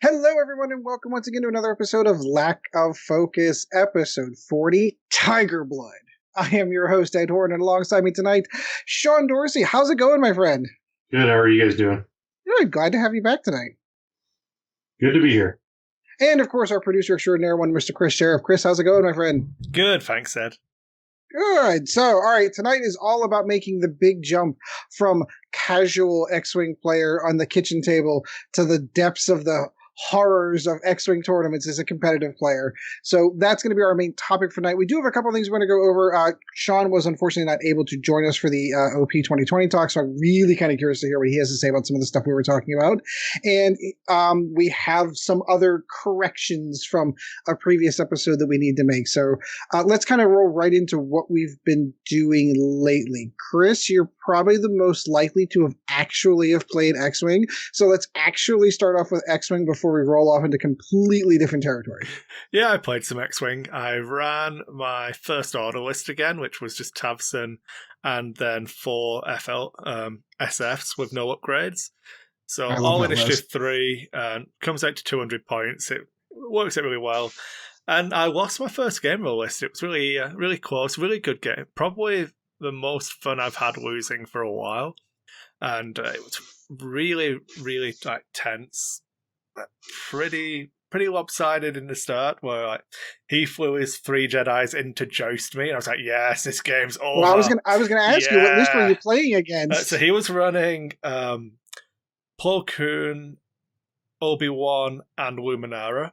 Hello, everyone, and welcome once again to another episode of Lack of Focus, episode 40, Tiger Blood. I am your host, Ed Horn, and alongside me tonight, Sean Dorsey. How's it going, my friend? Good. How are you guys doing? Good. Glad to have you back tonight. Good to be here. And, of course, our producer extraordinaire, one Mr. Kris Sheriff. Kris, how's it going, my friend? Good, thanks, Ed. Good. So, all right, tonight is all about making the big jump from casual X-Wing player on the kitchen table to the depths of the horrors of X-Wing tournaments as a competitive player. So that's going to be our main topic for tonight. We do have a couple of things we're going to go over. Sean was unfortunately not able to join us for the OP 2020 talk, so I'm really kind of curious to hear what he has to say about some of the stuff we were talking about. And we have some other corrections from a previous episode that we need to make. So let's kind of roll right into what we've been doing lately. Kris, you're probably the most likely to have played X-Wing. So let's actually start off with X-Wing before we roll off into completely different territory. Yeah, I played some X-Wing. I ran my first order list again, which was just Tavson and then 4 FL SFs with no upgrades. So all initiative 3 comes out to 200 points. It works out really well. And I lost my first game roll list. It was really, really close, really good game. Probably the most fun I've had losing for a while. And it was really, really tense. Pretty lopsided in the start, where he flew his 3 Jedis in to joust me, and I was like, "Yes, this game's over." Well, I was gonna ask you, what list were you playing against? So he was running Plo Koon, Obi-Wan, and Luminara,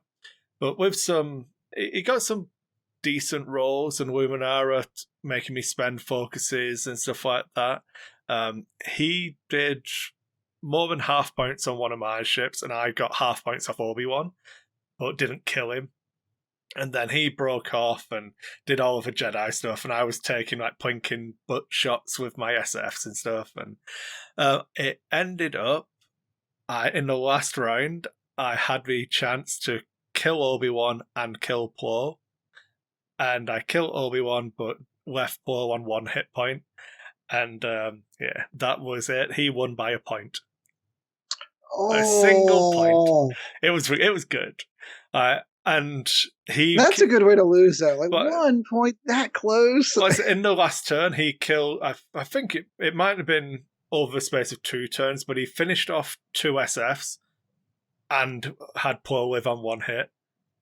but with he got some decent rolls, and Luminara making me spend focuses and stuff like that. He did more than half points on one of my ships, and I got half points off Obi-Wan, but didn't kill him. And then he broke off and did all of the Jedi stuff, and I was taking plinking butt shots with my SFs and stuff. And it ended up, in the last round, I had the chance to kill Obi-Wan and kill Plo. And I killed Obi-Wan, but left Plo on 1 hit point. And that was it. He won by a point. A single point. It was good. And that's a good way to lose, though. 1 point that close. In the last turn, he killed. I think it might have been over the space of 2 turns, but he finished off 2 SFs and had Plo live on 1 hit.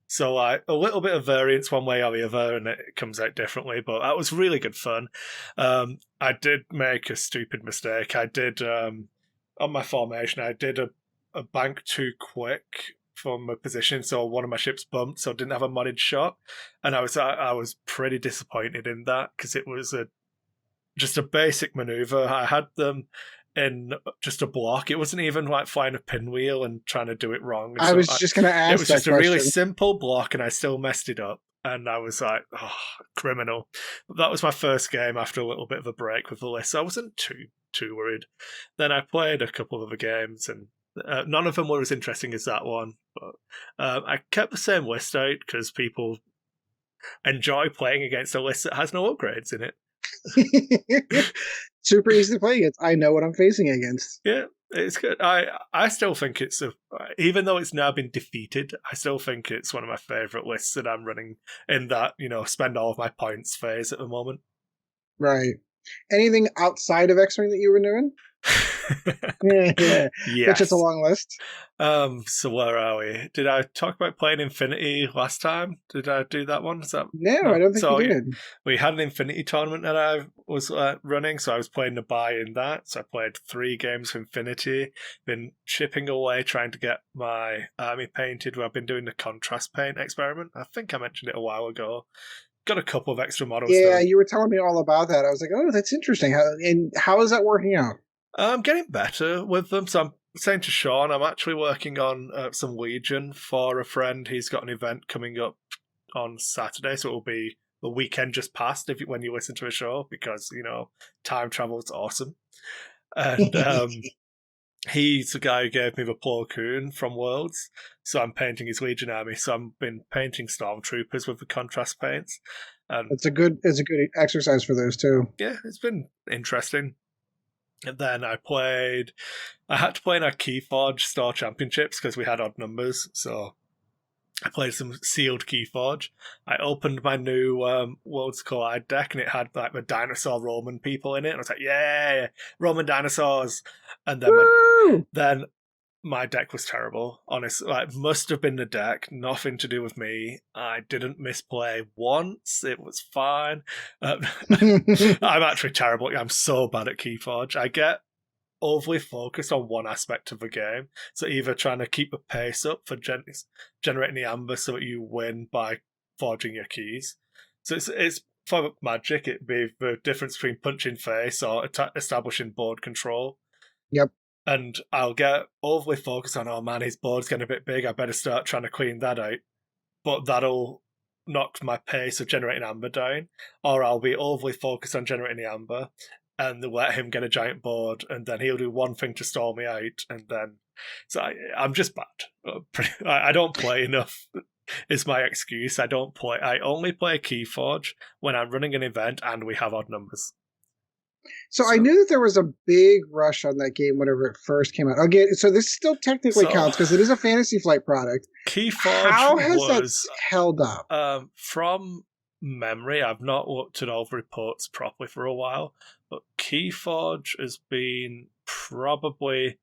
So a little bit of variance one way or the other, and it comes out differently. But that was really good fun. I did make a stupid mistake. I did on my formation. I did a bank too quick from a position, so one of my ships bumped, so I didn't have a modded shot, and I was pretty disappointed in that because it was just a basic maneuver. I had them in just a block. It wasn't even flying a pinwheel and trying to do it wrong. I was just going to ask. It was just a really simple block, and I still messed it up. And I was like, oh, criminal. That was my first game after a little bit of a break with the list, so I wasn't too worried. Then I played a couple of other games, and none of them were as interesting as that one. But I kept the same list out because people enjoy playing against a list that has no upgrades in it. Super easy to play against. I know what I'm facing against. Yeah, it's good. I still think it's even though it's now been defeated, I still think it's one of my favourite lists that I'm running in that, spend all of my points phase at the moment. Right. Anything outside of X-Wing that you were doing? Yeah. Yes. Which is a long list. So where are we? Did I talk about playing Infinity last time? Did I do that one? No, I don't think you did. We had an Infinity tournament that I was running, so I was playing the buy in that. So I played 3 games of Infinity, been chipping away trying to get my army painted. I've been doing the contrast paint experiment. I think I mentioned it a while ago. Got a couple of extra models. Yeah, you were telling me all about that. I was like, oh, that's interesting. How is that working out? I'm getting better with them. So I'm saying to Sean, I'm actually working on some Legion for a friend. He's got an event coming up on Saturday, so it'll be the weekend just past when you listen to a show, because time travel is awesome. And he's the guy who gave me the Plo Koon from Worlds, so I'm painting his Legion army. So I've been painting Stormtroopers with the contrast paints. And it's a good exercise for those too. Yeah, it's been interesting. And then I had to play in our Keyforge store championships because we had odd numbers. So I played some sealed Keyforge. I opened my new Worlds Collide deck, and it had like the dinosaur Roman people in it. And I was like, yeah, Roman dinosaurs. And then my deck was terrible. Honestly, like, must have been the deck. Nothing to do with me. I didn't misplay once. It was fine. I'm actually terrible. I'm so bad at Keyforge. I get overly focused on one aspect of the game. So either trying to keep the pace up for generating the amber so that you win by forging your keys. So it's for Magic, it'd be the difference between punching face or establishing board control. Yep. And I'll get overly focused on, oh man, his board's getting a bit big, I better start trying to clean that out. But that'll knock my pace of generating amber down. Or I'll be overly focused on generating the amber and let him get a giant board, and then he'll do one thing to stall me out, and then... So I'm just bad. I don't play enough is my excuse. I only play Keyforge when I'm running an event and we have odd numbers. So I knew that there was a big rush on that game whenever it first came out. Again, so this still technically counts because it is a Fantasy Flight product. Keyforge How has that held up? From memory, I've not looked at all the reports properly for a while, but Keyforge has been probably,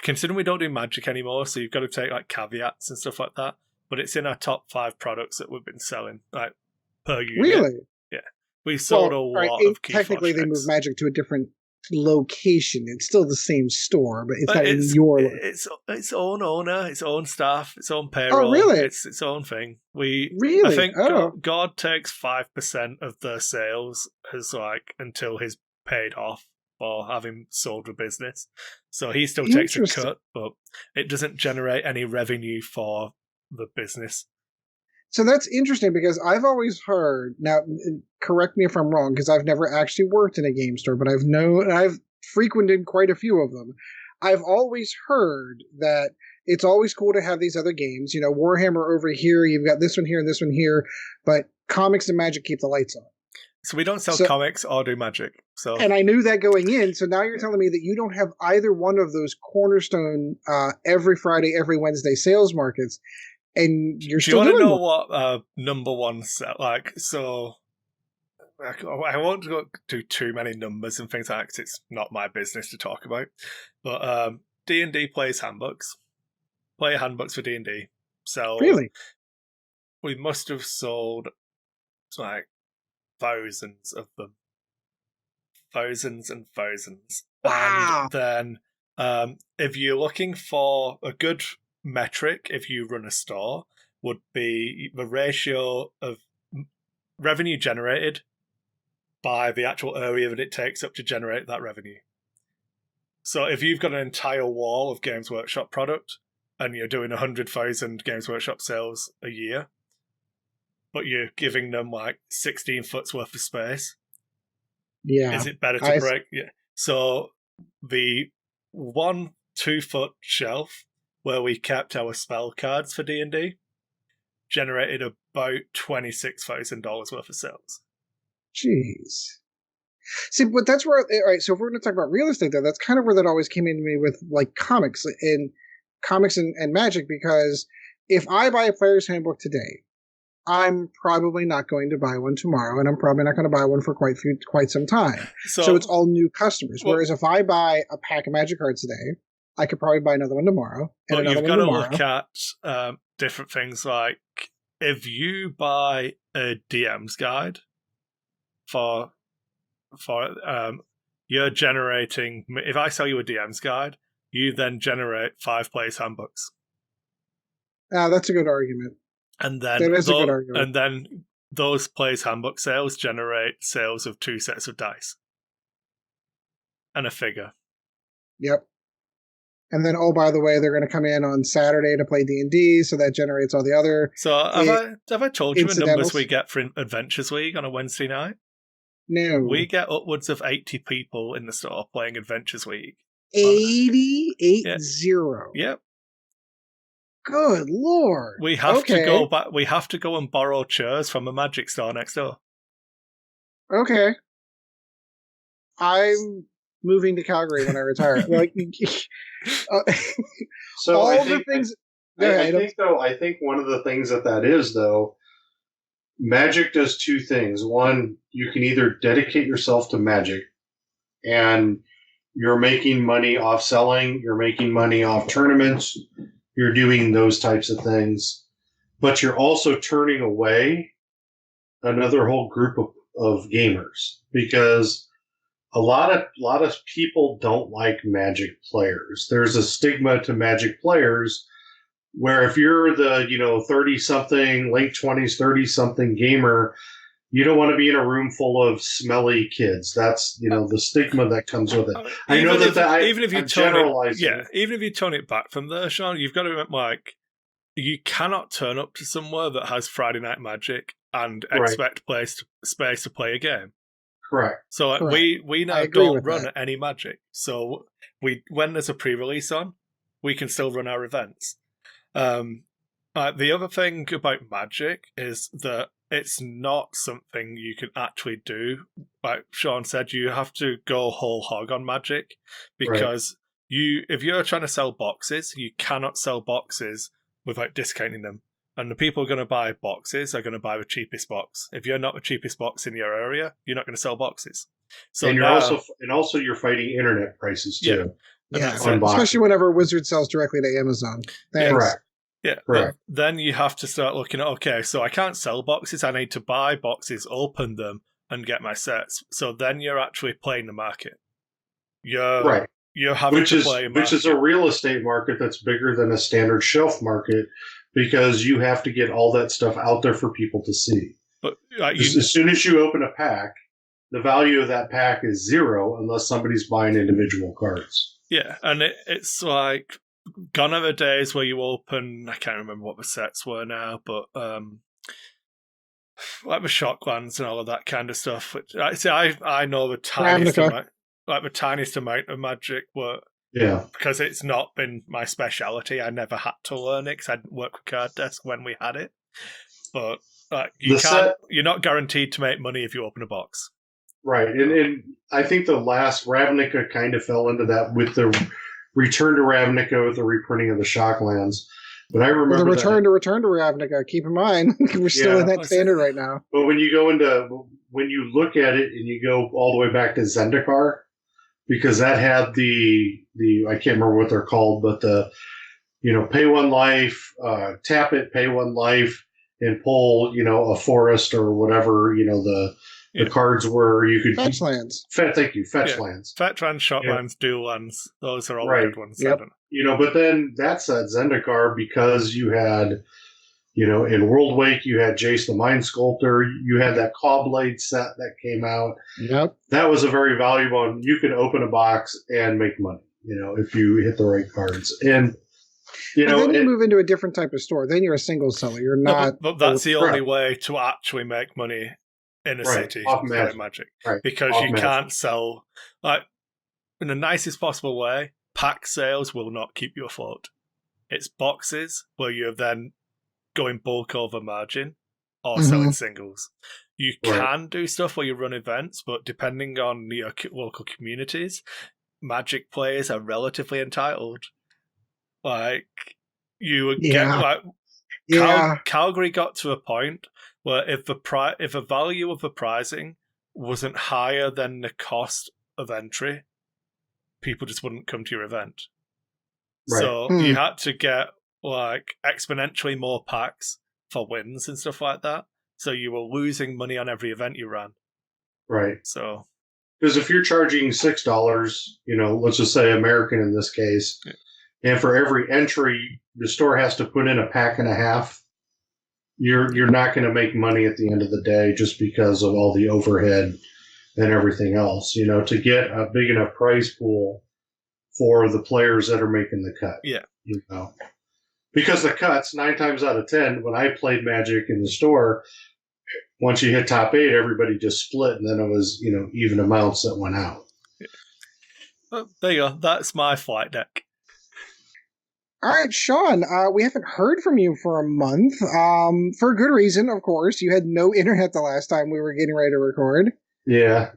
considering we don't do Magic anymore, so you've got to take like caveats and stuff like that, but it's in our top 5 products that we've been selling, like, per unit. Really? Yeah. We sold a lot of Keyforge technically, they moved Magic to a different location. It's still the same store, but it's not in your... Its own owner, its own staff, its own payroll. Oh, really? It's its own thing. Really? I think God takes 5% of their sales as like until he's paid off for having sold the business. So he still takes a cut, but it doesn't generate any revenue for the business. So that's interesting because I've always heard, now correct me if I'm wrong, because I've never actually worked in a game store, but I've frequented quite a few of them. I've always heard that it's always cool to have these other games. You know, Warhammer over here, you've got this one here and this one here, but comics and Magic keep the lights on. So we don't sell comics or do Magic. And I knew that going in, so now you're telling me that you don't have either one of those cornerstone every Friday, every Wednesday sales markets. And you're still doing... Do you want to know what number one set like? So I won't go do too many numbers and things like that because it's not my business to talk about. But D&D plays handbooks. Player handbooks for D&D. So really, we must have sold like thousands of them. Thousands and thousands. Wow. And then if you're looking for a good metric, if you run a store, would be the ratio of revenue generated by the actual area that it takes up to generate that revenue. So if you've got an entire wall of Games Workshop product and you're doing 100,000 Games Workshop sales a year, but you're giving them like 16 foot's worth of space, is it better to break? Yeah. So the 1 2-foot shelf where we kept our spell cards for D&D, generated about $26,000 worth of sales. Jeez. See, but that's where... All right, so if we're going to talk about real estate, though, that's kind of where that always came into me with like comics and Magic, because if I buy a player's handbook today, I'm probably not going to buy one tomorrow, and I'm probably not going to buy one for quite some time. So it's all new customers. Whereas if I buy a pack of Magic cards today, I could probably buy another one tomorrow. And you've got to look at different things like if you buy a DM's guide for you're generating. If I sell you a DM's guide, you then generate 5 players' handbooks. That's a good argument. And then that is a good argument. And then those players' handbook sales generate sales of 2 sets of dice and a figure. Yep. And then, oh, by the way, they're going to come in on Saturday to play D&D, so that generates all the other... So have I told you the numbers we get for Adventures League on a Wednesday night? No. We get upwards of 80 people in the store playing Adventures League. 80? 80? Yep. Good Lord. We have to go back. We have to go and borrow chairs from a Magic store next door. Okay. I'm moving to Calgary when I retire. Like, So all I the think things. I think one of the things that is though, Magic does two things. One, you can either dedicate yourself to Magic, and you're making money off selling, you're making money off tournaments, you're doing those types of things, but you're also turning away another whole group of gamers, because a lot of people don't like Magic players. There's a stigma to Magic players where if you're the 30-something, late 20s, 30-something gamer, you don't want to be in a room full of smelly kids. That's the stigma that comes with it. I know even if you I'm generalizing. even if you turn it back from there, Sean, you've got to remember, like, you cannot turn up to somewhere that has Friday Night Magic and expect space to play a game. Correct. So like, we now don't run any Magic. So when there's a pre-release on, we can still run our events. The other thing about Magic is that it's not something you can actually do. Like Sean said, you have to go whole hog on Magic, because if you're trying to sell boxes, you cannot sell boxes without discounting them. And the people who are going to buy boxes are going to buy the cheapest box. If you're not the cheapest box in your area, you're not going to sell boxes. So and you're fighting internet prices too. Yeah, especially whenever Wizard sells directly to Amazon. Correct. Yeah, correct. Then you have to start looking at, okay, so I can't sell boxes. I need to buy boxes, open them, and get my sets. So then you're actually playing the market. You're having to play a market. Which is a real estate market that's bigger than a standard shelf market, because you have to get all that stuff out there for people to see. But as soon as you open a pack, the value of that pack is zero unless somebody's buying individual cards. Yeah, and it's like, gone are the days where you open, I can't remember what the sets were now, but like the Shocklands and all of that kind of stuff. Which, I know the tiniest amount of Magic were. Yeah. Because it's not been my speciality. I never had to learn it because I didn't work with Card Desk when we had it. But you're not guaranteed to make money if you open a box. Right. And I think the last Ravnica kind of fell into that with the return to Ravnica with the reprinting of the Shocklands. But I remember the return to Ravnica. Keep in mind, we're still in that standard right now. But when you look at it and you go all the way back to Zendikar, because that had the I can't remember what they're called, but the pay one life, tap it, pay one life, and pull a forest or whatever the cards were. You could fetch lands. Thank you, fetch lands. Fetch lands, shot lands, dual lands. Those are all good ones. Yep. But then that said Zendikar, because you had in World Wake, you had Jace the Mind Sculptor. You had that Cawblade set that came out. Yep. That was a very valuable one. You could open a box and make money, if you hit the right cards. And, then you move into a different type of store. Then you're a single seller. You're not. But that's the only way to actually make money in a city off Magic. Right. Because you can't sell, like, in the nicest possible way, pack sales will not keep you afloat. It's boxes where you're then going bulk over margin or selling singles. You can do stuff where you run events, but depending on your local communities, Magic players are relatively entitled. Like, Calgary got to a point where if the value of the prizing wasn't higher than the cost of entry, people just wouldn't come to your event. Right. So you had to get like exponentially more packs for wins and stuff like that. So you were losing money on every event you ran. Right. So, because if you're charging $6, let's just say American in this case, and for every entry, the store has to put in a pack and a half, you're not going to make money at the end of the day just because of all the overhead and everything else. To get a big enough prize pool for the players that are making the cut. Yeah. Because the cuts, 9 times out of 10, when I played Magic in the store, once you hit top 8, everybody just split, and then it was, even amounts that went out. Yeah. Well, there you go. That's my flight deck. All right, Sean, we haven't heard from you for a month. For a good reason, of course. You had no internet the last time we were getting ready to record. Yeah.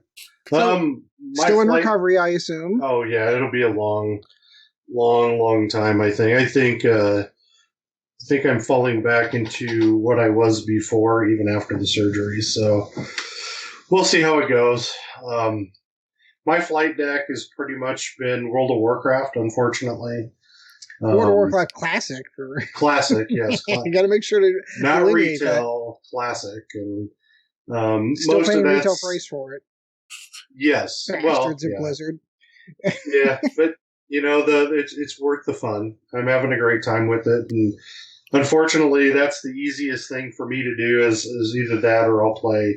Still in recovery, I assume. Oh yeah, it'll be a long time. I think I'm falling back into what I was before, even after the surgery. So we'll see how it goes. My flight deck has pretty much been World of Warcraft, unfortunately. World of Warcraft Classic. Classic, yes. You got to make sure to not retail, that. Classic. And still most paying of retail price for it. Yes. Bastards in Blizzard. Yeah, but it's worth the fun. I'm having a great time with it, and unfortunately, that's the easiest thing for me to do is either that or I'll play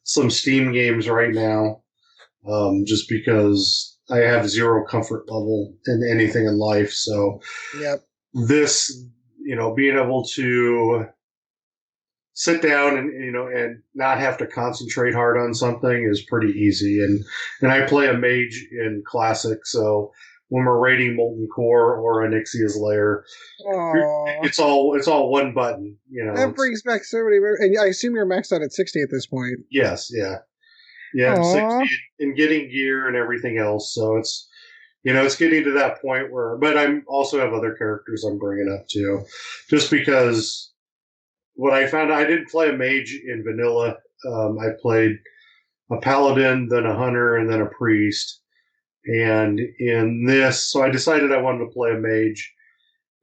some Steam games right now, just because I have zero comfort level in anything in life. So, yep. This, being able to sit down and not have to concentrate hard on something is pretty easy. And I play a mage in Classic, so when we're raiding Molten Core or Onyxia's Lair, it's all one button. That brings back so many. And I assume you're maxed out at 60 at this point. Yes, yeah, 60 and getting gear and everything else. So it's getting to that point where. But I'm also have other characters I'm bringing up too, just because. What I found, I didn't play a mage in vanilla. I played a paladin, then a hunter, and then a priest. And in this, so I decided I wanted to play a mage.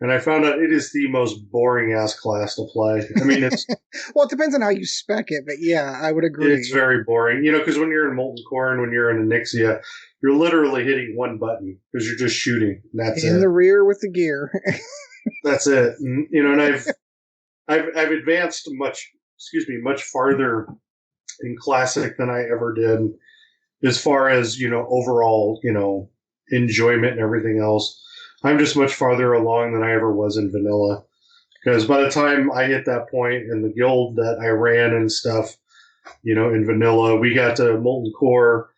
And I found out it is the most boring-ass class to play. I mean, it's... well, it depends on how you spec it, but yeah, I would agree. It's very boring. Because when you're in Molten Core and when you're in Onyxia, you're literally hitting one button because you're just shooting. And that's in the rear with the gear. That's it. And I've advanced much farther in Classic than I ever did as far as, overall, enjoyment and everything else. I'm just much farther along than I ever was in vanilla. Because by the time I hit that point in the guild that I ran and stuff, in vanilla, we got to Molten Core,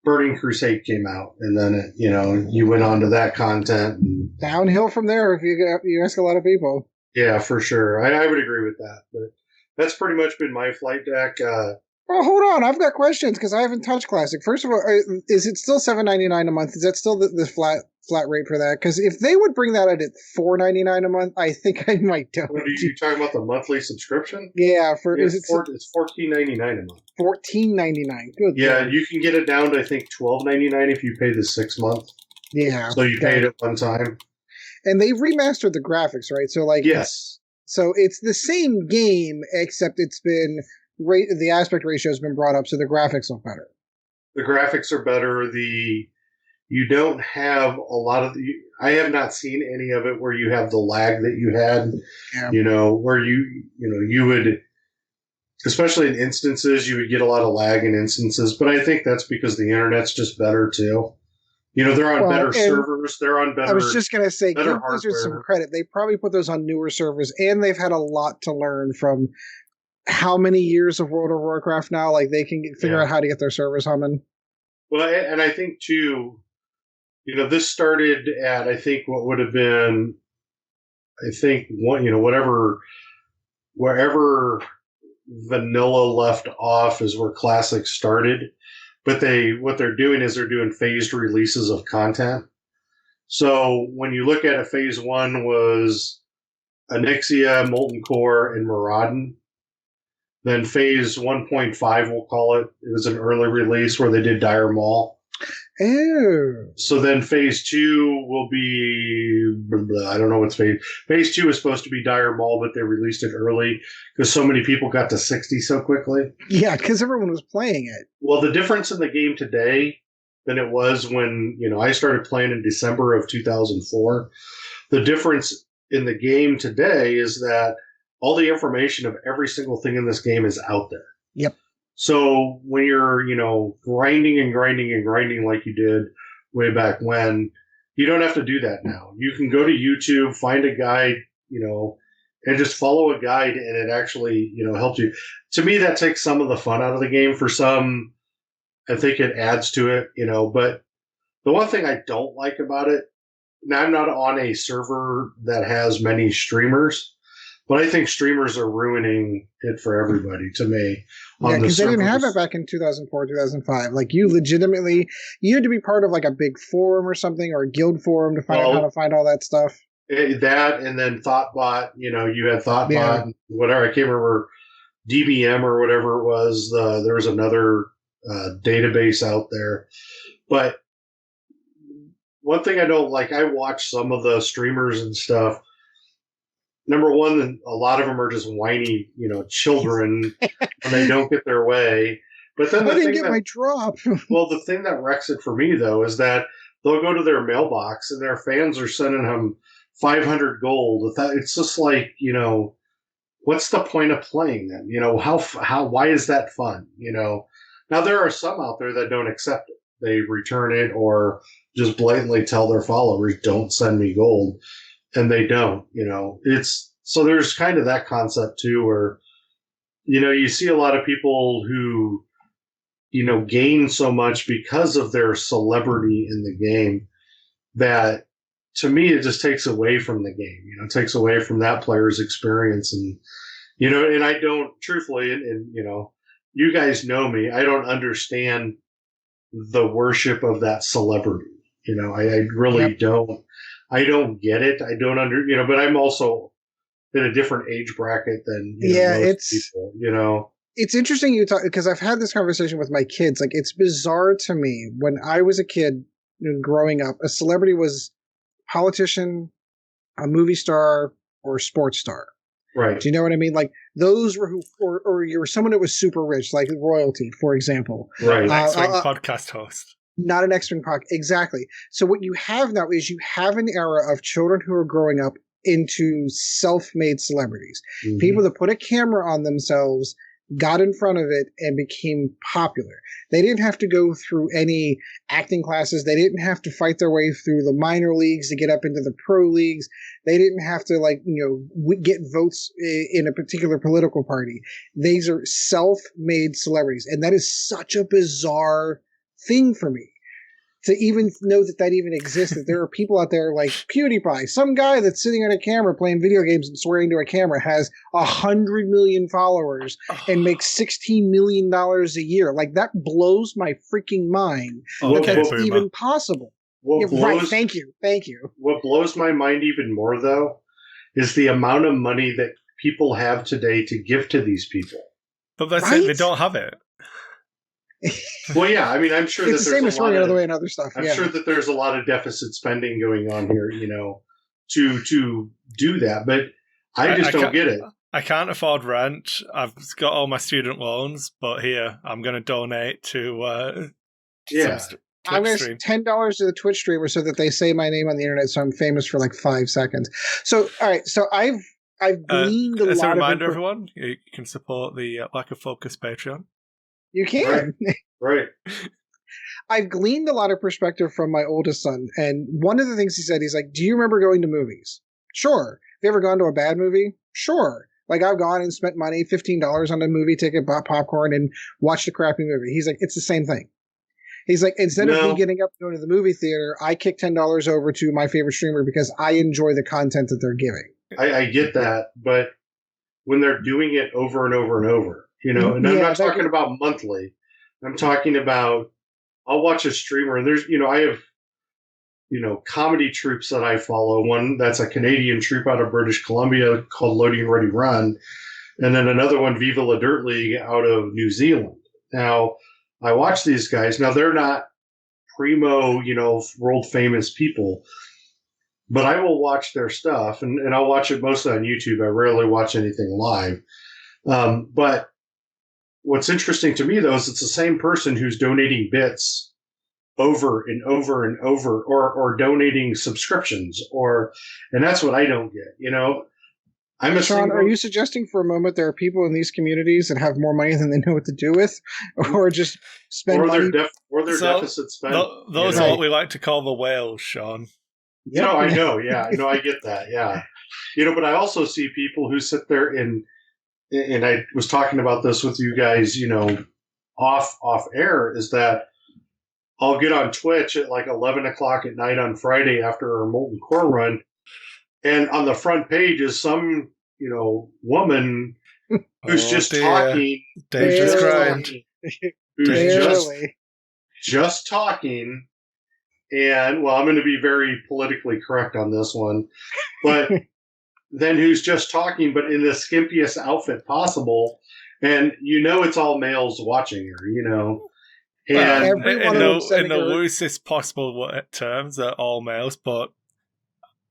Burning Crusade came out, and then you went on to that content. And downhill from there if you ask a lot of people. Yeah, for sure. I would agree with that. But that's pretty much been my flight deck. Well, hold on. I've got questions because I haven't touched Classic. First of all, is it still $7.99 a month? Is that still the flat rate for that? Because if they would bring that out at $4.99 a month, I think I might do. What are you talking about? The monthly subscription? Yeah, it's $14.99 a month. $14.99. Good. Yeah, Lord. you can get it down to I think $12.99 if you pay the 6 month. Yeah. So you pay it at one time. And they've remastered the graphics, right? So yes. So it's the same game, except it's been the aspect ratio has been brought up, so the graphics look better. The graphics are better. You don't have a lot of I have not seen any of it where you have the lag that you had. Yeah. Where you would, especially in instances, you would get a lot of lag in instances. But I think that's because the internet's just better too. They're on better servers. They're on better. I was just going to say, give Blizzard some credit. They probably put those on newer servers, and they've had a lot to learn from how many years of World of Warcraft now. Like, they can figure out how to get their servers humming. Well, and I think, too, this started at, I think, what would have been, wherever vanilla left off is where Classic started. But what they're doing is they're doing phased releases of content. So when you look at it, phase 1 was Onyxia, Molten Core, and Maraudon. Then phase 1.5, we'll call it, it was an early release where they did Dire Maul. Ew. So then phase 2 will be, I don't know what's phase 2 is supposed to be Dire Maul, but they released it early because so many people got to 60 so quickly. Yeah, because everyone was playing it. Well, the difference in the game today than it was when, I started playing in December of 2004, the difference in the game today is that all the information of every single thing in this game is out there. Yep. So when you're, grinding and grinding and grinding like you did way back when, you don't have to do that now. You can go to YouTube, find a guide, and just follow a guide, and it actually, helps you. To me, that takes some of the fun out of the game. For some, I think it adds to it, But the one thing I don't like about it, now I'm not on a server that has many streamers, But I think streamers are ruining it for everybody, to me. Yeah, because they didn't have it back in 2004, 2005. Like, you legitimately, you had to be part of like a big forum or something, or a guild forum to find out how to find all that stuff. That, and then Thoughtbot, you had Thoughtbot, and whatever, I can't remember, DBM or whatever it was. There was another database out there. But one thing I don't like, I watch some of the streamers and stuff. Number one, a lot of them are just whiny, children, and they don't get their way. But then I didn't get my drop. Well, the thing that wrecks it for me, though, is that they'll go to their mailbox and their fans are sending them 500 gold. It's just like, what's the point of playing then? Why is that fun? Now there are some out there that don't accept it. They return it or just blatantly tell their followers, don't send me gold. And they don't, so there's kind of that concept too, where, you see a lot of people who, gain so much because of their celebrity in the game that, to me, it just takes away from the game. It takes away from that player's experience. And, and I don't, truthfully, and you guys know me, I don't understand the worship of that celebrity. I really don't. I don't get it. I don't but I'm also in a different age bracket than most people, It's interesting you talk, because I've had this conversation with my kids. Like, it's bizarre to me, when I was a kid growing up, a celebrity was a politician, a movie star, or a sports star. Right. Do you know what I mean? Like, those were who, or you were someone that was super rich, like royalty, for example. Right. An X-Wing podcast host. Not an X-Wing podcast. Exactly. So what you have now is you have an era of children who are growing up into self-made celebrities. Mm-hmm. People that put a camera on themselves, got in front of it, and became popular. They didn't have to go through any acting classes. They didn't have to fight their way through the minor leagues to get up into the pro leagues. They didn't have to, get votes in a particular political party. These are self-made celebrities. And that is such a bizarre thing for me to even know that even exists, that there are people out there like PewDiePie, some guy that's sitting on a camera playing video games and swearing to a camera, has 100 million followers and makes $16 million a year. Like, that blows my freaking mind that's even possible. Right. Thank you. What blows my mind even more, though, is the amount of money that people have today to give to these people. But that's it. They don't have it. Well, yeah, I mean, I'm sure it's that the same as throwing it away and other stuff. I'm sure that there's a lot of deficit spending going on here, to do that. But I just don't get it. I can't afford rent. I've got all my student loans, but here I'm going to donate to. I'm going to $10 to the Twitch streamer so that they say my name on the internet, so I'm famous for like 5 seconds. So, all right, so I've gleaned a lot. As a reminder, everyone, you can support the Lack of Focus Patreon. You can. Right. I've gleaned a lot of perspective from my oldest son. And one of the things he said, he's like, do you remember going to movies? Sure. Have you ever gone to a bad movie? Sure. Like, I've gone and spent money, $15 on a movie ticket, bought popcorn, and watched a crappy movie. He's like, it's the same thing. He's like, instead of me getting up and going to the movie theater, I kick $10 over to my favorite streamer because I enjoy the content that they're giving. I get that. But when they're doing it over and over and over, and I'm not talking about monthly. I'm talking about, I'll watch a streamer, and there's, I have, comedy troupes that I follow. One that's a Canadian troupe out of British Columbia called Loading Ready Run, and then another one, Viva La Dirt League, out of New Zealand. Now, I watch these guys. Now, they're not primo, world famous people, but I will watch their stuff, and I'll watch it mostly on YouTube. I rarely watch anything live. But what's interesting to me, though, is it's the same person who's donating bits over and over and over, or donating subscriptions, and that's what I don't get. Sean, are you suggesting for a moment there are people in these communities that have more money than they know what to do with, or just spend money? Or their deficit spend. Those are what we like to call the whales, Sean. Yep. No, I know. Yeah, no, I get that. Yeah, but I also see people who sit there and I was talking about this with you guys, off air, is that I'll get on Twitch at like 11 o'clock at night on Friday after our Molten Core run, and on the front page is some woman who's just talking. Dangerous grind. Who's just talking. And, well, I'm going to be very politically correct on this one. But then who's just talking, but in the skimpiest outfit possible. And it's all males watching her, And in the loosest possible terms, they're all males. But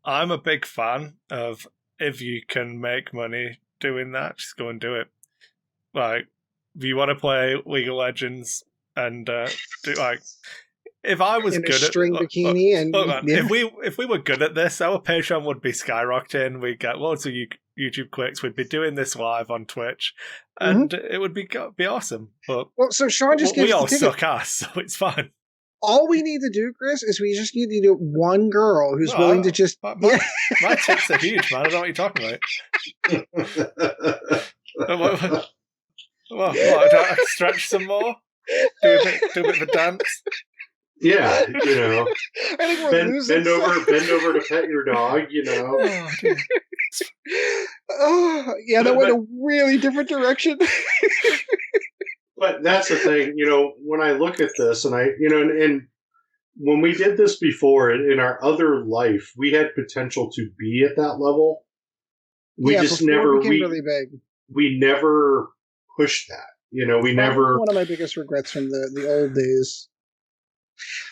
I'm a big fan of, if you can make money doing that, just go and do it. Like, if you want to play League of Legends and do if I was good at bikini if we were good at this, our Patreon would be skyrocketing. We'd get loads of YouTube clicks. We'd be doing this live on Twitch, and it would be awesome. But so Sean just we all suck ass, so it's fine. All we need to do, Chris, is we just need to do one girl who's willing to just. My tits are huge, man. I don't know what you're talking about. What, do I stretch some more? Do a bit of a dance? Yeah, I think we're bend over to pet your dog, That went a really different direction. But that's the thing, when I look at this, and and when we did this before in our other life, we had potential to be at that level. We just never really big. We never pushed that. We never. One of my biggest regrets from the old days.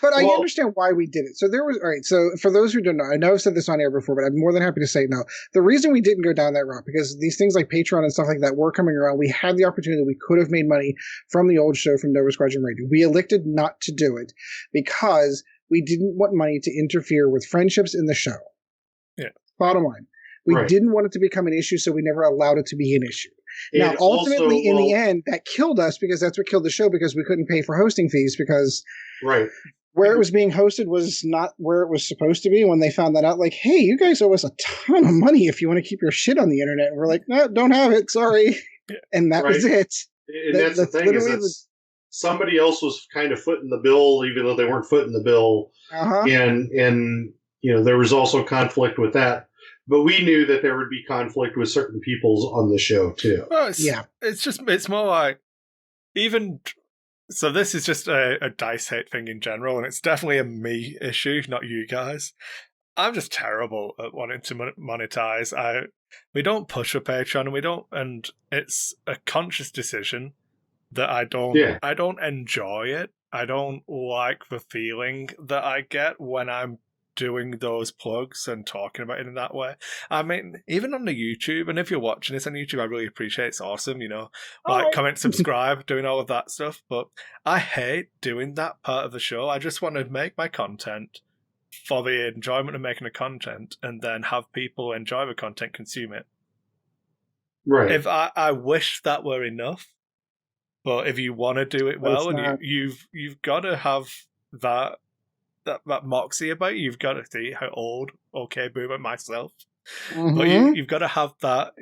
But I understand why we did it. So there was, all right, so for those who don't know, I know I've said this on air before, but I'm more than happy to say no. The reason we didn't go down that route, because these things like Patreon and stuff like that were coming around, we had the opportunity, we could have made money from the old show from Nova Squadron Radio. We elected not to do it because we didn't want money to interfere with friendships in the show. Yeah. Bottom line. We didn't want it to become an issue, so we never allowed it to be an issue. Now, ultimately, in the end, that killed us because that's what killed the show, because we couldn't pay for hosting fees because where it was being hosted was not where it was supposed to be. When they found that out, like, hey, you guys owe us a ton of money if you want to keep your shit on the internet. And we're like, no, don't have it. Sorry. And that was it. And that's the thing, is somebody else was kind of footing the bill, even though they weren't footing the bill. And there was also conflict with that. But we knew that there would be conflict with certain peoples on the show too. Well, it's more like, even so, this is just a dice hate thing in general, and it's definitely a me issue, not you guys. I'm just terrible at wanting to monetize. We don't push for Patreon, and it's a conscious decision that I don't enjoy it. I don't like the feeling that I get when I'm doing those plugs and talking about it in that way. I mean, even on the YouTube, and if you're watching this on YouTube, I really appreciate it. It's awesome, comment, subscribe, doing all of that stuff. But I hate doing that part of the show. I just want to make my content for the enjoyment of making the content, and then have people enjoy the content, consume it. Right. If I wish that were enough, but if you want to do it well, and you've got to have that moxie about you. You've got to see how old, okay, boomer myself. But you've got to have that,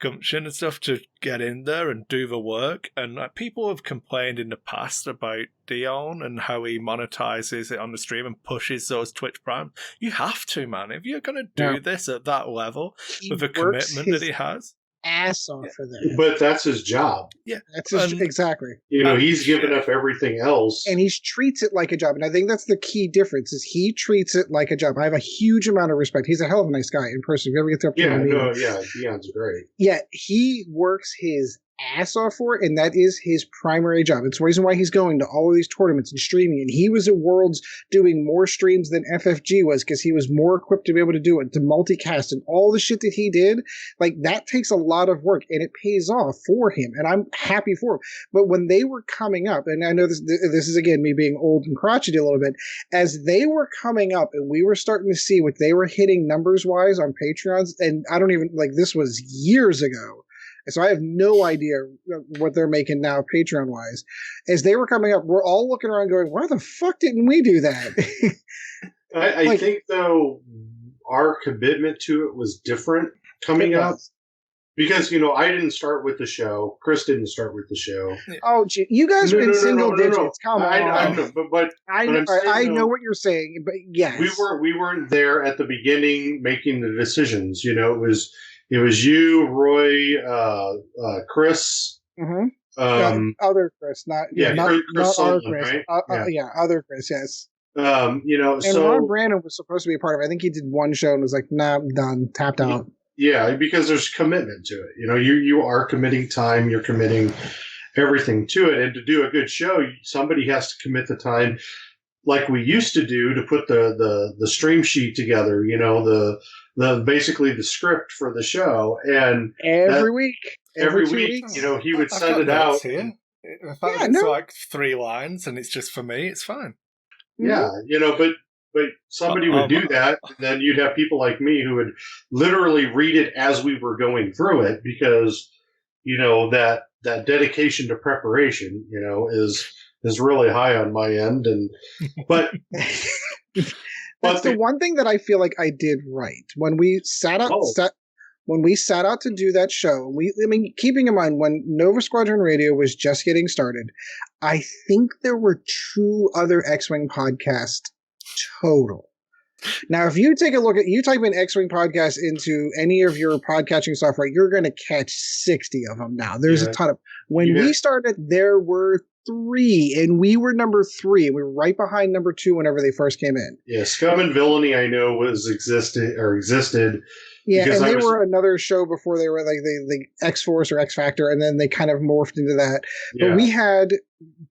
gumption and stuff to get in there and do the work. And people have complained in the past about Dion and how he monetizes it on the stream and pushes those Twitch Prime. You have to, man. If you're going to do this at that level, with the commitment that he has. Ass off for that. But that's his job. Yeah. That's exactly. He's given up everything else. And he treats it like a job. And I think that's the key difference, is he treats it like a job. I have a huge amount of respect. He's a hell of a nice guy in person. If you ever get to Dion's great. Yeah, he works his ass off for it, and that is his primary job. It's the reason why he's going to all of these tournaments and streaming, and he was at Worlds doing more streams than FFG was, because he was more equipped to be able to do it, to multicast, and all the shit that he did. Like, that takes a lot of work, and it pays off for him, and I'm happy for him. But when they were coming up, and I know this is again me being old and crotchety a little bit, as they were coming up and we were starting to see what they were hitting numbers wise on Patreons, and I don't even, this was years ago. So I have no idea what they're making now Patreon-wise. As they were coming up, we're all looking around going, why the fuck didn't we do that? I think, though, our commitment to it was different coming up. Because, I didn't start with the show. Kris didn't start with the show. Oh, gee, you guys were in single digits. Come on. I know what you're saying, but yes. We weren't there at the beginning making the decisions. It was It was you, Roy, Kris. Mm-hmm. Other Chris, not Kris our Solon, Chris. right? Other Chris, yes. And so Ron Brandon was supposed to be a part of it. I think he did one show and was like, "Nah, I'm done, tapped out." Yeah, because there's commitment to it. You are committing time, you're committing everything to it, and to do a good show, somebody has to commit the time, like we used to do, to put the stream sheet together. The basically the script for the show, and every week, every week, he would send it out. Here. In fact, it's like 3 lines, and it's just for me. It's fine. Yeah, but somebody would do that, and then you'd have people like me who would literally read it as we were going through it, because that dedication to preparation, is really high on my end, but that's the one thing that I feel like I did right when we sat out. When we sat out to do that show, keeping in mind when Nova Squadron Radio was just getting started, I think there were 2 other X-Wing podcasts total. Now, if you take a look you type in X-Wing podcast into any of your podcatching software, you're going to catch 60 of them now. There's a ton of. When we started, there were 3, and we were number 3. We were right behind number 2 whenever they first came in. Yeah, Scum and Villainy, I know existed. Yeah, and they were another show before they were like the X-Force or X-Factor, and then they kind of morphed into that. Yeah. But we had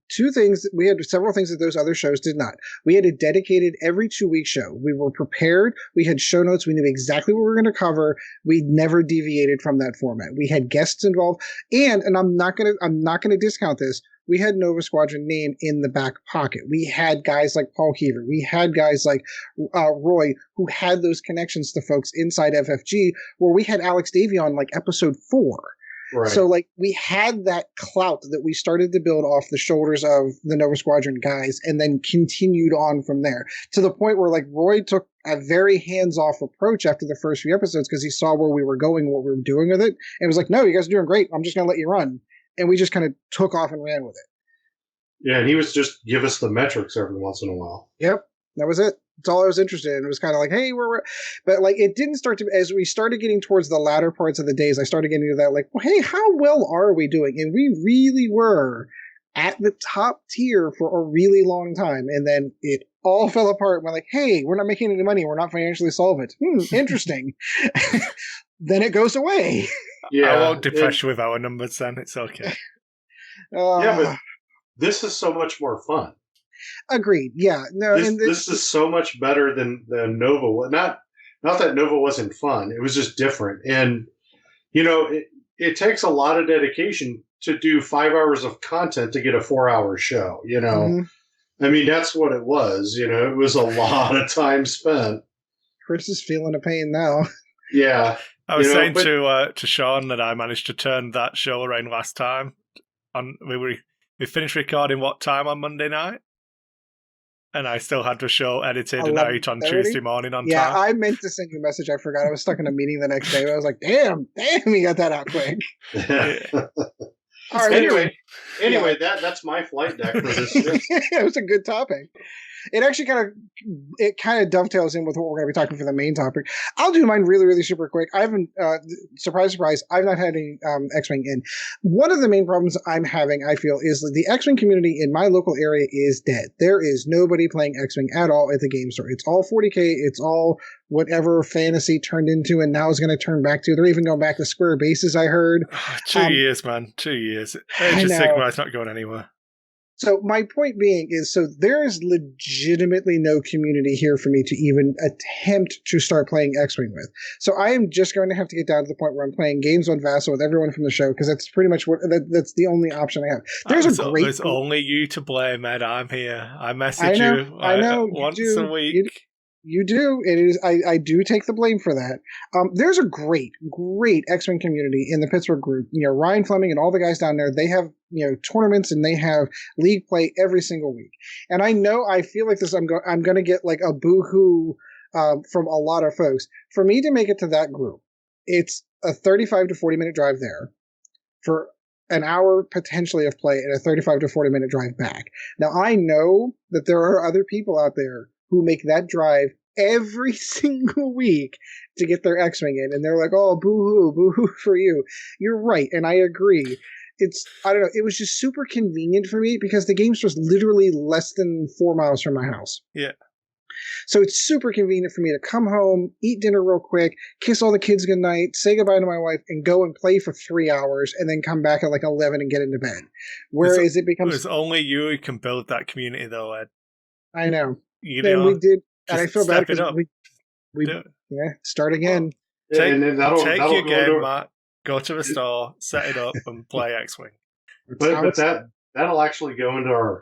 2 things. We had several things that those other shows did not. We had a dedicated every 2-week show. We were prepared. We had show notes. We knew exactly what we were going to cover. We never deviated from that format. We had guests involved, and I'm not gonna discount this. We had Nova Squadron name in the back pocket. We had guys like Paul Keever. We had guys like Roy, who had those connections to folks inside FFG, where we had Alex Davion like episode 4. Right. So like we had that clout that we started to build off the shoulders of the Nova Squadron guys, and then continued on from there to the point where like Roy took a very hands-off approach after the first few episodes because he saw where we were going, what we were doing with it, and was like, "No, you guys are doing great. I'm just going to let you run." And we just kind of took off and ran with it. Yeah, and he was just give us the metrics every once in a while. Yep, that was it. That's all I was interested in. It was kind of like, hey, but like it didn't start to, as we started getting towards the latter parts of the days, I started getting to that like, well, hey, how well are we doing? And we really were at the top tier for a really long time. And then it all fell apart. We're like, hey, we're not making any money. We're not financially solvent. Interesting. Then it goes away. Yeah, I won't depress you with our numbers then. It's okay. Yeah, but this is so much more fun. Agreed. Yeah. No. This is so much better than Nova. Not that Nova wasn't fun. It was just different. And, it takes a lot of dedication to do 5 hours of content to get a 4-hour show, Mm-hmm. I mean, that's what it was. It was a lot of time spent. Kris is feeling a pain now. Yeah. I was saying to Sean that I managed to turn that show around last time. We finished recording what time on Monday night? And I still had the show edited and out on Tuesday morning on time. Yeah, I meant to send you a message. I forgot. I was stuck in a meeting the next day. I was like, damn, you got that out quick. All right, anyway, that's my flight deck for this trip. It was a good topic. It actually kind of dovetails in with what we're going to be talking for the main topic. I'll do mine really, really super quick. I haven't, surprise, I've not had any X-Wing in. One of the main problems I'm having, I feel, is that the X-Wing community in my local area is dead. There is nobody playing X-Wing at all at the game store. It's all 40K. It's all whatever fantasy turned into and now is going to turn back to. They're even going back to square bases, I heard. 2 years, man. 2 years. Age of Sigmar's not going anywhere. So my point being is, there is legitimately no community here for me to even attempt to start playing X-Wing with. So I am just going to have to get down to the point where I'm playing games on Vassal with everyone from the show, because that's pretty much that's the only option I have. There's only you to blame, Ed. I'm here. I message you once a week. You do. It is. I do take the blame for that. There's a great X-Wing community in the Pittsburgh group. Ryan Fleming and all the guys down there, they have, tournaments and they have league play every single week. And I feel like this, I'm going to get like a boo-hoo from a lot of folks. For me to make it to that group, it's a 35 to 40 minute drive there for an hour potentially of play and a 35 to 40 minute drive back. Now, I know that there are other people out there who make that drive every single week to get their X-Wing in, and they're like, "Oh, boo-hoo for you." You're right, and I agree. I don't know, it was just super convenient for me because the game's just literally less than 4 miles from my house. Yeah. So it's super convenient for me to come home, eat dinner real quick, kiss all the kids goodnight, say goodbye to my wife, and go and play for 3 hours, and then come back at like 11 and get into bed. Whereas it becomes... It's only you who can build that community, though, Ed. I know. And we did, and I feel bad because we start again. Take your game, Matt, go to the store, set it up, and play X-Wing. But that'll actually go into our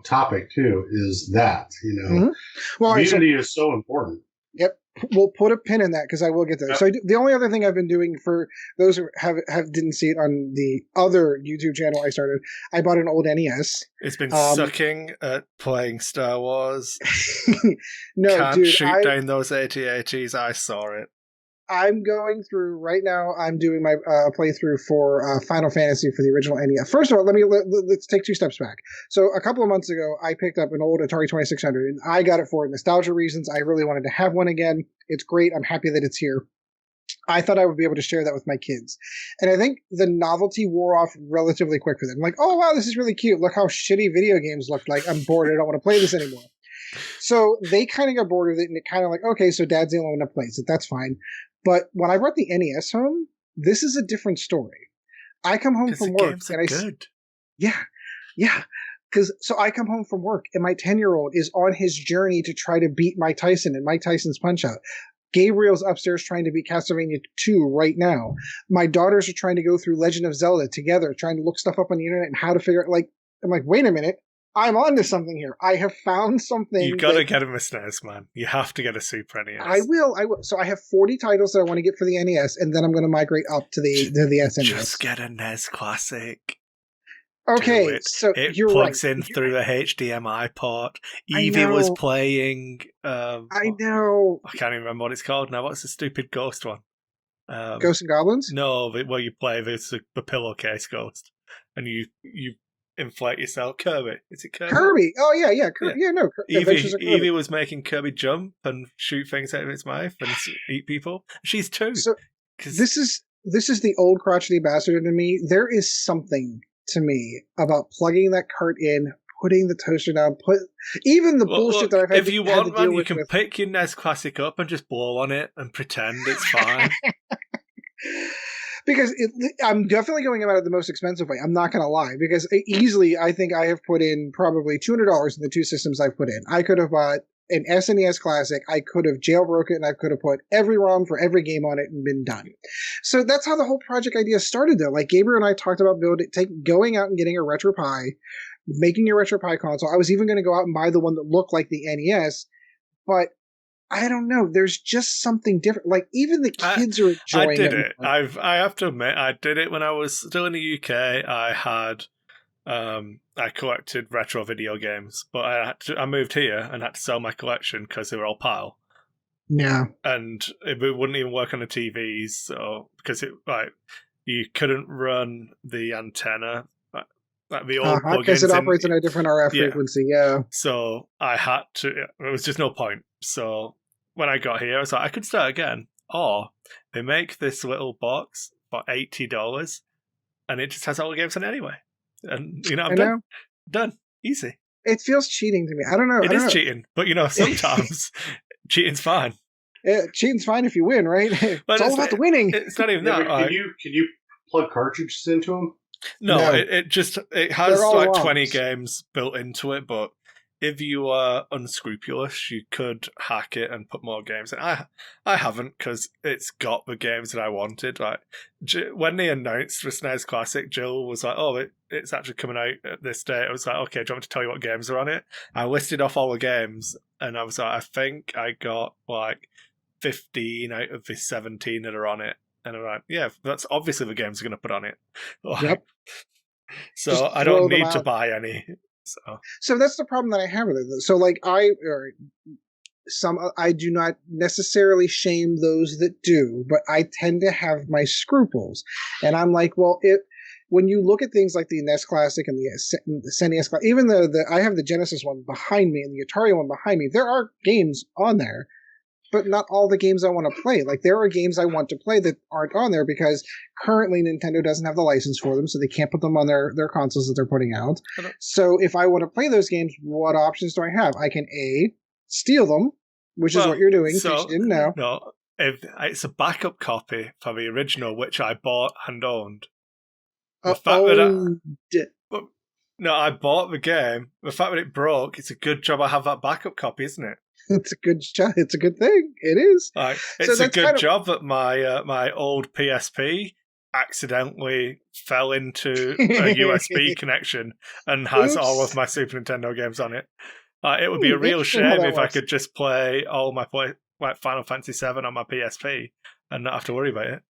topic too. Is that Mm-hmm. Well, community is so important. Yep, we'll put a pin in that because I will get there. Yep. So the only other thing I've been doing for those who didn't see it on the other YouTube channel I started, I bought an old NES. It's been sucking at playing Star Wars. No, Can't dude, shoot down those AT-ATs. I saw it. I'm going through right now. I'm doing my playthrough for Final Fantasy for the original NES. First of all, let's take 2 steps back. So a couple of months ago, I picked up an old Atari 2600, and I got it for nostalgia reasons. I really wanted to have one again. It's great. I'm happy that it's here. I thought I would be able to share that with my kids. And I think the novelty wore off relatively quick for them. I'm like, oh, wow, this is really cute. Look how shitty video games look like. I'm bored. I don't want to play this anymore. So they kind of got bored with it, and it kind of like, okay, so Dad's the only one that plays it. That's fine. But when I brought the NES home, this is a different story. I come home from work, and yeah. So I come home from work, and my 10-year-old is on his journey to try to beat Mike Tyson and Mike Tyson's Punch-Out. Gabriel's upstairs trying to beat Castlevania 2 right now. My daughters are trying to go through Legend of Zelda together, trying to look stuff up on the internet and how to figure it. I'm like, wait a minute. I'm onto something here. I have found something. You've got to get him a SNES, man. You have to get a Super NES. I will. So I have 40 titles that I want to get for the NES, and then I'm going to migrate up to the SNES. Just get a NES Classic. Okay, so it plugs in through the HDMI port. Evie was playing. I know. I can't even remember what it's called now. What's the stupid ghost one? Ghosts and Goblins? No, where you play the pillowcase ghost, and you inflate yourself. Kirby. Is it Kirby? Kirby. Oh, yeah. Kirby. Yeah, no. Evie was making Kirby jump and shoot things out of its mouth and eat people. She's 2. So this is the old crotchety bastard in me. There is something to me about plugging that cart in, putting the toaster down, even the bullshit that I've had. If you want, man, you can pick your NES Classic up and just blow on it and pretend it's fine. Because I'm definitely going about it the most expensive way. I'm not going to lie. Because easily, I think I have put in probably $200 in the 2 systems I've put in. I could have bought an SNES Classic. I could have jailbroken it, and I could have put every ROM for every game on it and been done. So that's how the whole project idea started, though. Like, Gabriel and I talked about going out and getting a RetroPie, making a RetroPie console. I was even going to go out and buy the one that looked like the NES, but I don't know. There's just something different. Like, even the kids are enjoying it. I did it. I have to admit, I did it when I was still in the UK. I had, I collected retro video games, but I moved here and had to sell my collection because they were all PAL. Yeah. And it wouldn't even work on the TVs, so because you couldn't run the antenna. Like the old plugins. Because it operates on a different RF frequency, yeah. So I had to, there was just no point. So when I got here, I was like, I could start again. Or they make this little box for $80 and it just has all the games in it anyway. And, I'm done. Easy. It feels cheating to me. I don't know. It is cheating, but sometimes cheating's fine. Cheating's fine if you win, right? It's all about the winning. It's not even that. Can you plug cartridges into them? No, it has like 20 games built into it, but if you are unscrupulous, you could hack it and put more games in. I haven't, because it's got the games that I wanted. Like when they announced the SNES Classic, Jill was like, "Oh, it's actually coming out at this date." I was like, "Okay, do you want me to tell you what games are on it?" I listed off all the games, and I was like, "I think I got like 15 out of the 17 that are on it." And I'm like, yeah, that's obviously the games are going to put on it. Yep. So I don't need to buy any. So that's the problem that I have with it. So like I do not necessarily shame those that do, but I tend to have my scruples. And I'm like, well, when you look at things like the NES Classic and the SNES Classic, even I have the Genesis one behind me and the Atari one behind me, there are games on there but not all the games I want to play. Like, there are games I want to play that aren't on there because currently Nintendo doesn't have the license for them, so they can't put them on their consoles that they're putting out. So if I want to play those games, what options do I have? I can A, steal them, which is what you're doing, so you didn't know. No, if it's a backup copy for the original, which I bought and owned. I bought the game. The fact that it broke, it's a good job I have that backup copy, isn't it? It's a good job. It's a good thing. It is. It's a good job that my old PSP accidentally fell into a USB connection and has all of my Super Nintendo games on it. It would be a real shame if I could just play all my Final Fantasy VII on my PSP and not have to worry about it.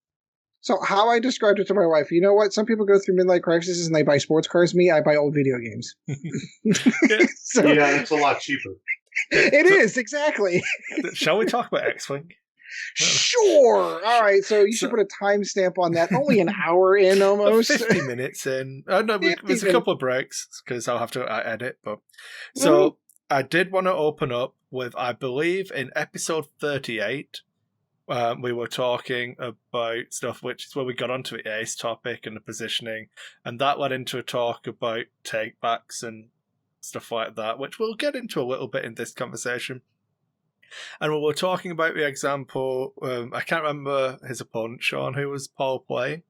So how I described it to my wife, you know what? Some people go through midlife crises and they buy sports cars. Me, I buy old video games. Yeah, it's a lot cheaper. It is, exactly. Shall we talk about X-Wing? Sure. All right, so you should put a timestamp on that. Only an hour in, almost. 50 minutes in. No, there's a couple of breaks because I'll have to edit. But so I did want to open up with, I believe, in episode 38, we were talking about stuff, which is where we got onto the ace topic and the positioning, and that led into a talk about take-backs and stuff like that, which we'll get into a little bit in this conversation. And we were talking about the example, I can't remember his opponent, Sean, who was Paul playing?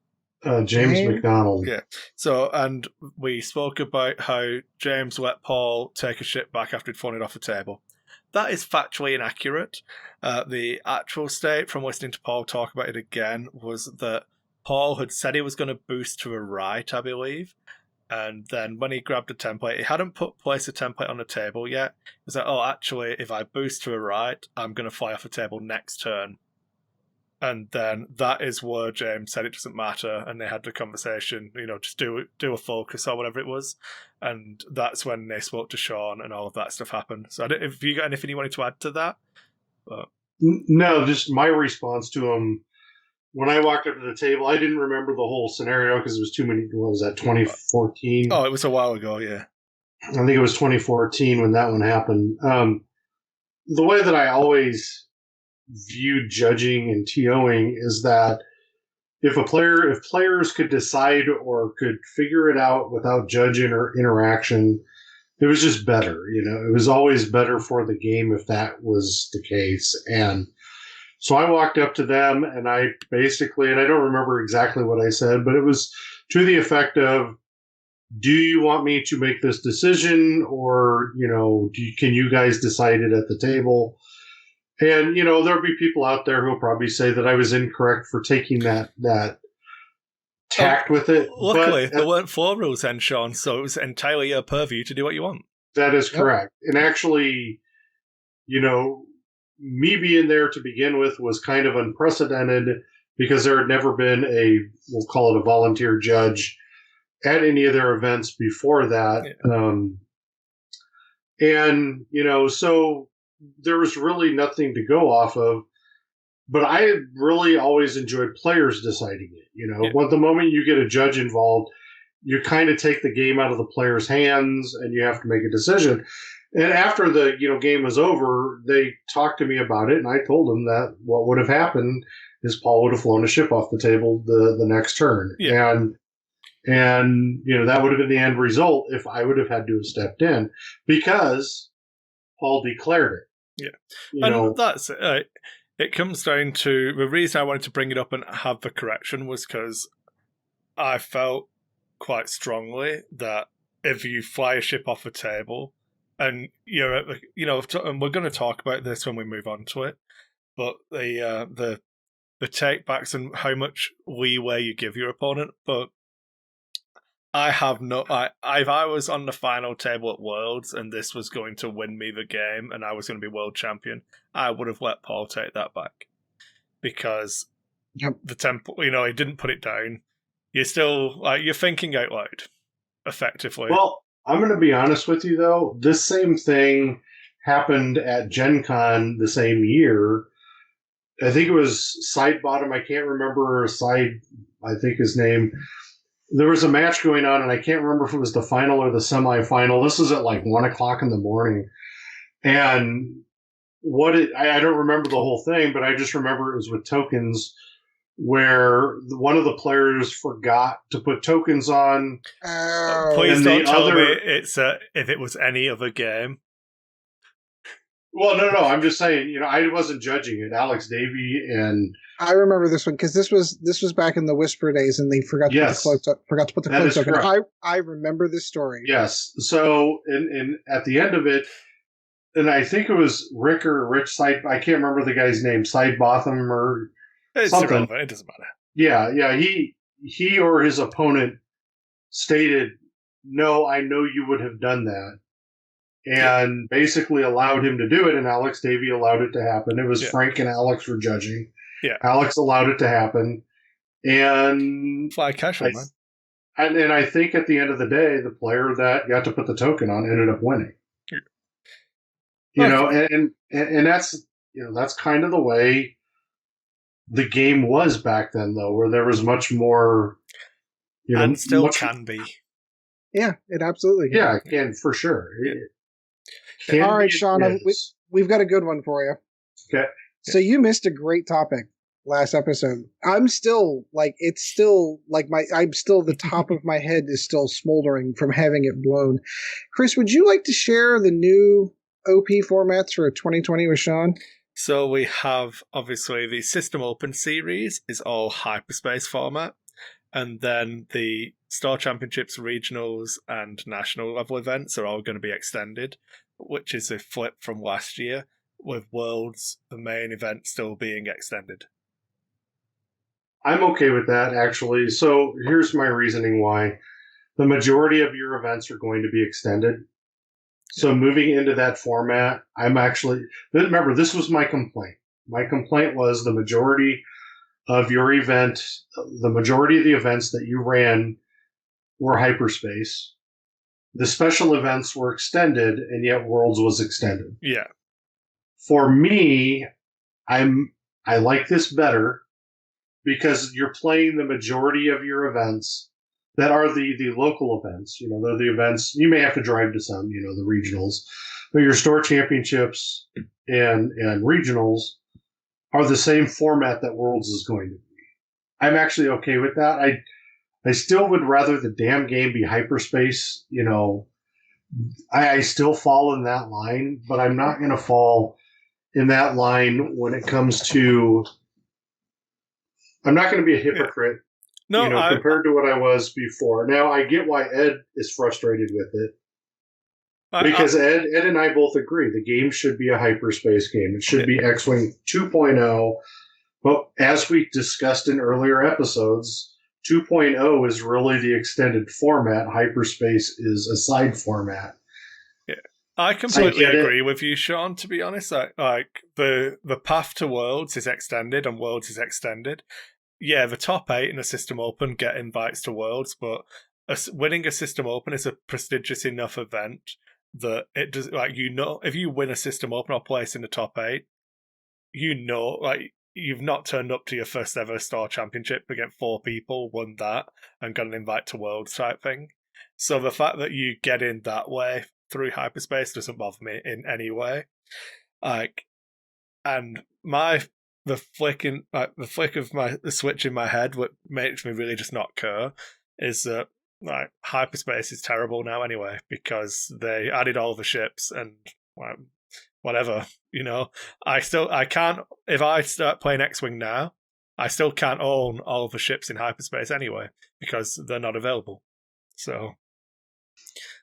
James McDonald. Yeah. So, and we spoke about how James let Paul take a ship back after he'd thrown it off the table. That is factually inaccurate. The actual state, from listening to Paul talk about it again, was that Paul had said he was going to boost to a right, I believe. And then when he grabbed a template, he hadn't placed a template on the table yet. He was like, oh, actually, if I boost to a right, I'm going to fly off the table next turn. And then that is where James said it doesn't matter. And they had the conversation, just do a focus or whatever it was. And that's when they spoke to Sean and all of that stuff happened. So if you got anything you wanted to add to that? No, just my response to him. When I walked up to the table, I didn't remember the whole scenario because it was too many. What was that, 2014? Oh, it was a while ago, yeah. I think it was 2014 when that one happened. The way that I always viewed judging and TOing is that if players could decide or could figure it out without judging or interaction, it was just better. It was always better for the game if that was the case. And so I walked up to them and I basically, and I don't remember exactly what I said, but it was to the effect of, do you want me to make this decision or, can you guys decide it at the table? And, there'll be people out there who'll probably say that I was incorrect for taking that tact with it. Luckily, there weren't floor rules then, Sean, so it was entirely your purview to do what you want. That is correct. Yep. And actually, me being there to begin with was kind of unprecedented because there had never been we'll call it a volunteer judge at any of their events before that. Yeah. So there was really nothing to go off of, but I really always enjoyed players deciding it. Yeah. But the moment you get a judge involved, you kind of take the game out of the player's hands and you have to make a decision. And after the game was over, they talked to me about it, and I told them that what would have happened is Paul would have flown a ship off the table the next turn, and that would have been the end result if I would have had to have stepped in because Paul declared it. Yeah, and that's it. It comes down to the reason I wanted to bring it up and have the correction was because I felt quite strongly that if you fly a ship off a table. And and we're going to talk about this when we move on to it. But the takebacks and how much leeway you give your opponent. But I have no. If I was on the final table at Worlds and this was going to win me the game and I was going to be world champion, I would have let Paul take that back because the temple. He didn't put it down. You're still you're thinking out loud, effectively. Well. I'm going to be honest with you, though. This same thing happened at Gen Con the same year. I think it was Side Bottom. I can't remember I think his name. There was a match going on, and I can't remember if it was the final or the semifinal. This was at like 1 o'clock in the morning. And I don't remember the whole thing, but I just remember it was with tokens where one of the players forgot to put tokens on. Oh, Please And don't the tell me other- it's if it was any other game. Well, no. I'm just saying, I wasn't judging it. Alex Davey and I remember this one because this was back in the Whisper days, and they forgot to Yes. put the That cloak is token. correct. I remember this story. yes. So, and at the end of it, and I think it was Rick or Rich Side. I can't remember the guy's name, Side Botham or It's something. irrelevant. It doesn't matter. Yeah. He or his opponent stated, "No, I know you would have done that," and basically allowed him to do it. And Alex Davey allowed it to happen. It was Yeah. Frank and Alex were judging. Yeah. Alex allowed it to happen, and Fly casual, man. And I think at the end of the day, the player that got to put the token on ended up winning. Yeah. And that's kind of the way the game was back then, though, where there was much more, and still much, can be. Yeah, it absolutely can. Yeah, it can for sure. Yeah. All right, Sean, we've got a good one for you. Okay. So you missed a great topic last episode. I'm still it's still I'm still the top of my head is still smoldering from having it blown. Kris, would you like to share the new OP formats for 2020 with Sean? So we have, obviously, the System Open series is all hyperspace format. And then the Store Championships, regionals, and national level events are all going to be extended, which is a flip from last year, with Worlds, the main event, still being extended. I'm okay with that, actually. So here's my reasoning why. The majority of your events are going to be extended. So moving into that format, remember, this was my complaint. My complaint was the majority of your event, the majority of the events that you ran were hyperspace. The special events were extended, and yet Worlds was extended. Yeah. For me, I like this better because you're playing the majority of your events that are the local events. They're the events you may have to drive to some, the regionals, but your store championships and regionals are the same format that Worlds is going to be. I'm actually okay with that. I still would rather the damn game be hyperspace. I still fall in that line, but I'm not going to fall in that line when it comes to. I'm not going to be a hypocrite. No, compared to what I was before. Now I get why Ed is frustrated with it. Because Ed and I both agree the game should be a hyperspace game. It should be X-Wing 2.0. But as we discussed in earlier episodes, 2.0 is really the extended format. Hyperspace is a side format. Yeah, I completely agree with you, Sean. To be honest, like the path to Worlds is extended, and Worlds is extended. Yeah, the top 8 in a System Open get invites to Worlds, but winning a System Open is a prestigious enough event that it does. If you win a System Open or place in the top 8, you've not turned up to your first ever Store Championship against 4 people, won that, and got an invite to Worlds type thing. So the fact that you get in that way through hyperspace doesn't bother me in any way. And the flick of the switch in my head, what makes me really just not care, is that hyperspace is terrible now anyway, because they added all the ships and whatever. I can't, if I start playing X-Wing now, I still can't own all of the ships in hyperspace anyway, because they're not available. So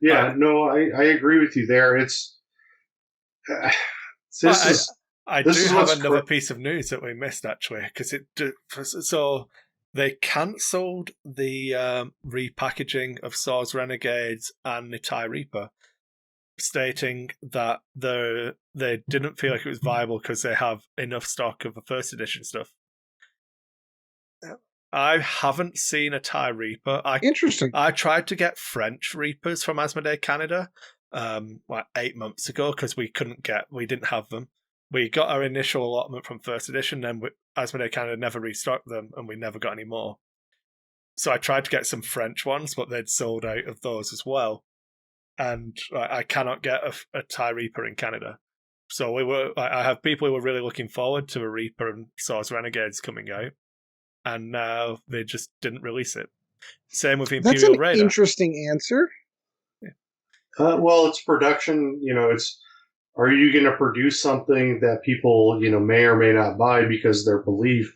yeah, no, I agree with you there. I do have another piece of news that we missed, actually, so they cancelled the repackaging of Swords Renegades and the TIE Reaper, stating that they didn't feel like it was viable because they have enough stock of the first edition stuff. I haven't seen a TIE Reaper. Interesting. I tried to get French Reapers from Asmodee Canada 8 months ago because we didn't have them. We got our initial allotment from first edition, then Asmodee Canada never restocked them, and we never got any more. So I tried to get some French ones, but they'd sold out of those as well. And I cannot get a TIE Reaper in Canada. So I have people who were really looking forward to a Reaper and Swords Renegades coming out, and now they just didn't release it. Same with Imperial That's an Raider. interesting answer. Well, it's production. Are you going to produce something that people, may or may not buy because their belief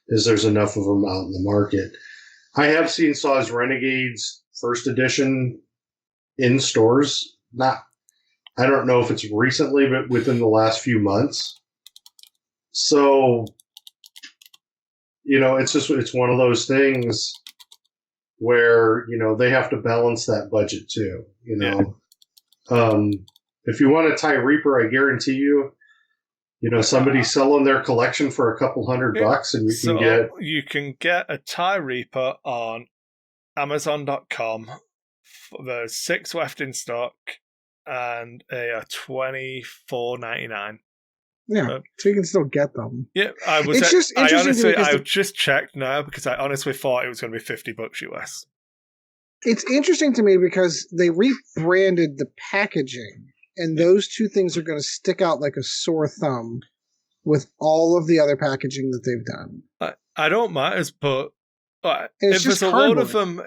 is there's enough of them out in the market? I have seen Swords Renegades First Edition in stores. I don't know if it's recently, but within the last few months. So, it's one of those things where, they have to balance that budget too, Yeah. If you want a TIE Reaper, I guarantee you, somebody's selling their collection for a couple $100 and you can get a TIE Reaper on Amazon.com. There's 6 left in stock, and they are $24.99. Yeah, so you can still get them. Yeah, It's just interesting. I've just checked now because I honestly thought it was going to be $50 US. It's interesting to me because they rebranded the packaging, and those two things are going to stick out like a sore thumb with all of the other packaging that they've done. I don't mind, but if there's a load of them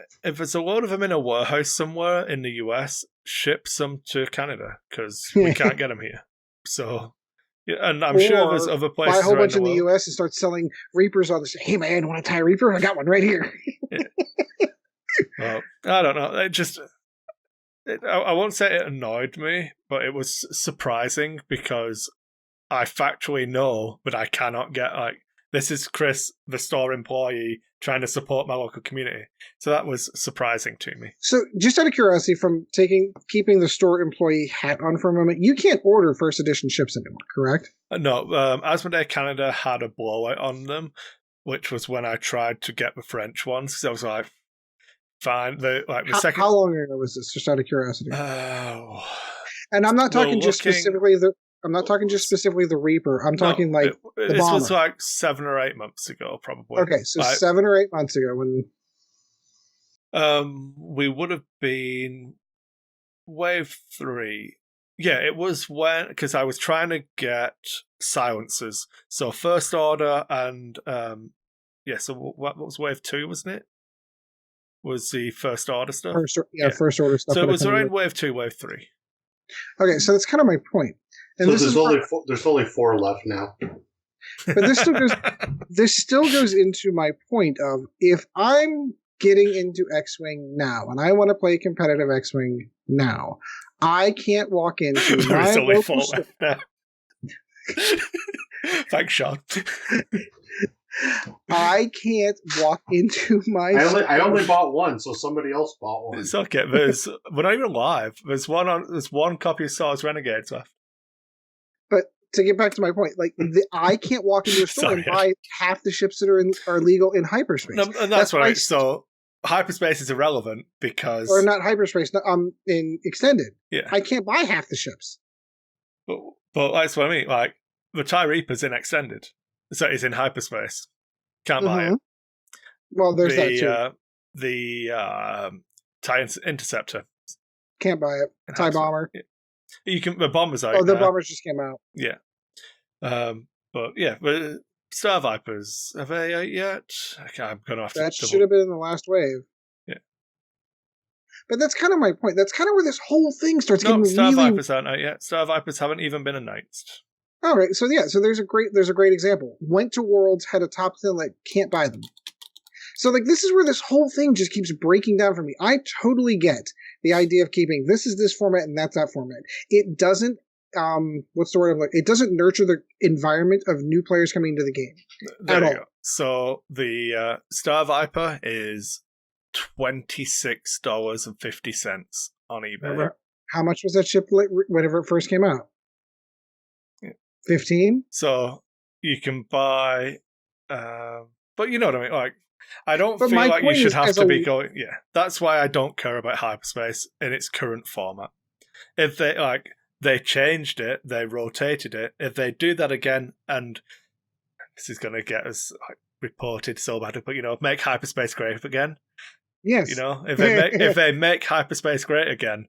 in a warehouse somewhere in the US, ship some to Canada because we can't get them here. So, and I'm sure there's other places. Buy a whole bunch in the US and start selling Reapers on the street. Hey man, want a TIE Reaper? I got one right here. Yeah. Well, I don't know. I won't say it annoyed me, but it was surprising because I factually know that I cannot get this is Kris, the store employee, trying to support my local community. So that was surprising to me. So just out of curiosity, from keeping the store employee hat on for a moment, you can't order first edition ships anymore, correct? No, Asmodee Canada had a blowout on them, which was when I tried to get the French ones, because I was like, fine. How long ago was this? Just out of curiosity. And I'm not talking just specifically the Reaper. I'm talking the this bomber. was like 7 or 8 months ago, probably. Okay, so 7 or 8 months ago when we would have been wave 3. Yeah, it was because I was trying to get silencers. So First Order and so what was wave 2, wasn't it? Was the First Order stuff? First Order stuff. So it was around wave 2, wave 3. Okay, so that's kind of my point. And so there's only 4 left now. But this still goes into my point of, if I'm getting into X-Wing now and I want to play competitive X-Wing now, I can't walk into my local store. Thanks, Sean. I can't walk into my I only bought one, so somebody else bought one. It's okay. We're not even live. There's one copy of Swords Renegades left. But to get back to my point, I can't walk into a store and buy half the ships that are legal in hyperspace. No, and that's right. So hyperspace is irrelevant because, or not hyperspace. In extended. Yeah, I can't buy half the ships. But that's what I mean. Like the TIE Reaper's in extended, so it's in hyperspace. Can't buy it. Well, there's that too. The TIE Interceptor. Can't buy it. TIE Bomber. Yeah. You can. The bombers out. Oh, the bombers just came out. Yeah. But Star Vipers, have they out yet? Okay, I'm gonna have to. That should have been in the last wave. Yeah. But that's kind of my point. That's kind of where this whole thing starts getting Star Vipers aren't out yet. Star Vipers haven't even been announced. All right, so there's a great example. Went to Worlds, had a top 10, can't buy them. So this is where this whole thing just keeps breaking down for me. I totally get the idea of keeping this format and that's that format. It doesn't it doesn't nurture the environment of new players coming into the game at all. Go. So the Star Viper is $26.50 on eBay. Remember, how much was that ship whenever it first came out? 15. So you can buy, but you know what I mean. I don't feel like you should have to be going. Yeah, that's why I don't care about hyperspace in its current format. If they changed it, they rotated it. If they do that again, and this is going to get us reported so bad, but make hyperspace great again. Yes. If they make hyperspace great again,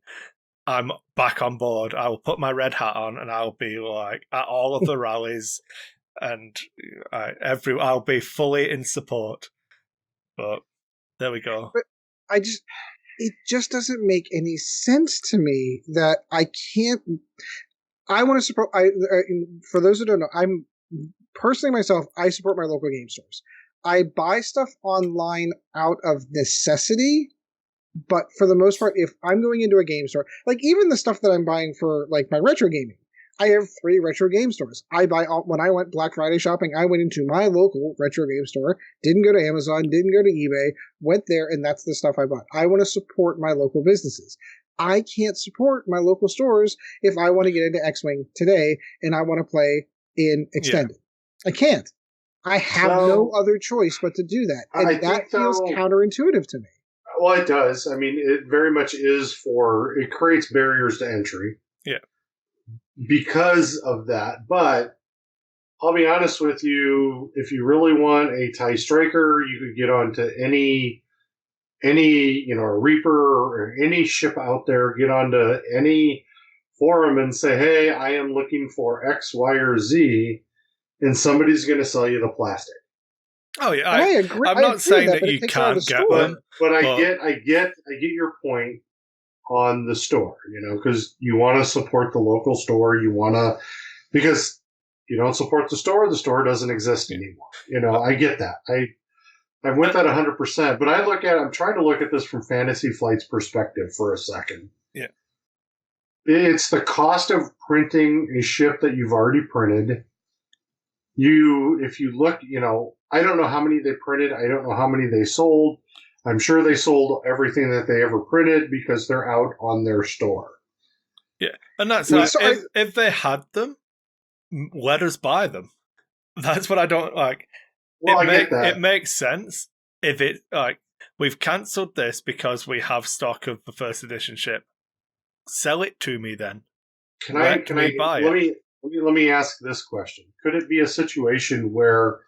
I'm back on board. I will put my red hat on and I'll be like at all of the rallies, and I'll be fully in support. But there we go. But it just doesn't make any sense to me that I can't. I want to support. For those who don't know, I'm personally myself. I support my local game stores. I buy stuff online out of necessity, but for the most part, if I'm going into a game store, like even the stuff that I'm buying for like my retro gaming, I have 3 retro game stores. When I went Black Friday shopping, I went into my local retro game store, didn't go to Amazon, didn't go to eBay, went there, and that's the stuff I bought. I want to support my local businesses. I can't support my local stores if I want to get into X-Wing today and I want to play in Extended. Yeah. I can't. I have no other choice but to do that. And that feels counterintuitive to me. Well, it does. I mean, it very much is it creates barriers to entry. Yeah. Because of that. But I'll be honest with you, if you really want a TIE Striker, you could get onto any a Reaper or any ship out there, get onto any forum and say, hey, I am looking for X, Y, or Z, and somebody's going to sell you the plastic. Oh yeah, I agree. I'm not saying that you can't get them, but I get your point on the store, because you want to support the local store. Because you don't support the store doesn't exist anymore. I get that. I'm with that 100%, but I'm trying to look at this from Fantasy Flight's perspective for a second. Yeah. It's the cost of printing a ship that you've already printed. If you look, I don't know how many they printed. I don't know how many they sold. I'm sure they sold everything that they ever printed because they're out on their store. Yeah, and that's if they had them, let us buy them. That's what I don't like. Well, I get that. It makes sense if it we've cancelled this because we have stock of the first edition ship. Sell it to me then. Can I buy it? Let me ask this question. Could it be a situation where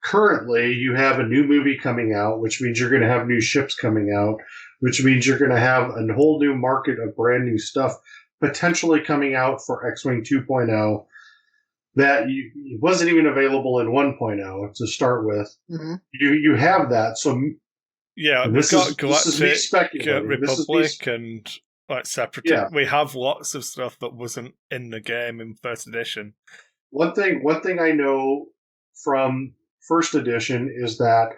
currently you have a new movie coming out, which means you're going to have new ships coming out, which means you're going to have a whole new market of brand new stuff potentially coming out for X-Wing 2.0 that wasn't even available in 1.0 to start with. Mm-hmm. You have that. So yeah, this is me speculating. Republic and Separate. Yeah. We have lots of stuff that wasn't in the game in first edition. One thing I know from first edition is that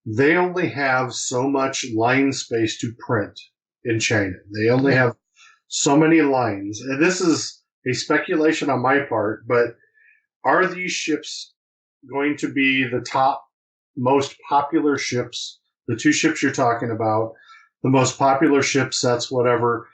they only have so much line space to print in China. They only have so many lines. And this is a speculation on my part, but are these ships going to be the top most popular ships, the 2 ships you're talking about, the most popular ship sets, whatever,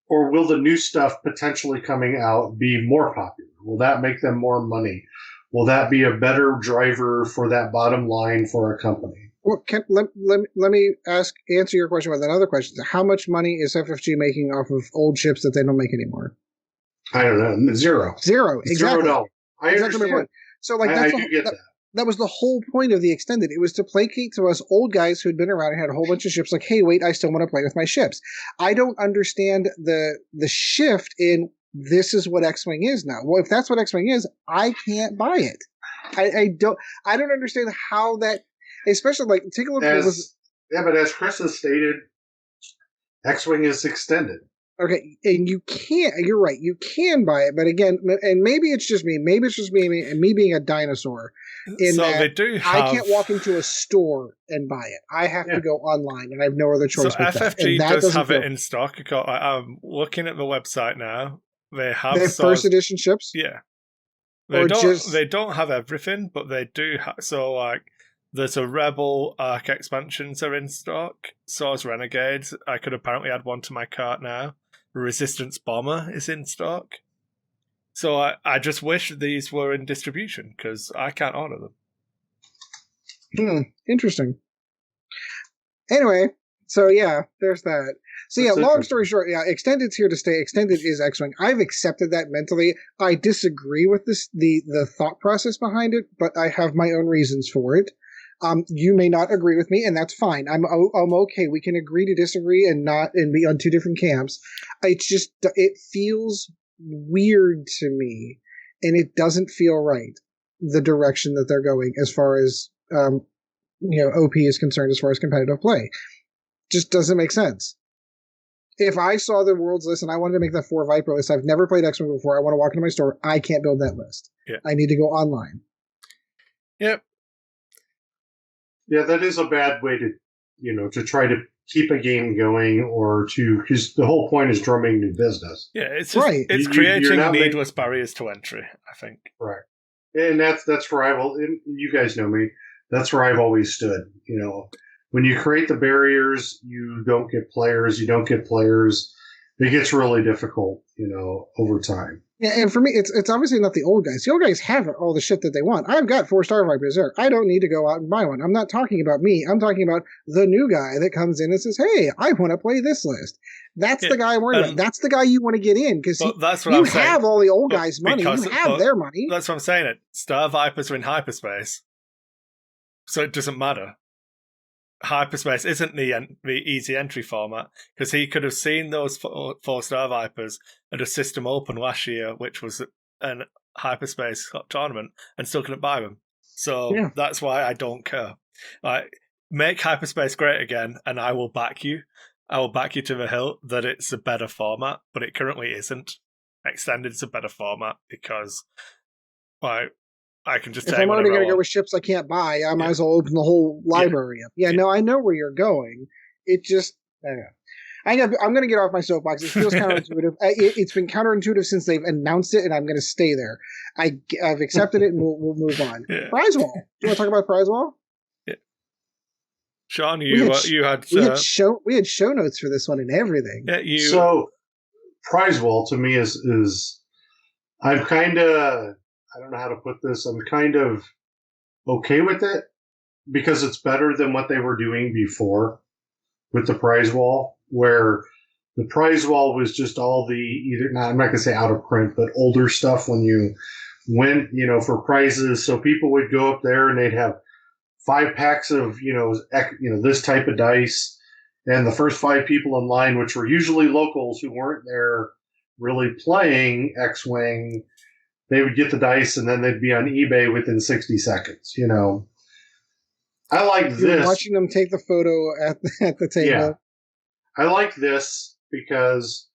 or will the new stuff potentially coming out be more popular? Will that make them more money? Will that be a better driver for that bottom line for a company? Well, let me answer your question with another question. How much money is FFG making off of old ships that they don't make anymore? I don't know. Zero. Exactly. $0. I understand. My point. So I do get that. That was the whole point of the Extended. It was to placate to us old guys who had been around and had a whole bunch of ships like, hey, wait, I still want to play with my ships. I don't understand the shift in this is what X-Wing is now. Well, if that's what X-Wing is, I can't buy it. I don't understand how that, especially take a look at this. Yeah, but as Kris has stated, X-Wing is extended. Okay, and you can't, you're right, you can buy it, but again, and maybe it's just me and me being a dinosaur, I can't walk into a store and buy it. I have to go online, and I have no other choice. So FFG does have it in stock. I'm looking at the website now. They have first edition ships? Yeah. They don't have everything, but they do have, there's a Rebel Arc expansions are in stock. Source Renegades. I could apparently add one to my cart now. Resistance Bomber is in stock. So I just wish these were in distribution because I can't order them. Interesting. Anyway, so yeah, there's that. So yeah, long story short, yeah, Extended's here to stay. Extended is X-Wing. I've accepted that mentally. I disagree with the thought process behind it, but I have my own reasons for it. You may not agree with me, and that's fine. I'm okay. We can agree to disagree and be on two different camps. It feels weird to me, and it doesn't feel right, the direction that they're going as far as OP is concerned, as far as competitive play. Just doesn't make sense. If I saw the world's list and I wanted to make that 4 Viper list, I've never played X-Wing before, I want to walk into my store, I can't build that list. Yeah. I need to go online. Yep. Yeah, that is a bad way to try to keep a game going because the whole point is drumming new business. Yeah, it's just, right. It's creating needless barriers to entry, I think. Right. And that's where you guys know me, that's where I've always stood. When you create the barriers, you don't get players. It gets really difficult, over time. Yeah, and for me, it's obviously not the old guys. The old guys have all the shit that they want. I've got 4 Star Vipers there. I don't need to go out and buy one. I'm not talking about me. I'm talking about the new guy that comes in and says, hey, I want to play this list. That's the guy I'm worried about. That's the guy you want to get in because you have all the old guys' money. You have their money. That's what I'm saying. Star Vipers are in hyperspace, so it doesn't matter. Hyperspace isn't the easy entry format because he could have seen those 4 Star Vipers at a system open last year, which was an hyperspace tournament, and still couldn't buy them. So that's why I don't care. Make hyperspace great again, and I will back you. I will back you to the hill that it's a better format, but it currently isn't. Extended is a better format because I can just. If I'm already going to go with ships I can't buy, I might as well open the whole library up. Yeah, no, I know where you're going. It just, I'm going to get off my soapbox. It feels counterintuitive. It's been counterintuitive since they've announced it, and I'm going to stay there. I've accepted it, and we'll move on. Yeah. Prize wall. Do you want to talk about prize wall? Yeah. Sean, you had we had show notes for this one and everything. Yeah, So prize wall to me is I'm kind of. I don't know how to put this. I'm kind of okay with it because it's better than what they were doing before with the prize wall, where the prize wall was just all I'm not going to say out of print, but older stuff when you went, for prizes. So people would go up there and they'd have 5 packs of, this type of dice. And the first 5 people in line, which were usually locals who weren't there really playing X-Wing, they would get the dice and then they'd be on eBay within 60 seconds, I like this. You're watching them take the photo at the table. Yeah. I like this because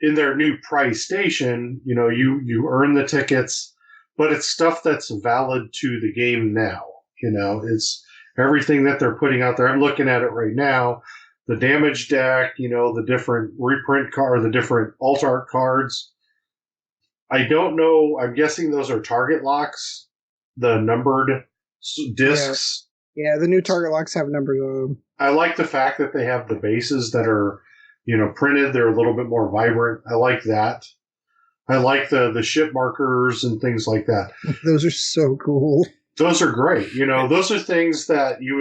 in their new prize station, you earn the tickets, but it's stuff that's valid to the game now. It's everything that they're putting out there. I'm looking at it right now. The damage deck, the different reprint card, the different alt art cards. I don't know. I'm guessing those are target locks, the numbered discs. Yeah, the new target locks have numbers on them. I like the fact that they have the bases that are, printed. They're a little bit more vibrant. I like that. I like the ship markers and things like that. Those are so cool. Those are great. Those are things that you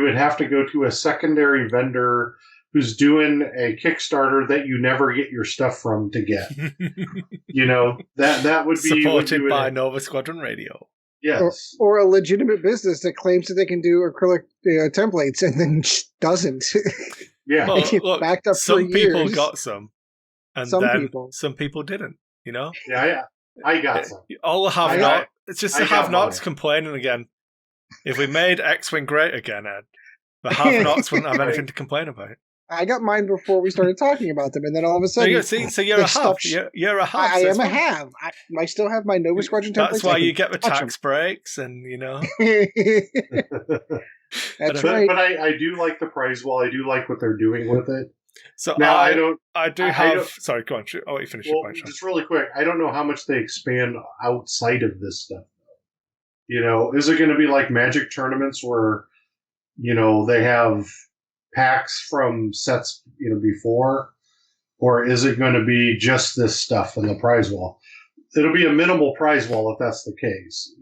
would have to go to a secondary vendor who's doing a Kickstarter that you never get your stuff from to get. That would be supported by Nova Squadron Radio. Yes. Or a legitimate business that claims that they can do acrylic templates and then doesn't. Yeah. Well, look, backed up some for people years. got some. And some people didn't, Yeah, I got some. All the have-nots. It's just the have-nots complaining again. If we made X-Wing great again, Ed, the have-nots wouldn't have anything to complain about. I got mine before we started talking about them, and then all of a sudden... So you're a have. You're a have. I am a have. I still have my Nova Squadron templates. That's why you get the tax breaks, and That's right. But I do like the prize wall. I do like what they're doing with it. So now I do have... Sorry, go on. I'll let you finish your point. Just really quick, I don't know how much they expand outside of this stuff. Is it going to be like Magic tournaments where, they have packs from sets, before? Or is it going to be just this stuff in the prize wall? It'll be a minimal prize wall if that's the case,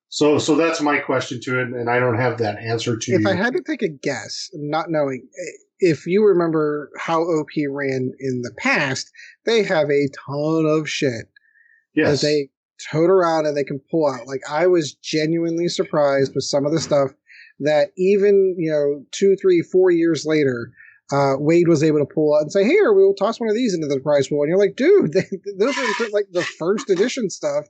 So that's my question to it, and I don't have that answer to you. If I had to take a guess, not knowing, if you remember how OP ran in the past, they have a ton of shit yes. that they tote around and they can pull out. Like, I was genuinely surprised with some of the stuff that even, 2, 3, 4 years later, Wade was able to pull out and say, "Here, we'll toss one of these into the prize pool." And you're like, dude, those are like the first edition stuff,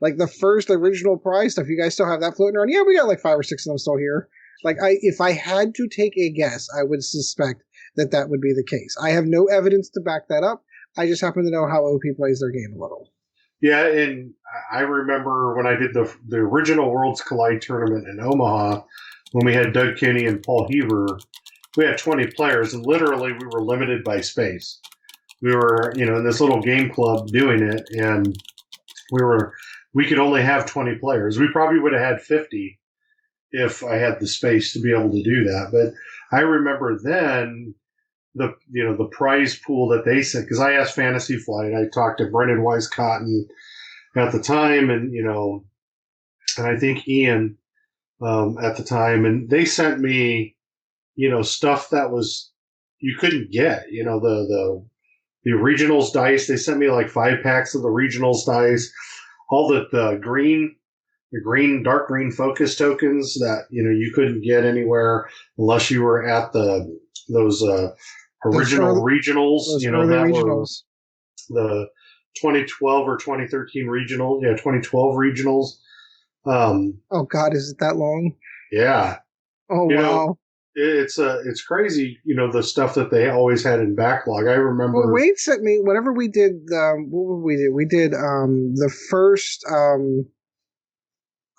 like the first original prize stuff. You guys still have that floating around? Yeah, we got like 5 or 6 of them still here. Like, if I had to take a guess, I would suspect that would be the case. I have no evidence to back that up. I just happen to know how OP plays their game a little. Yeah, and I remember when I did the original Worlds Collide tournament in Omaha, when we had Doug Kinney and Paul Heber, we had 20 players, and literally we were limited by space. We were, in this little game club doing it, and we could only have 20 players. We probably would have had 50 if I had the space to be able to do that. But I remember then the prize pool that they sent, because I asked Fantasy Flight, I talked to Brendan Wise Cotton at the time, and and I think Ian at the time, and they sent me stuff that was you couldn't get. The regionals dice. They sent me like 5 packs of the regionals dice, all the green dark green focus tokens that you couldn't get anywhere unless you were at those original regionals. That regionals. Were the 2012 or 2013 regional. Yeah, 2012 regionals. Oh God, is it that long? Yeah. Oh wow. It's crazy, the stuff that they always had in backlog. I remember. Well, Wade sent me whenever we did. What we did? We did the first.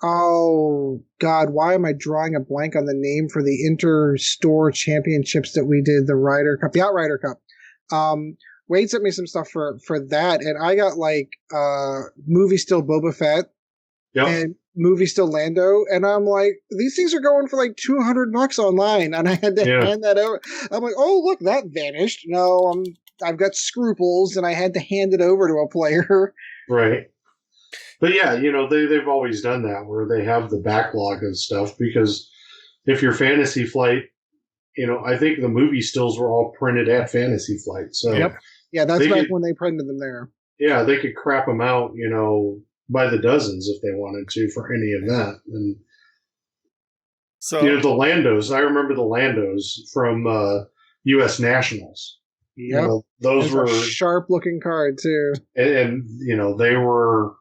Oh God, why am I drawing a blank on the name for the inter-store championships that we did? The Ryder Cup, the Outrider Cup. Wade sent me some stuff for that, and I got like movie still Boba Fett. Yep. And movie still Lando, and I'm like, these things are going for like $200 online, and I had to hand that over. I'm like, oh look, that vanished. No, I've got scruples, and I had to hand it over to a player. Right. But yeah, they've always done that where they have the backlog of stuff, because if you're Fantasy Flight, I think the movie stills were all printed at Fantasy Flight. So yep. Yeah, that's back when they printed them there. Yeah, they could crap them out, by the dozens if they wanted to for any event. And so the Landos, I remember the Landos from U.S. Nationals. Yeah, those were a sharp looking card too, and they were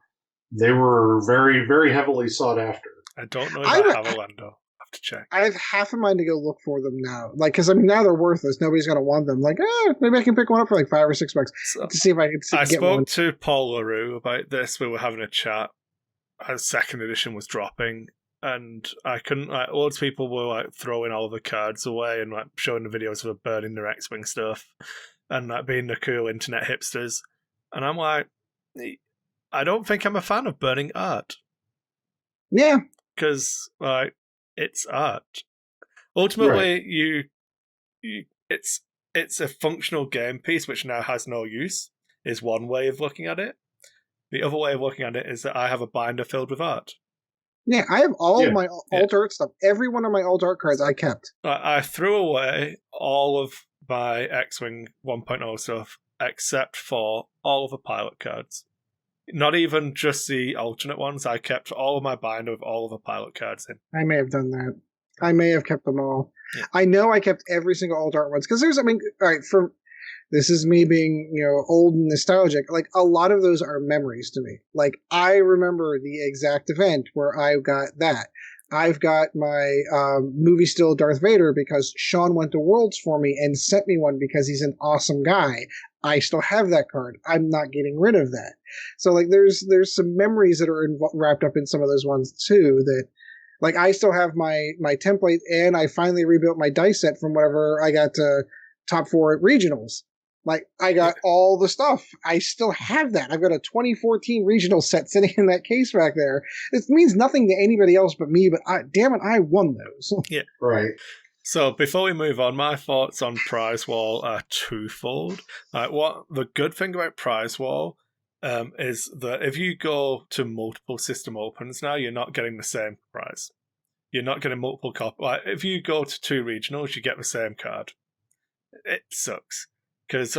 very, very heavily sought after. I don't know if I have a Lando. I have to check. I have half a mind to go look for them now, because now they're worthless. Nobody's gonna want them. Like, maybe I can pick one up for like $5 or $6 to see if I can get one. I spoke to Paul LaRue about this. We were having a chat as second edition was dropping, and I couldn't. Loads of people were throwing all the cards away and showing the videos of burning their X-Wing stuff and being the cool internet hipsters. And I'm like, I don't think I'm a fan of burning art. Yeah, because it's art. Ultimately, right. It's a functional game piece which now has no use. Is one way of looking at it. The other way of looking at it is that I have a binder filled with art. Yeah, I have all of my alt art stuff. Every one of my alt art cards I kept. I threw away all of my X-Wing 1.0 stuff except for all of the pilot cards. Not even just the alternate ones. I kept all of my binder with all of the pilot cards in. I may have done that. I may have kept them all. Yeah. I know I kept every single alt art ones because all right, this is me being, old and nostalgic. Like, a lot of those are memories to me. Like, I remember the exact event where I got that. I've got my movie still Darth Vader because Sean went to Worlds for me and sent me one because he's an awesome guy. I still have that card. I'm not getting rid of that. So, like, there's some memories that are wrapped up in some of those ones too. That, like, I still have my template, and I finally rebuilt my dice set from whenever I got to top 4 at regionals. Like, I got all the stuff. I still have that. I've got a 2014 regional set sitting in that case back there. It means nothing to anybody else but me, but damn it, I won those. Yeah. Right. So before we move on, my thoughts on Prize Wall are twofold. What the good thing about Prize Wall is that if you go to multiple system opens now, you're not getting the same prize. You're not getting multiple copies. If you go to 2 regionals, you get the same card. It sucks. Because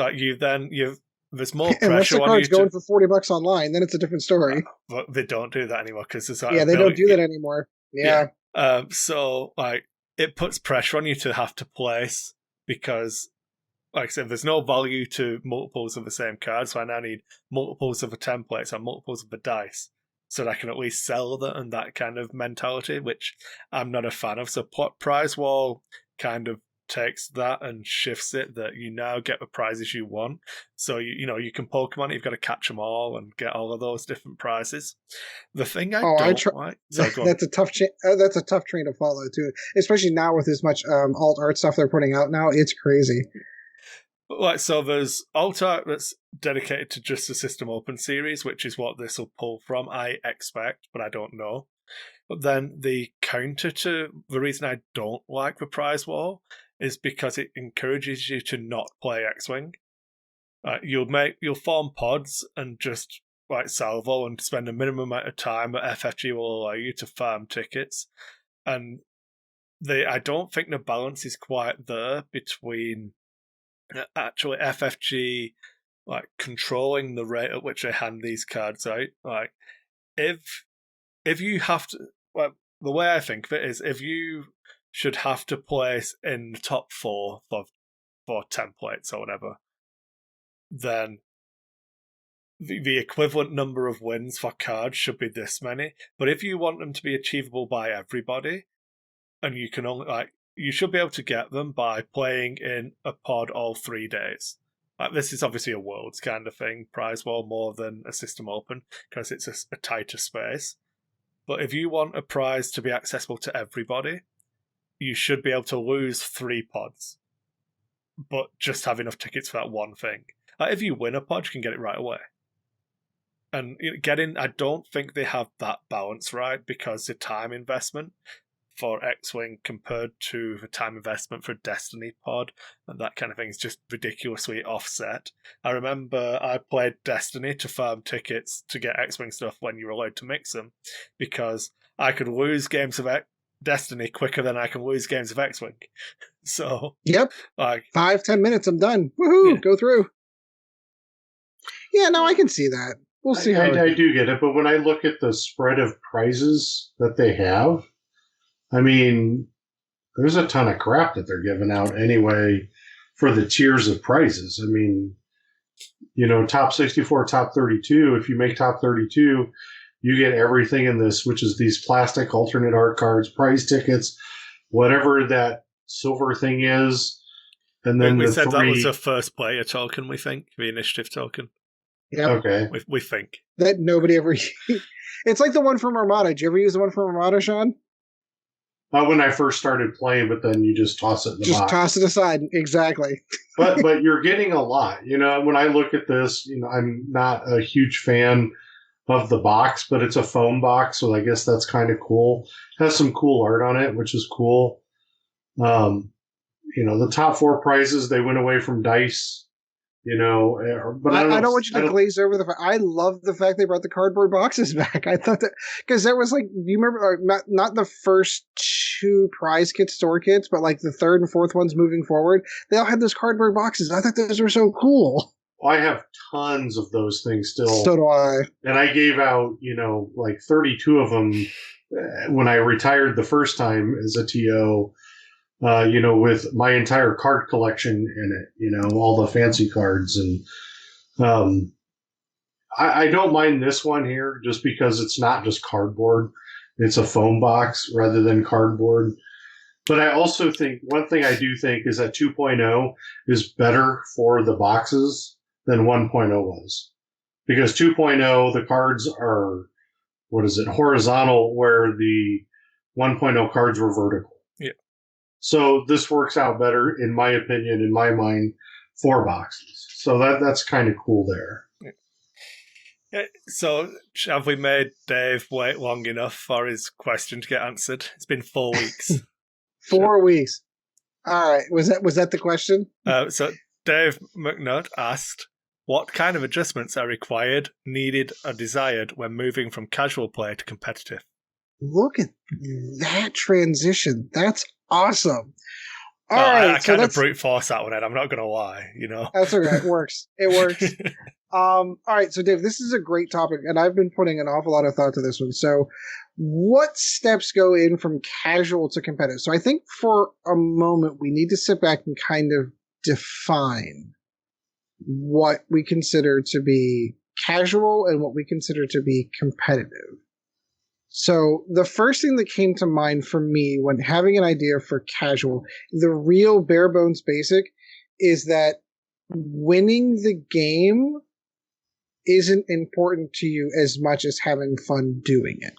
there's more Unless pressure the on card's you going to. for $40 online, then it's a different story. But they don't do that anymore because there's Yeah, they don't do that anymore. Yeah. So like it puts pressure on you to have to place because, like I said, there's no value to multiples of the same card, so I now need multiples of a template, so multiples of the dice, so that I can at least sell that and that kind of mentality, which I'm not a fan of. So Prize Wall kind of takes that and shifts it that you now get the prizes you want. So you can Pokemon, you've got to catch them all and get all of those different prizes. The thing I don't like, so that's a tough that's a tough train to follow too, especially now with as much alt art stuff they're putting out now. It's crazy. Like, so there's alt art that's dedicated to just the System Open series, which is what this will pull from, I expect, but I don't know. But then the counter to the reason I don't like the prize wall is because it encourages you to not play X-Wing. You'll form pods and just like salvo and spend a minimum amount of time that FFG will allow you to farm tickets. And I don't think the balance is quite there between actually FFG like controlling the rate at which they hand these cards out. Like if you have to, well, the way I think of it is if you should have to place in the top 4 for templates or whatever, then the equivalent number of wins for cards should be this many. But if you want them to be achievable by everybody, and you can only you should be able to get them by playing in a pod all 3 days. This is obviously a Worlds kind of thing, prize wall more than a System Open, because it's a tighter space. But if you want a prize to be accessible to everybody, you should be able to lose 3 pods, but just have enough tickets for that one thing. If you win a pod, you can get it right away. And I don't think they have that balance right, because the time investment for X-Wing compared to the time investment for Destiny pod and that kind of thing is just ridiculously offset. I remember I played Destiny to farm tickets to get X-Wing stuff when you were allowed to mix them, because I could lose games of Destiny quicker than I can lose games of X-Wing. So yep, like 5-10 minutes, I'm done. Woohoo! Yeah. Go through. Yeah, no, I can see that. We'll see how I do get it, but when I look at the spread of prizes that they have, I mean, there's a ton of crap that they're giving out anyway for the tiers of prizes. I mean, top 64, top 32. If you make top 32, you get everything in this, which is these plastic alternate art cards, prize tickets, whatever that silver thing is. And then we said that was a first player token, we think, the initiative token. Yep. Okay. We think. That nobody ever... It's like the one from Armada. Did you ever use the one from Armada, Sean? When I first started playing, but then you just toss it in the box. Just toss it aside. Exactly. but you're getting a lot. When I look at this, I'm not a huge fan of the box, but it's a foam box, so I guess that's kind of cool. It has some cool art on it, which is cool. The top 4 prizes, they went away from dice. But I don't want you to glaze over the fact. I love the fact they brought the cardboard boxes back. I thought that because there was do you remember not the first 2 prize kits, store kits, but like the 3rd and 4th ones moving forward, they all had those cardboard boxes. I thought those were so cool. I have tons of those things still. So do I. And I gave out, like 32 of them when I retired the first time as a TO. With my entire card collection in it, all the fancy cards. And I don't mind this one here just because it's not just cardboard. It's a foam box rather than cardboard. But I also think, one thing I do think is that 2.0 is better for the boxes than 1.0 was. Because 2.0, the cards are, horizontal, where the 1.0 cards were vertical. Yeah. So this works out better, in my opinion, in my mind, for boxes. So that's kind of cool there. Yeah. So have we made Dave wait long enough for his question to get answered? It's been 4 weeks. 4 weeks. All right. Was that the question? So Dave McNutt asked, what kind of adjustments are required, needed, or desired when moving from casual play to competitive? Look at that transition. That's awesome. All right, I so kind of that's brute force that one, Ed. I'm not going to lie, that's okay. It works. It works. All right, so Dave, this is a great topic, and I've been putting an awful lot of thought to this one. So, what steps go in from casual to competitive? So, I think for a moment we need to sit back and kind of define what we consider to be casual and what we consider to be competitive. So, the first thing that came to mind for me when having an idea for casual, the real bare bones basic, is that winning the game isn't important to you as much as having fun doing it.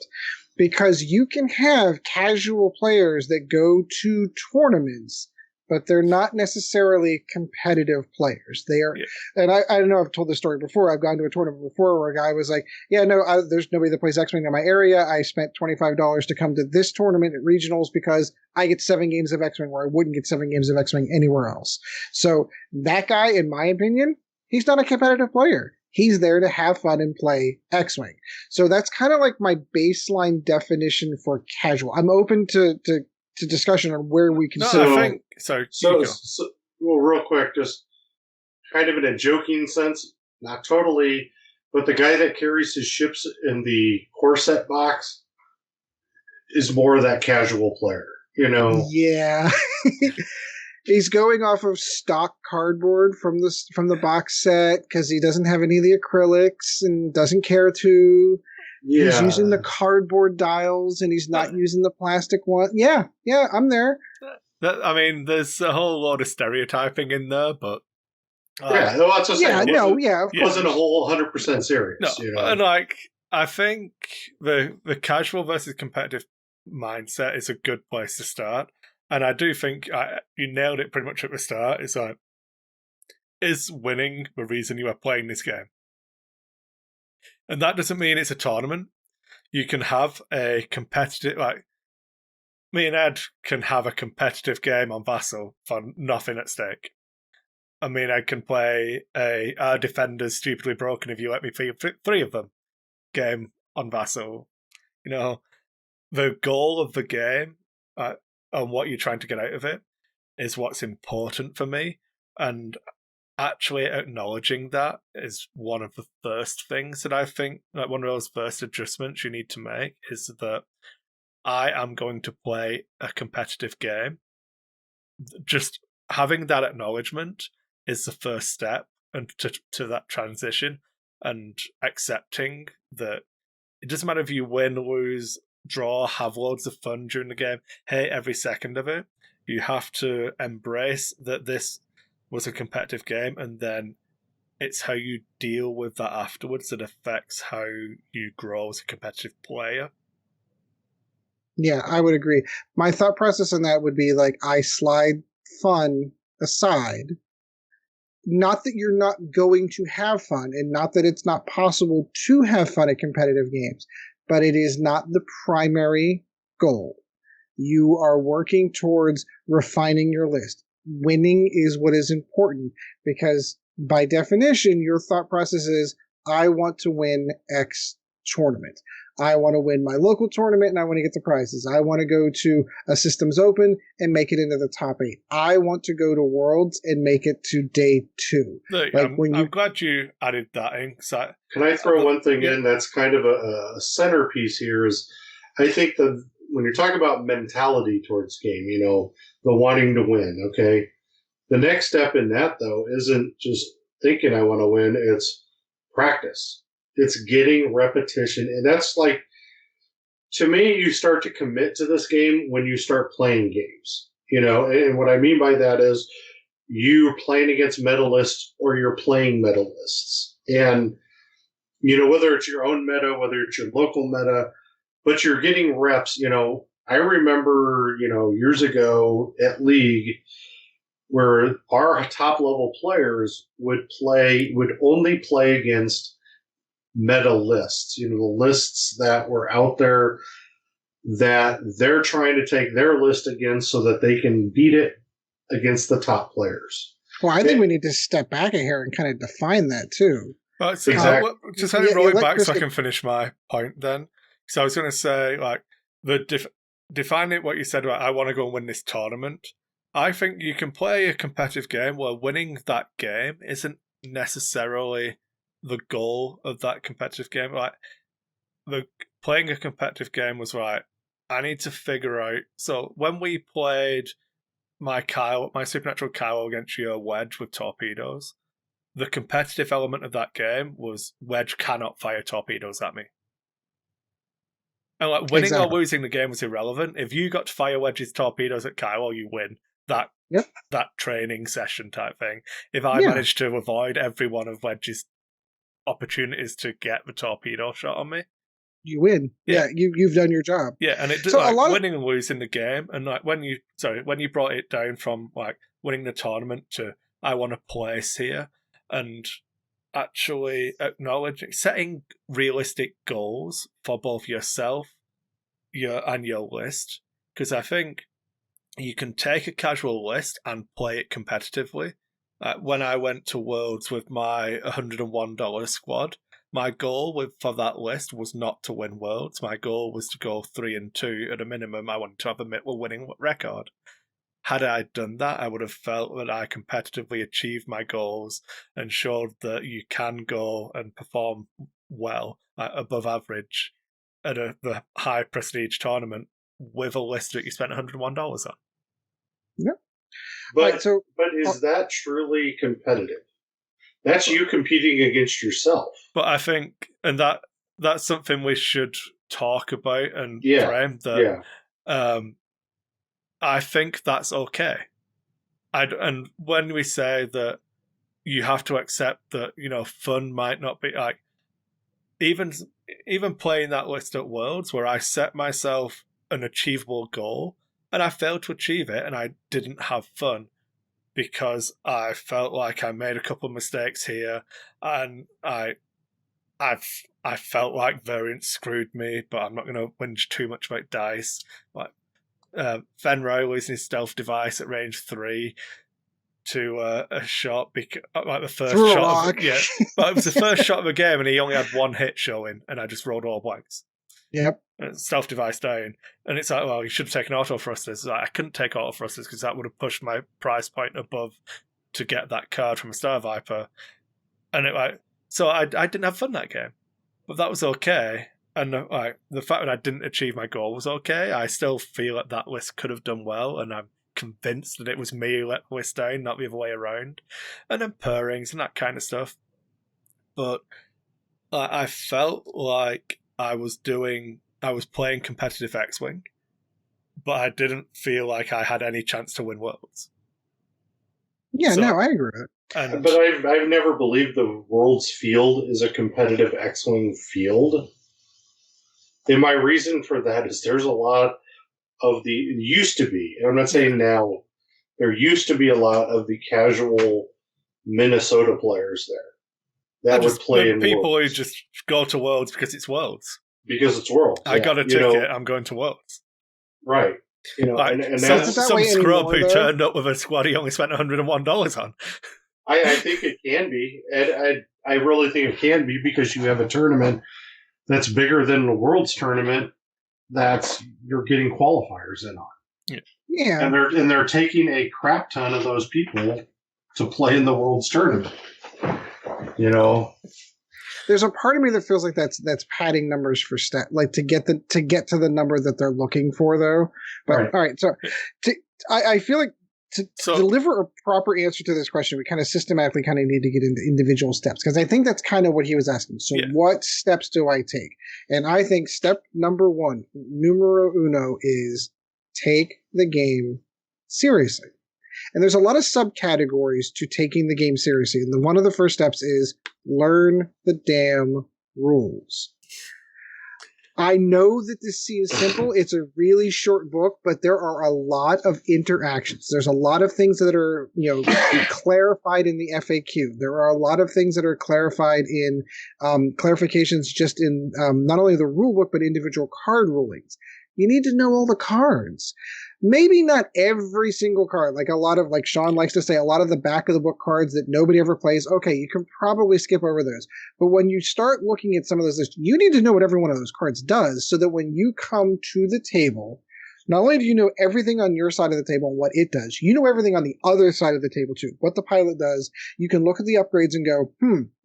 Because you can have casual players that go to tournaments, but they're not necessarily competitive players. They are, and I know I've told this story before. I've gone to a tournament before where a guy was like, "Yeah, no, there's nobody that plays X-Wing in my area. I spent $25 to come to this tournament at regionals because I get 7 games of X-Wing where I wouldn't get 7 games of X-Wing anywhere else." So that guy, in my opinion, he's not a competitive player. He's there to have fun and play X-Wing. So that's kind of like my baseline definition for casual. I'm open to discussion on where we consider. No, I think so. Well, real quick, just kind of in a joking sense, not totally, but the guy that carries his ships in the core set box is more of that casual player, Yeah. He's going off of stock cardboard from the box set because he doesn't have any of the acrylics and doesn't care to. Yeah. He's using the cardboard dials and he's not using the plastic one. Yeah, I'm there. I mean, there's a whole lot of stereotyping in there, but yeah, well, that's just it wasn't a whole 100% serious. No, and I think the casual versus competitive mindset is a good place to start. And I do think you nailed it pretty much at the start. It's like, is winning the reason you are playing this game? And that doesn't mean it's a tournament. You can have a competitive, like, me and Ed can have a competitive game on Vassal for nothing at stake. I mean, I can play our defender's stupidly broken if you let me play 3 of them game on Vassal. The goal of the game and what you're trying to get out of it is what's important for me. And actually acknowledging that is one of the first things that I think, like one of those first adjustments you need to make, is that I am going to play a competitive game. Just having that acknowledgement is the first step and to that transition, and accepting that it doesn't matter if you win, lose, draw, have loads of fun during the game, hate every second of it. You have to embrace that this was a competitive game, and then it's how you deal with that afterwards that affects how you grow as a competitive player. Yeah, I would agree. My thought process on that would be like, I slide fun aside. Not that you're not going to have fun, and not that it's not possible to have fun at competitive games, but it is not the primary goal. You are working towards refining your list. Winning is what is important because, by definition, your thought process is, I want to win X tournament. I want to win my local tournament and I want to get the prizes. I want to go to a Systems Open and make it into the top 8. I want to go to Worlds and make it to day 2. Look, I'm glad you added that in. Can I throw one thing in that's kind of a centerpiece here is, I think when you're talking about mentality towards game, the wanting to win, okay? The next step in that, though, isn't just thinking I want to win. It's practice. It's getting repetition. And that's like, to me, you start to commit to this game when you start playing games. And what I mean by that is you're playing against medalists or you're playing medalists. And, whether it's your own meta, whether it's your local meta, but you're getting reps. I remember, years ago at League where our top level players would only play against meta lists, the lists that were out there that they're trying to take their list against so that they can beat it against the top players. Well, I think we need to step back here and kind of define that too. So exactly. Just let me roll it back so I can finish my point then. So I was going to say, like, defining what you said about, I want to go and win this tournament. I think you can play a competitive game where winning that game isn't necessarily the goal of that competitive game. Like, playing a competitive game was right. I need to figure out. So when we played my Supernatural Kylo against your Wedge with torpedoes, the competitive element of that game was Wedge cannot fire torpedoes at me. And like winning or losing the game was irrelevant. If you got to fire Wedge's torpedoes at Kylo, you win. That training session type thing. If I managed to avoid every one of Wedge's opportunities to get the torpedo shot on me, you win. Yeah, you've done your job. Yeah, and it so like, winning and losing the game, and like when you brought it down from like winning the tournament to I want to place here, and actually acknowledging setting realistic goals for both yourself, and your list, because I think you can take a casual list and play it competitively. When I went to Worlds with my $101 squad, my goal for that list was not to win Worlds. My goal was to go 3-2 at a minimum. I wanted to have a winning record. Had I done that, I would have felt that I competitively achieved my goals and showed that you can go and perform well, above average, at the high prestige tournament with a list that you spent $101 on. Yeah. But is that truly competitive? That's you competing against yourself. But I think, and that's something we should talk about and frame that. I think that's okay. And when we say that you have to accept that, fun might not be like even playing that list at Worlds where I set myself an achievable goal and I failed to achieve it and I didn't have fun because I felt like I made a couple of mistakes here and I felt like variance screwed me, but I'm not going to whinge too much about dice. Like Fenroy losing his stealth device at range 3 to a shot, like the first shot. But it was the first shot of the game, and he only had one hit showing, and I just rolled all blanks. Yep. Stealth device down, and it's like, well, you should have taken auto thrusters. Like, I couldn't take auto thrusters because that would have pushed my price point above to get that card from a Star Viper, and so I didn't have fun that game, but that was okay. And the fact that I didn't achieve my goal was okay. I still feel that list could have done well, and I'm convinced that it was me who let the list down, not the other way around. And then pairings and that kind of stuff. But I felt like I was playing competitive X-Wing, but I didn't feel like I had any chance to win Worlds. Yeah, no, I agree with it. But I've never believed the Worlds field is a competitive X-Wing field. And my reason for that is there's a lot of it used to be, and I'm not saying now, there used to be a lot of the casual Minnesota players there that would play in people Worlds. who just go to Worlds because it's Worlds. Because it's Worlds. I got a ticket, I'm going to Worlds. Right. And some scrub who turned up with a squad he only spent $101 on. I think it can be. And I really think it can be because you have a tournament that's bigger than the Worlds tournament you're getting qualifiers in on. Yeah. And they're taking a crap ton of those people to play in the Worlds tournament. There's a part of me that feels like that's padding numbers for stat, like to get to the number that they're looking for, though. But all right, so I feel like to deliver a proper answer to this question, we kind of systematically need to get into individual steps, because I think that's kind of what he was asking. So what steps do I take? And I think step number 1, numero uno, is take the game seriously. And there's a lot of subcategories to taking the game seriously. And one of the first steps is learn the damn rules. I know that this seems simple. It's a really short book, but there are a lot of interactions. There's a lot of things that are, clarified in the FAQ. There are a lot of things that are clarified in clarifications just in not only the rule book, but individual card rulings. You need to know all the cards. Maybe not every single card. Like Sean likes to say, a lot of the back of the book cards that nobody ever plays, okay, you can probably skip over those. But when you start looking at some of those lists, you need to know what every one of those cards does so that when you come to the table, Not only do you know everything on your side of the table and what it does, you know everything on the other side of the table too. What the pilot does, you can look at the upgrades and go,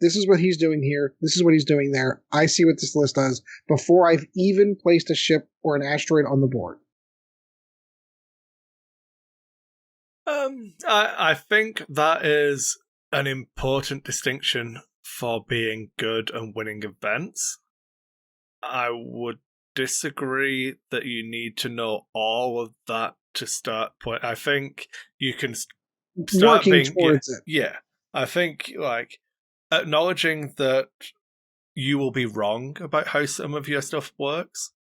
this is what he's doing here. This is what he's doing there. I see what this list does before I've even placed a ship or an asteroid on the board. I think that is an important distinction for being good and winning events. I would disagree that you need to know all of that to start point. I think you can start working being towards it. Yeah, I think like acknowledging that you will be wrong about how some of your stuff works,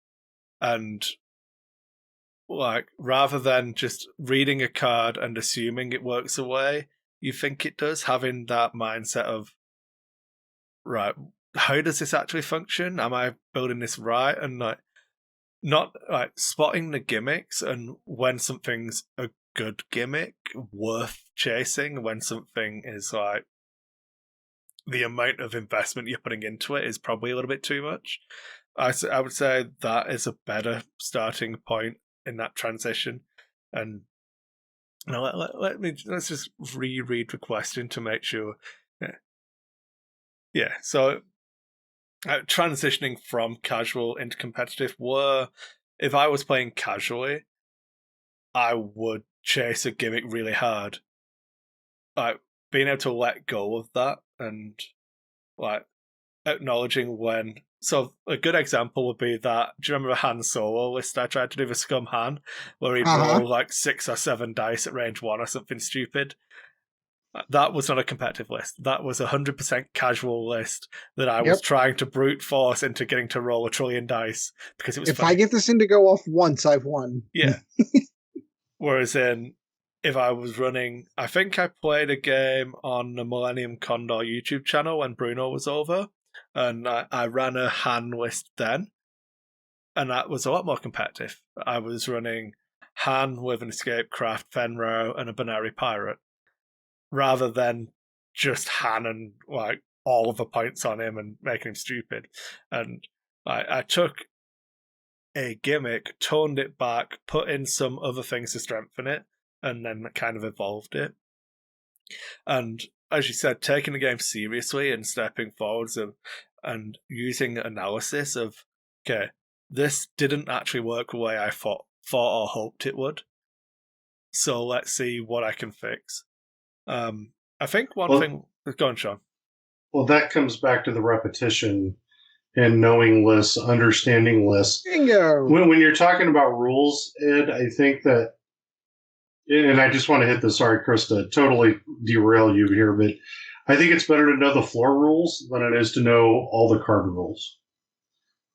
and like rather than just reading a card and assuming it works the way you think it does, having that mindset of, right, how does this actually function? Am I building this right? And like not like spotting the gimmicks, and when something's a good gimmick worth chasing, when something is like the amount of investment you're putting into it is probably a little bit too much. I would say that is a better starting point in that transition. And you know, let's just reread the question to make sure. Yeah. So transitioning from casual into competitive, if I was playing casually, I would chase a gimmick really hard. Like being able to let go of that and like acknowledging when. So a good example would be that. Do you remember the Han Solo list I tried to do with Scum Han, where he'd roll like 6 or 7 dice at range 1 or something stupid? That was not a competitive list. That was 100% casual list that I was trying to brute force into getting to roll 1 trillion dice because it was. If I get this in to go off once, I've won. Yeah. Whereas if I was running, I think I played a game on the Millennium Condor YouTube channel when Bruno was over, and I ran a Han list then, and that was a lot more competitive. I was running Han with an escape craft, Fenro, and a Benari pirate, rather than just Han and like all of the points on him and making him stupid. And I took a gimmick, toned it back, put in some other things to strengthen it, and then kind of evolved it. And as you said, taking the game seriously and stepping forwards and using analysis of, okay, this didn't actually work the way I thought or hoped it would. So let's see what I can fix. I think one thing. Go on, Sean. Well, that comes back to the repetition and knowing lists, understanding lists. Bingo. When you're talking about rules, Ed, I think that, and I just want to hit this. Sorry, Kris, to totally derail you here, but I think it's better to know the floor rules than it is to know all the card rules.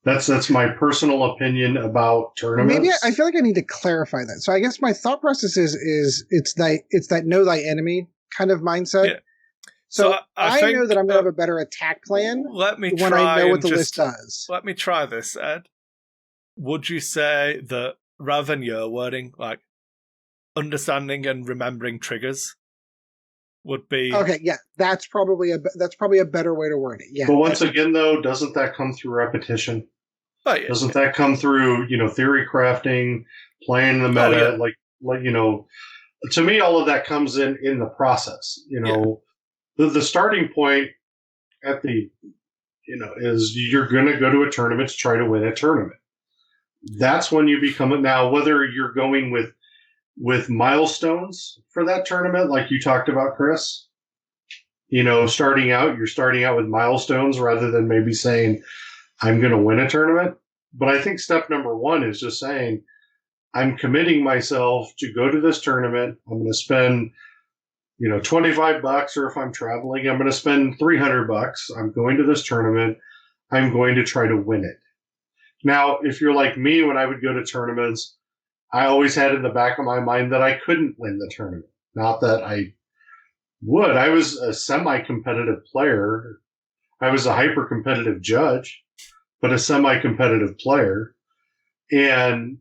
That's my personal opinion about tournaments. Maybe I feel like I need to clarify that. So I guess my thought process is it's that know thy enemy kind of mindset. Yeah. So I think, know that I'm going to have a better attack plan when I know what the list does. Let me try this, Ed. Would you say that rather than your wording, like understanding and remembering triggers would be okay? Yeah, that's probably a better way to word it. Yeah. But once again, though, doesn't that come through repetition? Oh, yeah. Doesn't that come through theory crafting, playing the meta? Oh, yeah. To me, all of that comes in the process. The starting point at the is you're going to go to a tournament to try to win a tournament. That's when you become it. Now, whether you're going with milestones for that tournament, like you talked about, Kris, you're starting out with milestones rather than maybe saying, I'm going to win a tournament. But I think step number 1 is just saying, I'm committing myself to go to this tournament. I'm going to spend, $25, or if I'm traveling, I'm going to spend $300. I'm going to this tournament. I'm going to try to win it. Now, if you're like me, when I would go to tournaments, I always had in the back of my mind that I couldn't win the tournament. Not that I would. I was a semi-competitive player. I was a hyper-competitive judge, but a semi-competitive player. And,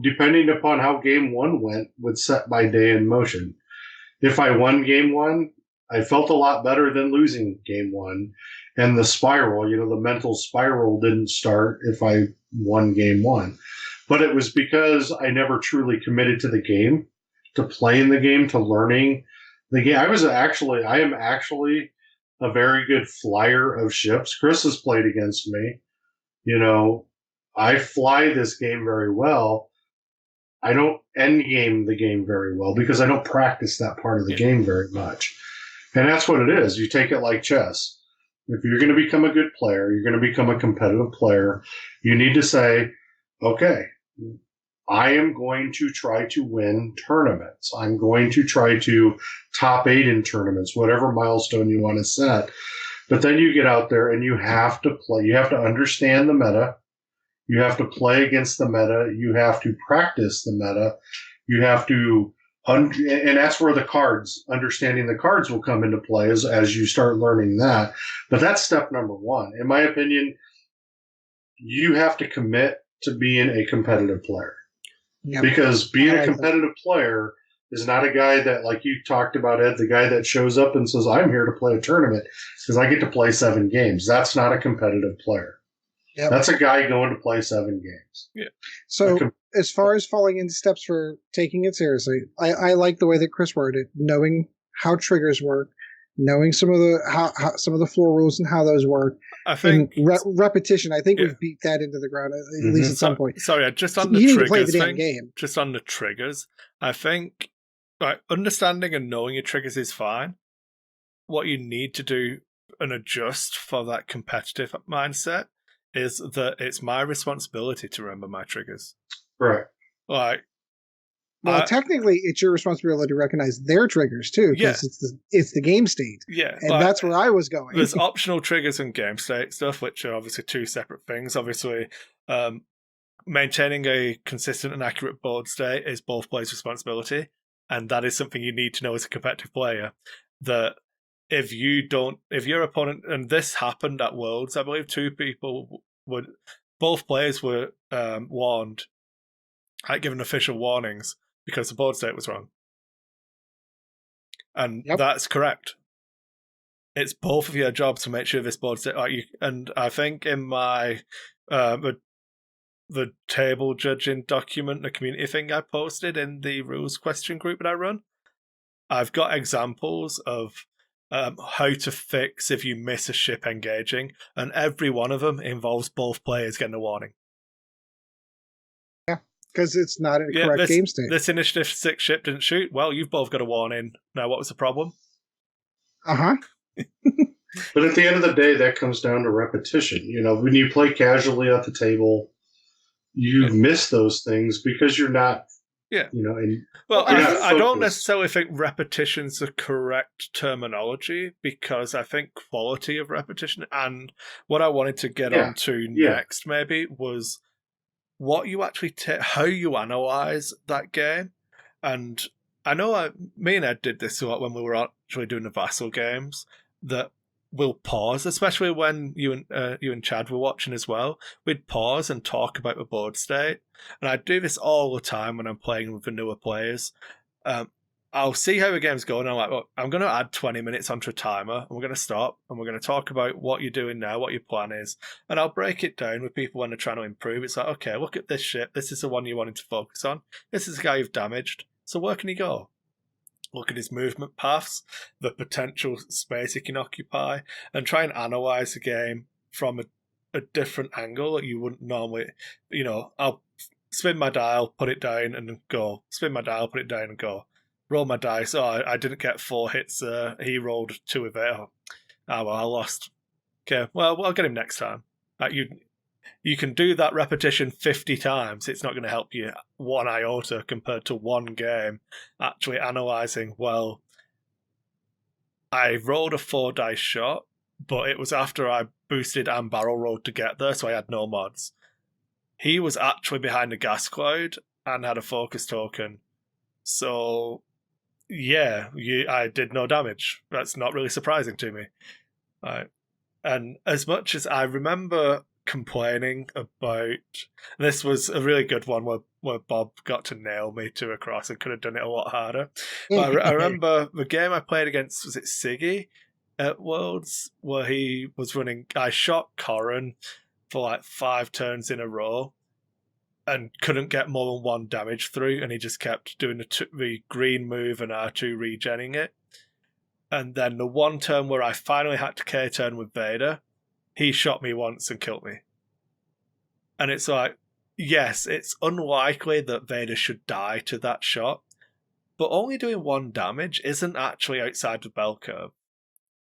depending upon how game 1 went, would set my day in motion. If I won game 1, I felt a lot better than losing game 1. And the spiral, the mental spiral didn't start if I won game 1. But it was because I never truly committed to the game, to playing the game, to learning the game. I am actually a very good flyer of ships. Kris has played against me. You know, I fly this game very well. I don't end game the game very well because I don't practice that part of the game very much. And that's what it is. You take it like chess. If you're going to become a good player, you're going to become a competitive player, you need to say, okay, I am going to try to win tournaments. I'm going to try to top 8 in tournaments, whatever milestone you want to set. But then you get out there and you have to play. You have to understand the meta. You have to play against the meta. You have to practice the meta. You have to, and that's where understanding the cards will come into play as you start learning that. But that's step number 1. In my opinion, you have to commit to being a competitive player. Yep. Because being a competitive player is not a guy that, like you talked about, Ed, the guy that shows up and says, I'm here to play a tournament because I get to play 7 games. That's not a competitive player. Yep. That's a guy going to play 7 games. Yeah. So as far as falling into steps for taking it seriously, I like the way that Kris worded it, knowing how triggers work, knowing some of the floor rules and how those work. I think repetition. I think we've beat that into the ground at least at some point. Sorry, just on the you triggers need to play the damn thing, game. Just on the triggers, I think understanding and knowing your triggers is fine. What you need to do and adjust for that competitive mindset is that it's my responsibility to remember my triggers. Right. Well, technically, it's your responsibility to recognize their triggers too, because it's the game state. Yeah, and that's where I was going. There's optional triggers and game state stuff, which are obviously 2 separate things. Obviously, maintaining a consistent and accurate board state is both players' responsibility, and that is something you need to know as a competitive player. That if your opponent, and this happened at Worlds, I believe both players were warned, given official warnings because the board state was wrong. And that's correct. It's both of your jobs to make sure this board state. And I think in my the table judging document, the community thing I posted in the rules question group that I run, I've got examples of how to fix if you miss a ship engaging, and every one of them involves both players getting a warning. Yeah, because it's not a correct game state. This initiative 6 ship didn't shoot. Well, you've both got a warning. Now, what was the problem? Uh-huh. But at the end of the day, that comes down to repetition. You know, when you play casually at the table, you miss those things because you're not. Yeah. You know, well, I don't necessarily think repetition's the correct terminology, because I think quality of repetition, and what I wanted to get onto next maybe was what you actually how you analyze that game. And I know me and Ed did this a lot when we were actually doing the Vassal games, that we'll pause, especially when you and Chad were watching as well. We'd pause and talk about the board state. And I do this all the time when I'm playing with the newer players. I'll see how the game's going. I'm like, well, I'm going to add 20 minutes onto a timer, and we're going to stop, and we're going to talk about what you're doing now, what your plan is. And I'll break it down with people when they're trying to improve. It's like, okay, look at this ship. This is the one you wanted to focus on. This is the guy you've damaged. So where can he go? Look at his movement paths, the potential space he can occupy, and try and analyze the game from a different angle that you wouldn't normally. You know, I'll spin my dial, put it down, and go. Spin my dial, put it down, and go. Roll my dice. Oh, I didn't get 4 hits. He rolled 2 of it. Oh, well, I lost. Okay, well, I'll get him next time. You can do that repetition 50 times. It's not going to help you one iota compared to one game actually analysing, well, I rolled a 4 dice shot, but it was after I boosted and barrel rolled to get there, so I had no mods. He was actually behind a gas cloud and had a focus token. So, yeah, I did no damage. That's not really surprising to me. And as much as I remember complaining about, this was a really good one where Bob got to nail me to a cross and could have done it a lot harder. But I remember the game I played against, was it Siggy at Worlds, where he was running, I shot Corrin for like 5 turns in a row, and couldn't get more than 1 damage through, and he just kept doing the green move and R2 regenning it. And then the one turn where I finally had to K-turn with Vader, he shot me once and killed me. And it's like, yes, it's unlikely that Vader should die to that shot, but only doing 1 damage isn't actually outside the bell curve.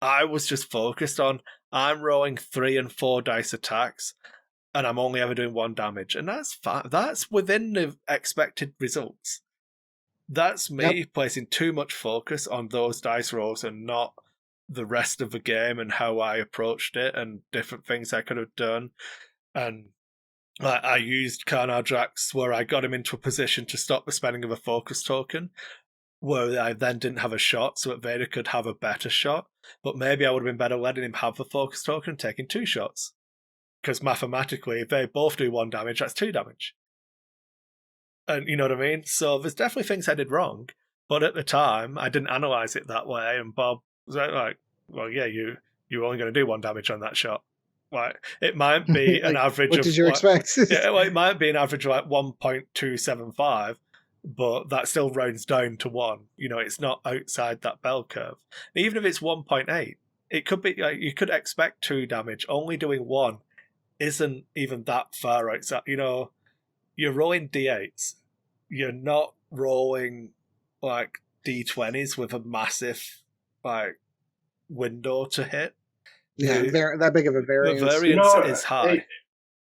I was just focused on, I'm rolling 3 and 4 dice attacks, and I'm only ever doing 1 damage. And that's fine. That's within the expected results. That's me placing too much focus on those dice rolls and not the rest of the game and how I approached it and different things I could have done. And I used Carnadrax where I got him into a position to stop the spending of a focus token, where I then didn't have a shot so that Vader could have a better shot. But maybe I would have been better letting him have the focus token and taking 2 shots. Because mathematically, if they both do 1 damage, that's 2 damage. And you know what I mean? So there's definitely things I did wrong. But at the time, I didn't analyse it that way. And Bob was like, well, yeah, you're only going to do 1 damage on that shot. Like, it might be an average what of... What did you expect? Yeah, well, it might be an average of like 1.275, but that still rounds down to 1. You know, it's not outside that bell curve. Even if it's 1.8, it could be... Like, you could expect 2 damage. Only doing 1 isn't even that far outside. You know, you're rolling D8s. You're not rolling, like, D20s with a massive, like, window to hit. Yeah, that big of a variance. The variance is high.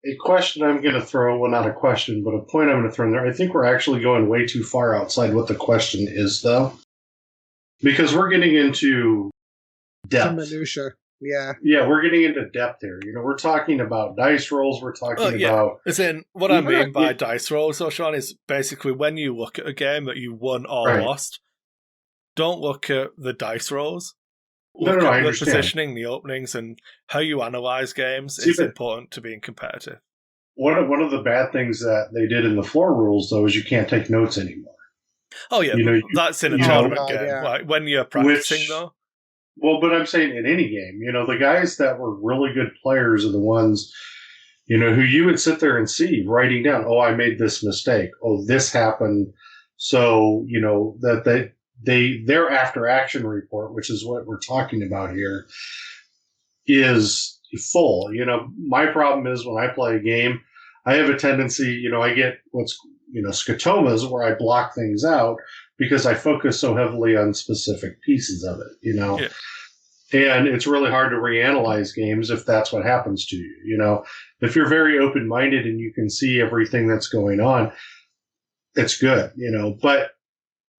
A question I'm going to throw, well, not a question, but a point I'm going to throw in there. I think we're actually going way too far outside what the question is, though. Because we're getting into depth. Minutia. Yeah. Yeah, we're getting into depth here. You know, we're talking about dice rolls. We're talking about... As in, what I mean by dice rolls, though, Sean, is basically when you look at a game that you won or lost, don't look at the dice rolls. Look at the positioning, the openings, and how you analyse games is important to being competitive. One of the bad things that they did in the floor rules, though, is you can't take notes anymore. Oh, yeah, that's in a tournament game. Yeah. Like, when you're practicing, though. Well, but I'm saying in any game, you know, the guys that were really good players are the ones, you know, who you would sit there and see writing down, oh, I made this mistake. Oh, this happened. So, you know, that their after action report, which is what we're talking about here, is full. You know, my problem is when I play a game, I have a tendency, you know, I get scotomas where I block things out because I focus so heavily on specific pieces of it, you know. Yeah. And it's really hard to reanalyze games if that's what happens to you. You know, if you're very open-minded and you can see everything that's going on, it's good, you know. But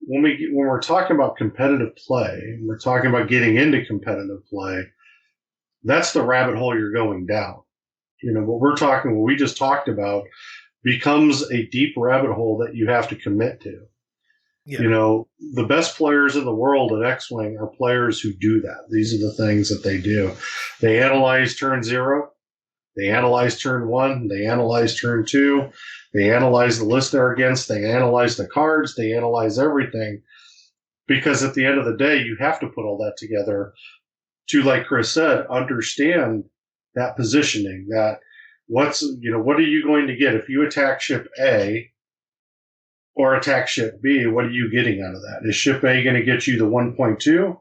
when we're talking about competitive play, we're talking about getting into competitive play, that's the rabbit hole you're going down. You know, what we just talked about becomes a deep rabbit hole that you have to commit to. Yeah. You know, the best players in the world at X-Wing are players who do that. These are the things that they do. They analyze turn 0. They analyze turn 1. They analyze turn 2. They analyze the list they're against. They analyze the cards. They analyze everything. Because at the end of the day, you have to put all that together to, like Kris said, understand that positioning, that what are you going to get? If you attack ship A or attack ship B, what are you getting out of that? Is ship A going to get you the 1.2?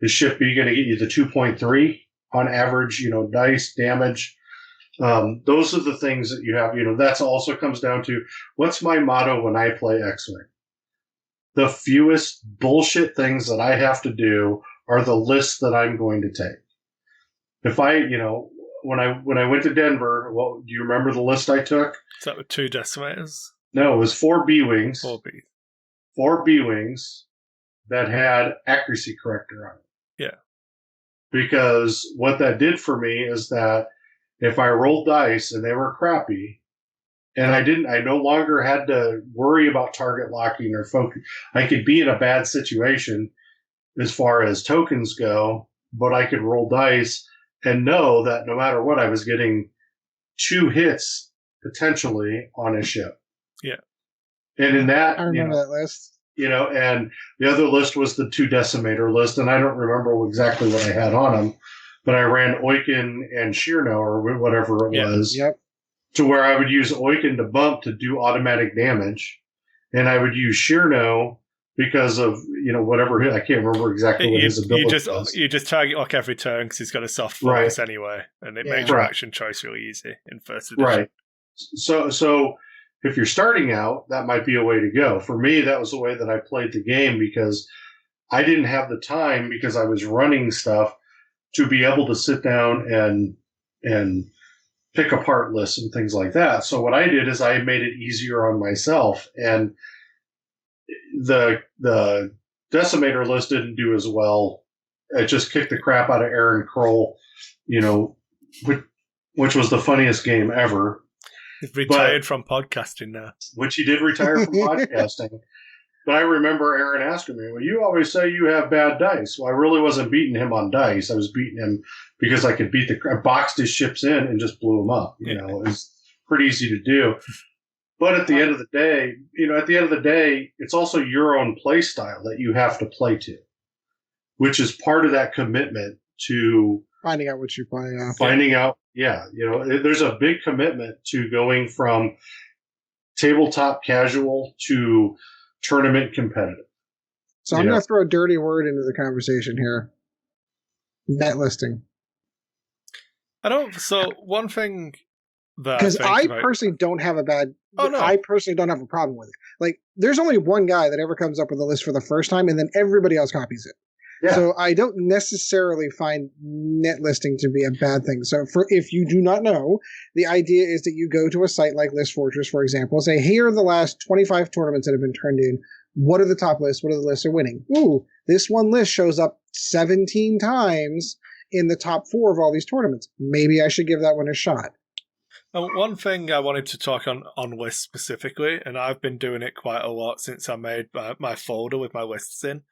Is ship B going to get you the 2.3 on average, you know, dice damage? Those are the things that you have, you know, that's also comes down to what's my motto when I play X-Wing? The fewest bullshit things that I have to do are the lists that I'm going to take. If I, you know, when I went to Denver, well, do you remember the list I took? Is that with 2 decimators? No, it was 4 B-Wings. 4 B. 4 B-Wings that had accuracy corrector on it. Yeah. Because what that did for me is that if I rolled dice and they were crappy, and I no longer had to worry about target locking or focus, I could be in a bad situation as far as tokens go, but I could roll dice and know that no matter what, I was getting 2 hits potentially on a ship. Yeah. And in that, I remember that list. You know, and the other list was the 2 decimator list, and I don't remember exactly what I had on them, but I ran Oiken and Shirno or whatever it was. Yep. to where I would use Oiken to bump to do automatic damage, and I would use Shirno because of whatever I can't remember exactly what his ability was. You just target lock every turn because he's got a soft focus anyway, and it makes your action choice really easy in first edition. Right. So if you're starting out, that might be a way to go. For me, that was the way that I played the game because I didn't have the time because I was running stuff to be able to sit down and pick apart lists and things like that. So what I did is I made it easier on myself, and the Decimator list didn't do as well. It just kicked the crap out of Aaron Kroll, which was the funniest game ever. He's retired from podcasting now. Which he did retire from podcasting. But I remember Aaron asking me, well, you always say you have bad dice. Well, I really wasn't beating him on dice. I was beating him because I could I boxed his ships in and just blew him up. It was pretty easy to do. But at the end of the day, it's also your own play style that you have to play to, which is part of that commitment to finding out what you're playing off. Finding out, there's a big commitment to going from tabletop casual to tournament competitive. So I'm going to throw a dirty word into the conversation here. Net listing. So one thing that because I personally don't have a bad. Oh, no. I personally don't have a problem with it. Like, there's only one guy that ever comes up with a list for the first time, and then everybody else copies it. Yeah. So I don't necessarily find net listing to be a bad thing. So if you do not know, the idea is that you go to a site like List Fortress, for example, and say, here are the last 25 tournaments that have been turned in. What are the top lists? What are the lists that are winning? Ooh, this one list shows up 17 times in the top 4 of all these tournaments. Maybe I should give that one a shot. One thing I wanted to talk on lists specifically, and I've been doing it quite a lot since I made my folder with my lists in.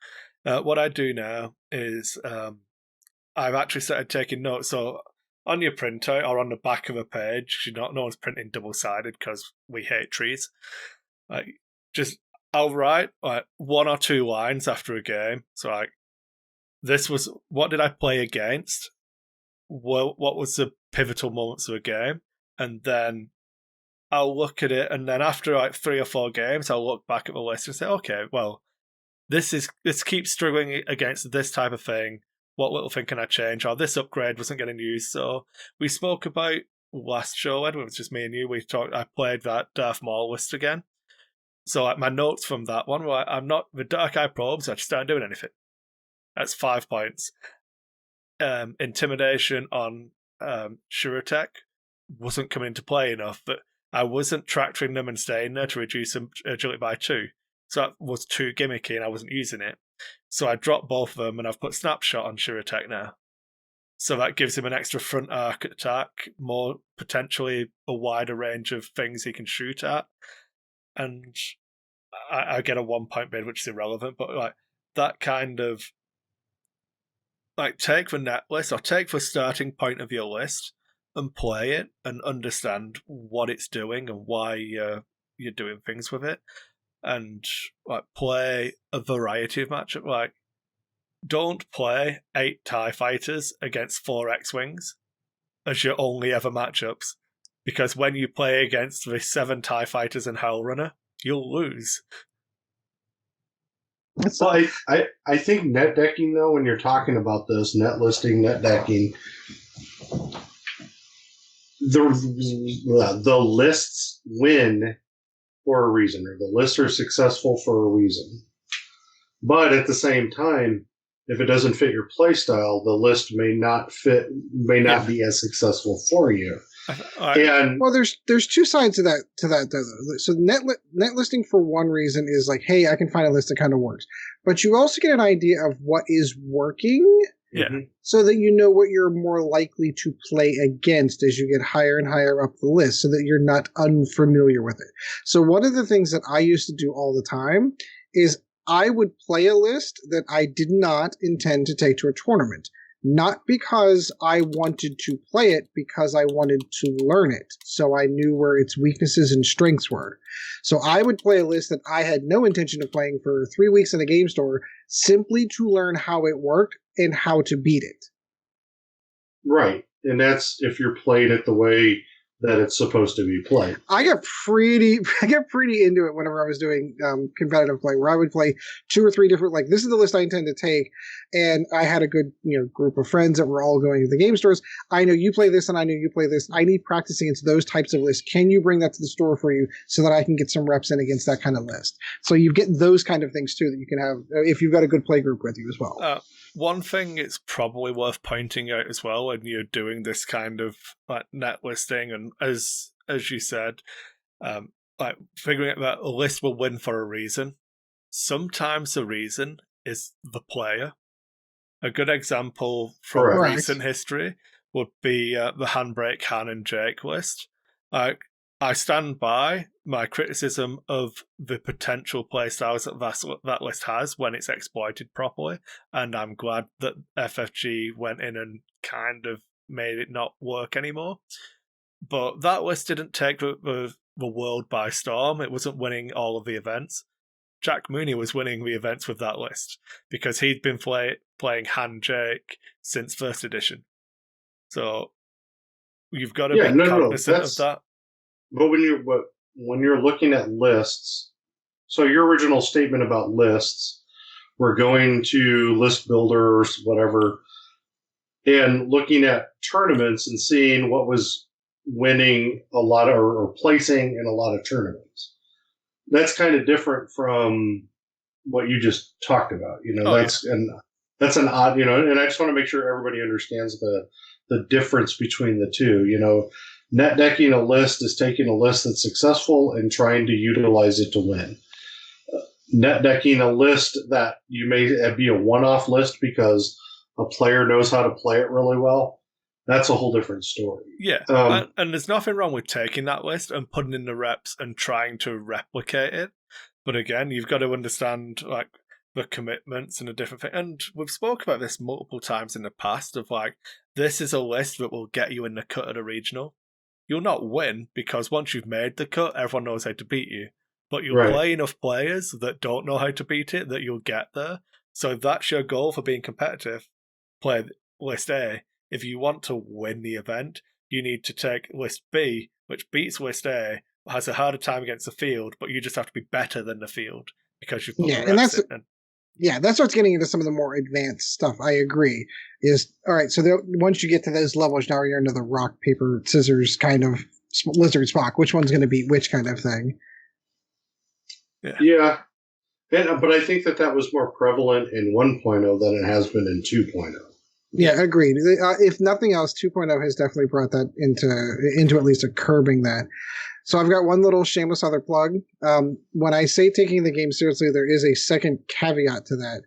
What I do now is I've actually started taking notes. So on your printer or on the back of a page, no one's printing double-sided because we hate trees. I'll write 1 or 2 lines after a game. So what did I play against? What was the pivotal moments of a game? And then I'll look at it, and then after 3 or 4 games, I'll look back at the list and say, okay, well, this keeps struggling against this type of thing. What little thing can I change? Or this upgrade wasn't getting used. So we spoke about last show, Edward, it was just me and you. I played that Darth Maul list again. So my notes from that one were, I'm not the Dark Eye probes. I just aren't doing anything. That's 5 points. Intimidation on Shuratech wasn't coming into play enough, but I wasn't tractoring them and staying there to reduce them agility by 2. So that was too gimmicky and I wasn't using it. So I dropped both of them and I've put Snapshot on Shuratech now. So that gives him an extra front arc attack, more potentially a wider range of things he can shoot at. And I get a 1-point bid, which is irrelevant, but that kind of take the net list or take the starting point of your list and play it and understand what it's doing and why you're doing things with it, and play a variety of matchups. Don't play 8 TIE fighters against 4 X-Wings as your only ever matchups, because when you play against the 7 TIE fighters and Howlrunner, you'll lose. So I think net decking, though, when you're talking about this, net listing, net decking, the lists win for a reason, or the lists are successful for a reason. But at the same time, if it doesn't fit your play style, the list may not be as successful for you. There's 2 sides to that though. So net listing for one reason is hey, I can find a list that kind of works, but you also get an idea of what is working. Yeah. So that you know what you're more likely to play against as you get higher and higher up the list, so that you're not unfamiliar with it. So one of the things that I used to do all the time is I would play a list that I did not intend to take to a tournament. Not because I wanted to play it, because I wanted to learn it. So I knew where its weaknesses and strengths were. So I would play a list that I had no intention of playing for 3 weeks in a game store, simply to learn how it worked and how to beat it. Right. And that's if you're playing it the way that it's supposed to be played. I got pretty into it whenever I was doing competitive play, where I would play 2 or 3 different, like, this is the list I intend to take, and I had a good group of friends that were all going to the game stores. I know you play this, and I know you play this. I need practice against those types of lists. Can you bring that to the store for you so that I can get some reps in against that kind of list? So you get those kind of things too that you can have if you've got a good play group with you as well. One thing it's probably worth pointing out as well when you're doing this kind of like net listing, and as you said, like figuring out that a list will win for a reason. Sometimes the reason is the player. A good example from recent history would be the Handbrake, Han, and Jake list. Like, I stand by my criticism of the potential playstyles that list has when it's exploited properly, and I'm glad that FFG went in and kind of made it not work anymore. But that list didn't take the world by storm. It wasn't winning all of the events. Jack Mooney was winning the events with that list because he'd been playing Han Jake since first edition. So you've got to be cognizant of that. But when you're looking at lists, so your original statement about lists, we're going to list builders, whatever, and looking at tournaments and seeing what was winning a lot or placing in a lot of tournaments. That's kind of different from what you just talked about. That's an odd, and I just want to make sure everybody understands the difference between the two. Net decking a list is taking a list that's successful and trying to utilize it to win. Net decking a list that you may be a one-off list because a player knows how to play it really well, that's a whole different story. Yeah, and there's nothing wrong with taking that list and putting in the reps and trying to replicate it. But again, you've got to understand like the commitments and a different thing. And we've spoken about this multiple times in the past of like, this is a list that will get you in the cut at a regional. You'll not win because once you've made the cut, everyone knows how to beat you. But you'll play enough players that don't know how to beat it that you'll get there. So if that's your goal for being competitive, play list A. If you want to win the event, you need to take list B, which beats list A, has a harder time against the field, but you just have to be better than the field because you've put the reps in. Yeah, that starts getting into some of the more advanced stuff. I agree. All right, so once you get to those levels, now you're into the rock, paper, scissors kind of lizard Spock. Which one's going to beat which kind of thing? Yeah. But I think that was more prevalent in 1.0 than it has been in 2.0. Yeah, agreed. If nothing else, 2.0 has definitely brought that into at least a curbing that. So I've got one little shameless other plug. When I say taking the game seriously, there is a second caveat to that.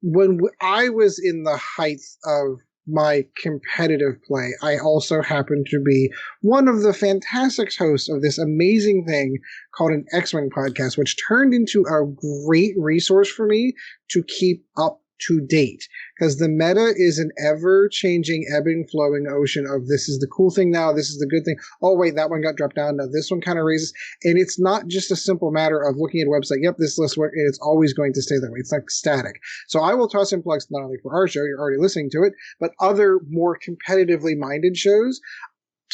When I was in the height of my competitive play, I also happened to be one of the fantastic hosts of this amazing thing called an X-Wing podcast, which turned into a great resource for me to keep up to date, because the meta is an ever-changing, ebbing, flowing ocean of this is the cool thing now, this is the good thing, oh wait, that one got dropped down, now this one kind of raises, and it's not just a simple matter of looking at a website, yep, this list works, it's always going to stay that way, it's like static. So I will toss in plugs not only for our show, you're already listening to it, but other more competitively minded shows,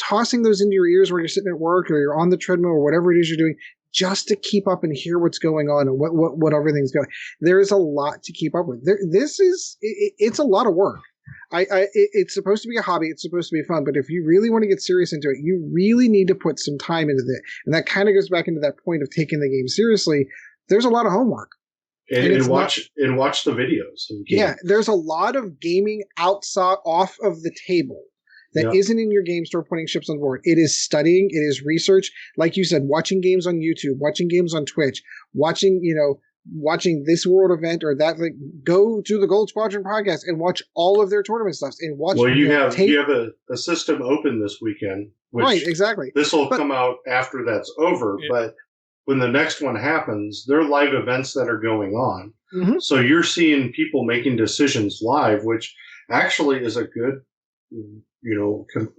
tossing those into your ears where you're sitting at work or you're on the treadmill or whatever it is you're doing, just to keep up and hear what's going on and what everything's going. There is a lot to keep up with. It's a lot of work. It's supposed to be a hobby. It's supposed to be fun. But if you really want to get serious into it, you really need to put some time into it. And that kind of goes back into that point of taking the game seriously. There's a lot of homework. And watch the videos. Yeah, there's a lot of gaming outside off of the table that isn't in your game store putting ships on board. It is studying, it is research. Like you said, watching games on YouTube, watching games on Twitch, watching this world event or that. Like, go to the Gold Squadron podcast and watch all of their tournament stuff and watch. Well, you have a system open this weekend. Right, exactly. This will come out after that's over, but when the next one happens, there are live events that are going on. Mm-hmm. So you're seeing people making decisions live, which actually is a good,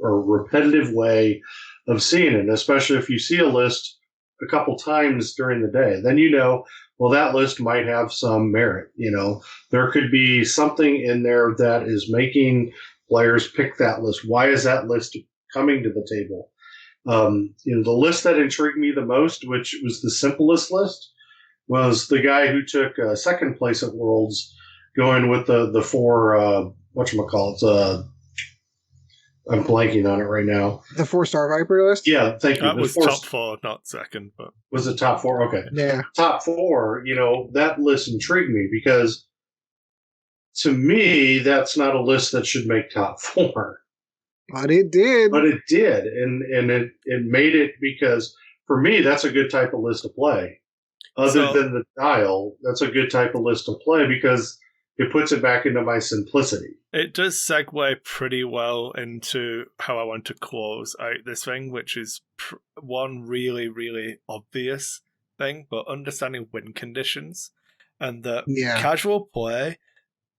or repetitive way of seeing it, especially if you see a list a couple times during the day. Then well, that list might have some merit. There could be something in there that is making players pick that list. Why is that list coming to the table. The list that intrigued me the most, which was the simplest list, was the guy who took second place at Worlds, going with the four whatchamacallit. I'm blanking on it right now. The 4-star Viper list? Yeah, thank you. That was top 4, not second. But was it top 4? Okay. Yeah. Top 4, that list intrigued me because to me, that's not a list that should make top 4. But it did. But it did. And it made it because for me, that's a good type of list to play. Other than the dial, that's a good type of list to play because it puts it back into my simplicity. It does segue pretty well into how I want to close out this thing, which is one really, really obvious thing, but understanding win conditions. And that casual play,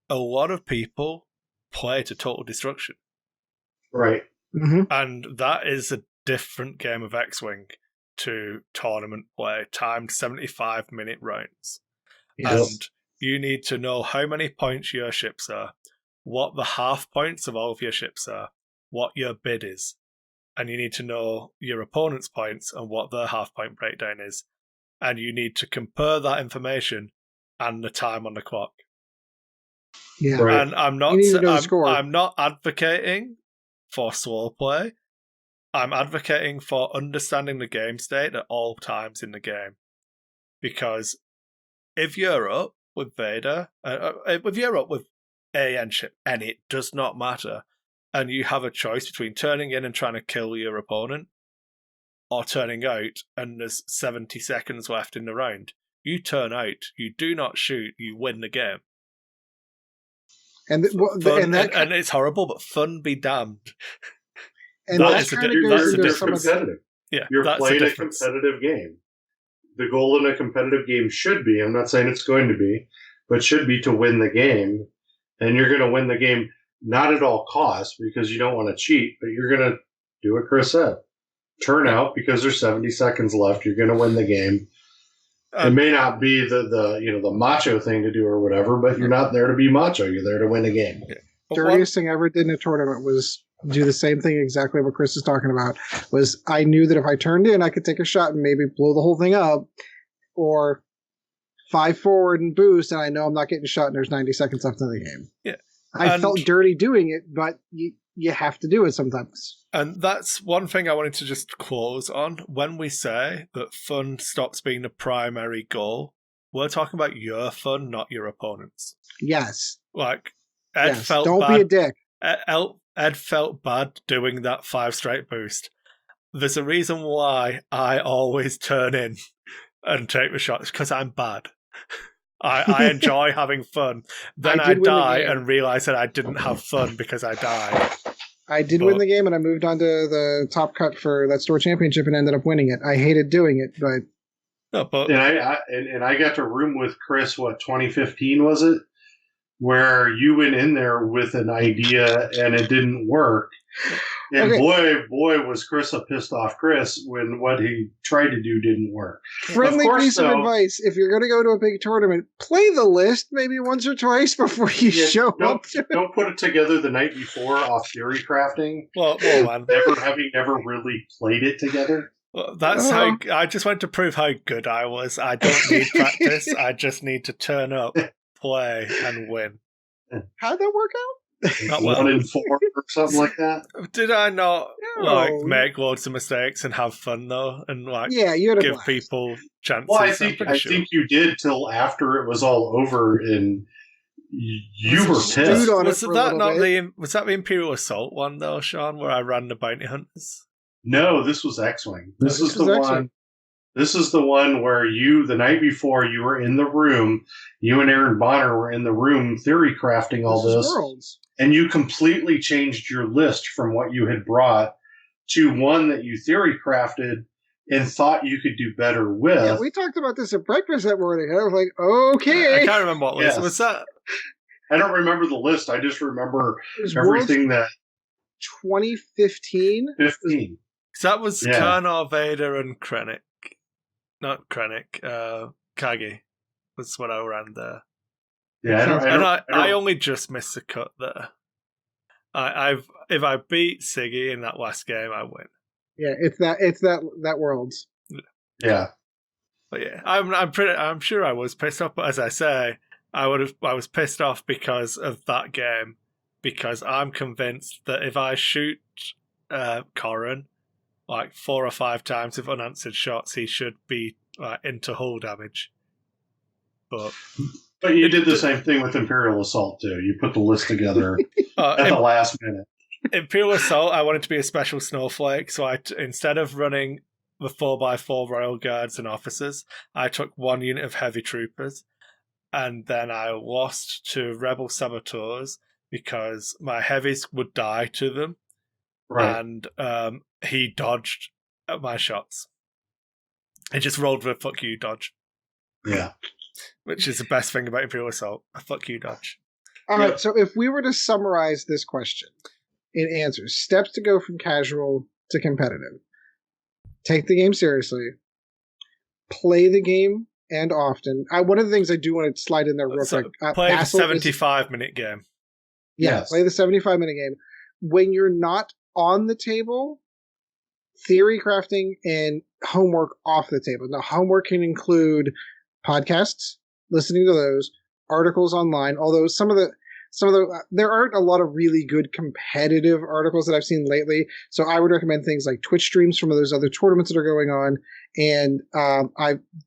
a lot of people play to total destruction. Right. Mm-hmm. And that is a different game of X-Wing to tournament play, timed 75-minute rounds. Yes. And you need to know how many points your ships are, what the half points of all of your ships are, what your bid is, and you need to know your opponent's points and what their half point breakdown is. And you need to compare that information and the time on the clock. Yeah. Right. And I'm not advocating for slow play. I'm advocating for understanding the game state at all times in the game. Because if you're up with Vader, if you're up with AN ship, and it does not matter, and you have a choice between turning in and trying to kill your opponent, or turning out, and there's 70 seconds left in the round, you turn out, you do not shoot, you win the game. And it's horrible, but fun be damned. And that kind of goes into some of competitive. You're playing a competitive game. The goal in a competitive game should be, I'm not saying it's going to be, but should be to win the game. And you're going to win the game not at all costs because you don't want to cheat, but you're going to do what Kris said. Turn out because there's 70 seconds left. You're going to win the game. It may not be the macho thing to do or whatever, but you're not there to be macho. You're there to win a game. Yeah. Dirtiest thing I ever did in a tournament was do the same thing exactly what Kris is talking about. Was I knew that if I turned in, I could take a shot and maybe blow the whole thing up, or 5 forward and boost, and I know I'm not getting shot and there's 90 seconds left in the game. Yeah, I felt dirty doing it, but you have to do it sometimes. And that's one thing I wanted to just close on. When we say that fun stops being the primary goal, we're talking about your fun, not your opponent's. Yes. Like, Ed felt don't bad. Be a dick. Ed felt bad doing that 5 straight boost. There's a reason why I always turn in and take the shots, because I'm bad. I enjoy having fun. Then I die and realize that I didn't have fun because I died. I did win the game, and I moved on to the top cut for that store championship and ended up winning it. I hated doing it, but... No, but and I got to room with Kris, 2015 was it? Where you went in there with an idea and it didn't work. And boy, was Kris a pissed off Kris when what he tried to do didn't work. Friendly piece of advice: if you're going to go to a big tournament, play the list maybe once or twice before you show up. Don't put it together the night before off theory crafting. Well, man. Having never really played it togetder. Well, that's how I just wanted to prove how good I was. I don't need practice. I just need to turn up, play, and win. How'd that work out? Not well. 1 in 4 or something like that. Did I not make loads of mistakes and have fun though, and you had give people chances? Well, I think you did till after it was all over, and you were pissed. Was that the Imperial Assault one though, Sean, where I ran the bounty hunters? No, this was X-Wing. This is the one. This is the one where the night before, you were in the room. You and Aaron Bonner were in the room theory crafting all this. And you completely changed your list from what you had brought to one that you theory crafted and thought you could do better with. Yeah, we talked about this at breakfast that morning. I was like, okay. I can't remember what list was that. I don't remember the list. I just remember everything that... 2015? 15. So that was Karnar, Vader, and Krennic. Not Krennic, Kagi. That's what I ran there. Yeah, I only just missed the cut there. If I beat Siggy in that last game, I win. Yeah, it's that Worlds. Yeah. But yeah, I'm sure I was pissed off, but as I say, I was pissed off because of that game, because I'm convinced that if I shoot Corrin like 4 or 5 times with unanswered shots, he should be into hull damage. But you did the same thing with Imperial Assault too. You put the list together at the last minute. Imperial Assault, I wanted to be a special snowflake, so instead of running the 4x4 Royal Guards and officers, I took 1 unit of heavy troopers, and then I lost to Rebel Saboteurs because my heavies would die to them, right. And he dodged my shots. He just rolled with a fuck you dodge. Yeah. Which is the best thing about Imperial Assault, a fuck you dodge. All right, so if we were to summarize this question in answers, steps to go from casual to competitive. Take the game seriously. Play the game and often. One of the things I do want to slide in there real quick. Play the 75-minute game. Yes, play the 75-minute game. When you're not on the table, theory crafting and homework off the table. Now, homework can include podcasts, listening to those, articles online, although some of the there aren't a lot of really good competitive articles that I've seen lately. So I would recommend things like Twitch streams from those other tournaments that are going on. And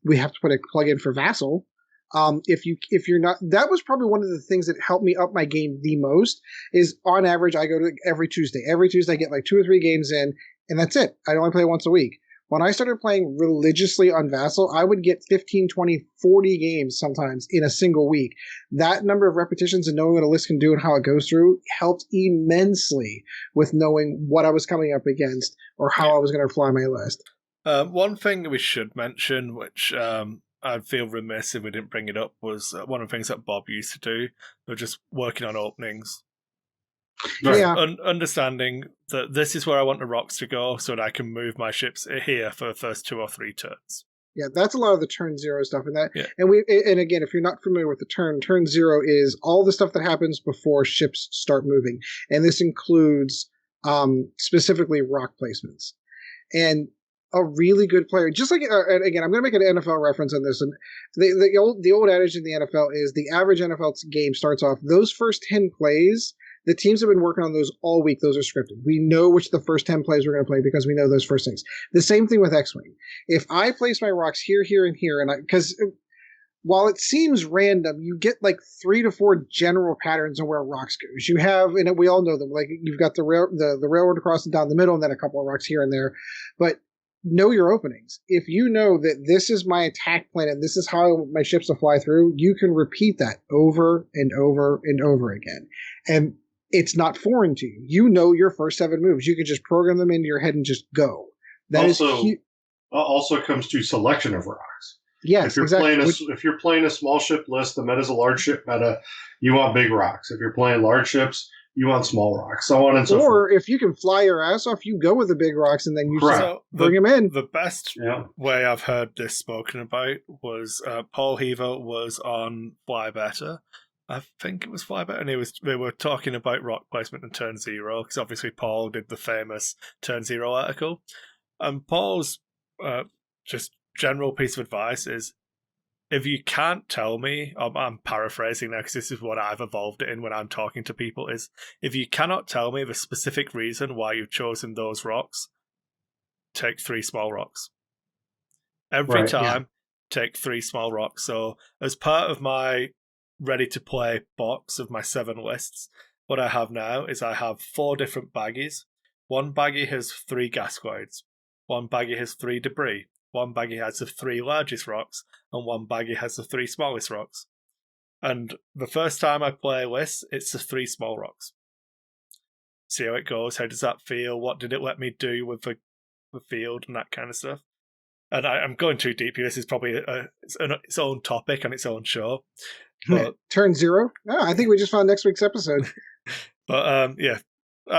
we have to put a plug in for Vassal. If you're not, that was probably one of the things that helped me up my game the most. Is on average I go to every Tuesday. Every Tuesday I get like 2 or 3 games in, and that's it. I only play once a week. When I started playing religiously on Vassal, I would get 15, 20, 40 games sometimes in a single week. That number of repetitions and knowing what a list can do and how it goes through helped immensely with knowing what I was coming up against or how I was going to fly my list. One thing we should mention, which I'd feel remiss if we didn't bring it up, was one of the things that Bob used to do. They're just working on openings. Yeah. Understanding that this is where I want the rocks to go so that I can move my ships here for the first 2 or 3 turns. Yeah, that's a lot of the turn 0 stuff in that. Yeah. And again, if you're not familiar with the turn 0 is all the stuff that happens before ships start moving. And this includes specifically rock placements. And a really good player, just like, and again, I'm going to make an NFL reference on this. And the old adage in the NFL is the average NFL game starts off, those first 10 plays, the teams have been working on those all week. Those are scripted. We know which the first 10 plays we're going to play because we know those first things. The same thing with X-Wing. If I place my rocks here, here, and here, and because while it seems random, you get like 3 to 4 general patterns on where rocks goes. You have, and we all know them, like you've got the railroad across and down the middle, and then a couple of rocks here and there. But know your openings. If you know that this is my attack plan and this is how my ships will fly through, you can repeat that over and over and over again. And it's not foreign to you. You know your first 7 moves. You can just program them into your head and just go. That also comes to selection of rocks. Yes, if you're exactly. If you're playing a small ship list, the meta is a large ship meta. You want big rocks. If you're playing large ships, you want small rocks. So on and so forth. Or if you can fly your ass off, you go with the big rocks and then you bring them in. The best way I've heard this spoken about was Paul Heaver was on Fly Better. I think it was Fly Better, and they were talking about rock placement and turn 0, because obviously Paul did the famous turn 0 article. And Paul's just general piece of advice is, if you can't tell me, I'm paraphrasing now because this is what I've evolved it in when I'm talking to people, is if you cannot tell me the specific reason why you've chosen those rocks, take 3 small rocks. Every time, take 3 small rocks. So as part of my ready-to-play box of my 7 lists, what I have now is I have 4 different baggies. One baggie has 3 gas clouds. One baggie has 3 debris. One baggie has the 3 largest rocks, and one baggie has the 3 smallest rocks. And the first time I play a list, it's the 3 small rocks. See how it goes. How does that feel? What did it let me do with the field and that kind of stuff? And I'm going too deep here. This is probably its own topic on its own show. But, turn 0? Oh, I think we just found next week's episode. But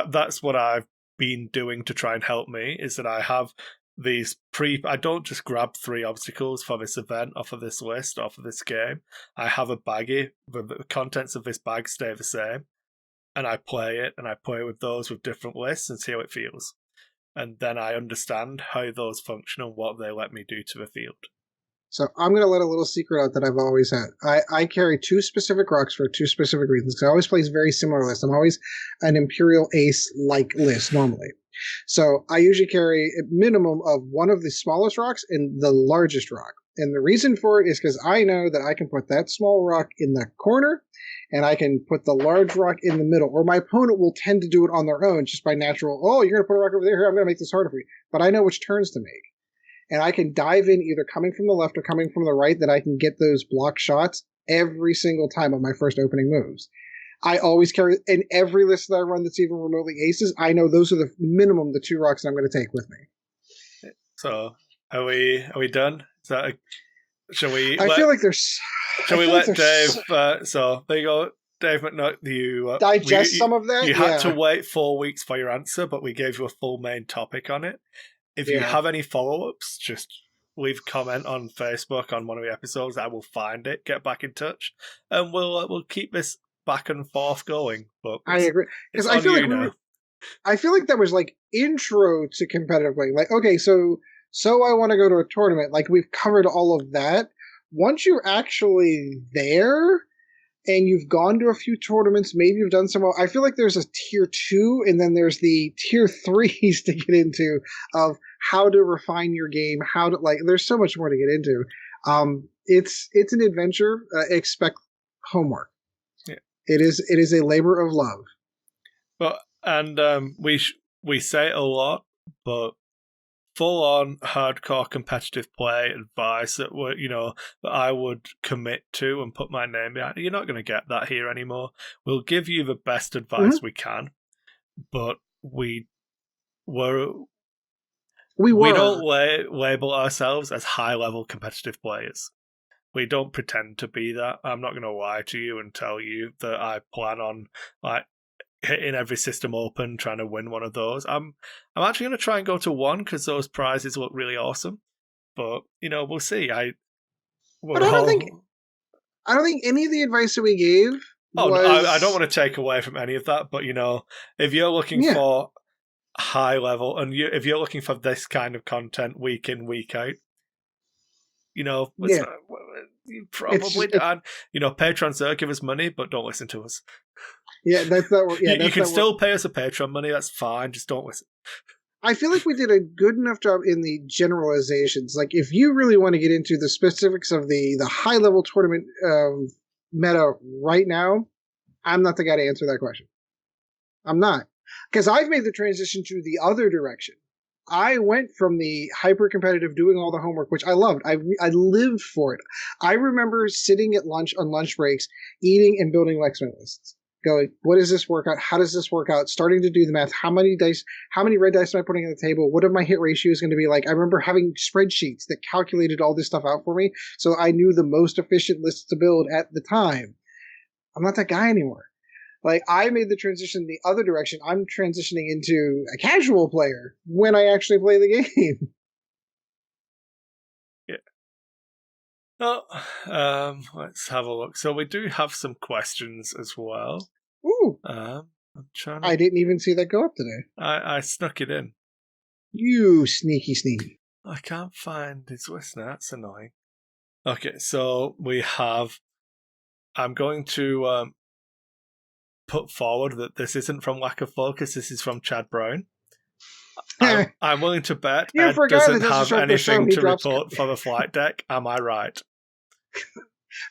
that's what I've been doing to try and help me, is that I have these I don't just grab 3 obstacles for this event off of this list, off of this game. I have a baggie. The contents of this bag stay the same. and I play it, and I play with those with different lists and see how it feels. And then I understand how those function and what they let me do to the field. So I'm going to let a little secret out that I've always had. I carry 2 specific rocks for 2 specific reasons. I always play very similar lists. I'm always an Imperial Ace-like list normally. So I usually carry a minimum of one of the smallest rocks and the largest rock. And the reason for it is because I know that I can put that small rock in the corner and I can put the large rock in the middle. Or my opponent will tend to do it on their own just by natural, oh, you're going to put a rock over there, here, I'm going to make this harder for you. But I know which turns to make. And I can dive in either coming from the left or coming from the right that I can get those block shots every single time on my first opening moves. I always carry, in every list that I run that's even remotely aces, I know those are the minimum, the 2 rocks that I'm going to take with me. So, are we done? Is that shall we? I feel like there's. Shall we let Dave? So there you go, Dave McNutt. You digest some of that. You had to wait 4 weeks for your answer, but we gave you a full main topic on it. If you have any follow-ups, just leave a comment on Facebook on one of the episodes. I will find it, get back in touch, and we'll keep this back and forth going. But I agree, because I feel like that was like intro to competitive playing. Like, okay, so I want to go to a tournament. Like, we've covered all of that. Once you're actually there and you've gone to a few tournaments, maybe you've done some. I feel like there's a tier 2, and then there's the tier 3s to get into of how to refine your game. How to there's so much more to get into. It's an adventure. Expect homework. Yeah. It is a labor of love. But we say it a lot, but full-on hardcore competitive play advice that that I would commit to and put my name behind. You're not going to get that here anymore. We'll give you the best advice we can, but we don't label ourselves as high-level competitive players. We don't pretend to be that. I'm not going to lie to you and tell you that I plan on hitting every system open, trying to win one of those. I'm actually going to try and go to one because those prizes look really awesome. But we'll see. I don't think any of the advice that we gave. I don't want to take away from any of that. But if you're looking for high level and if you're looking for this kind of content week in, week out, you probably patrons give us money, but don't listen to us. Yeah, that's not. Yeah, you can still pay us a Patreon money. That's fine. Just don't listen. I feel like we did a good enough job in the generalizations. Like, if you really want to get into the specifics of the high level tournament meta right now, I'm not the guy to answer that question. I'm not, because I've made the transition to the other direction. I went from the hyper competitive, doing all the homework, which I loved. I lived for it. I remember sitting at lunch on lunch breaks, eating and building Lexman lists. Going, what does this work out? How does this work out? Starting to do the math. How many red dice am I putting on the table? What are my hit ratios going to be like? I remember having spreadsheets that calculated all this stuff out for me, so I knew the most efficient lists to build at the time. I'm not that guy anymore. Like, I made the transition the other direction. I'm transitioning into a casual player when I actually play the game. Yeah. Well, let's have a look. So we do have some questions as well. Ooh. I'm trying I didn't even see that go up today. I snuck it in. You sneaky. I can't find his listener. That's annoying. Okay, so we have... I'm going to put forward that this isn't from lack of focus. This is from Chad Brown. I'm willing to bet Ed doesn't have anything to report for the flight deck. Am I right?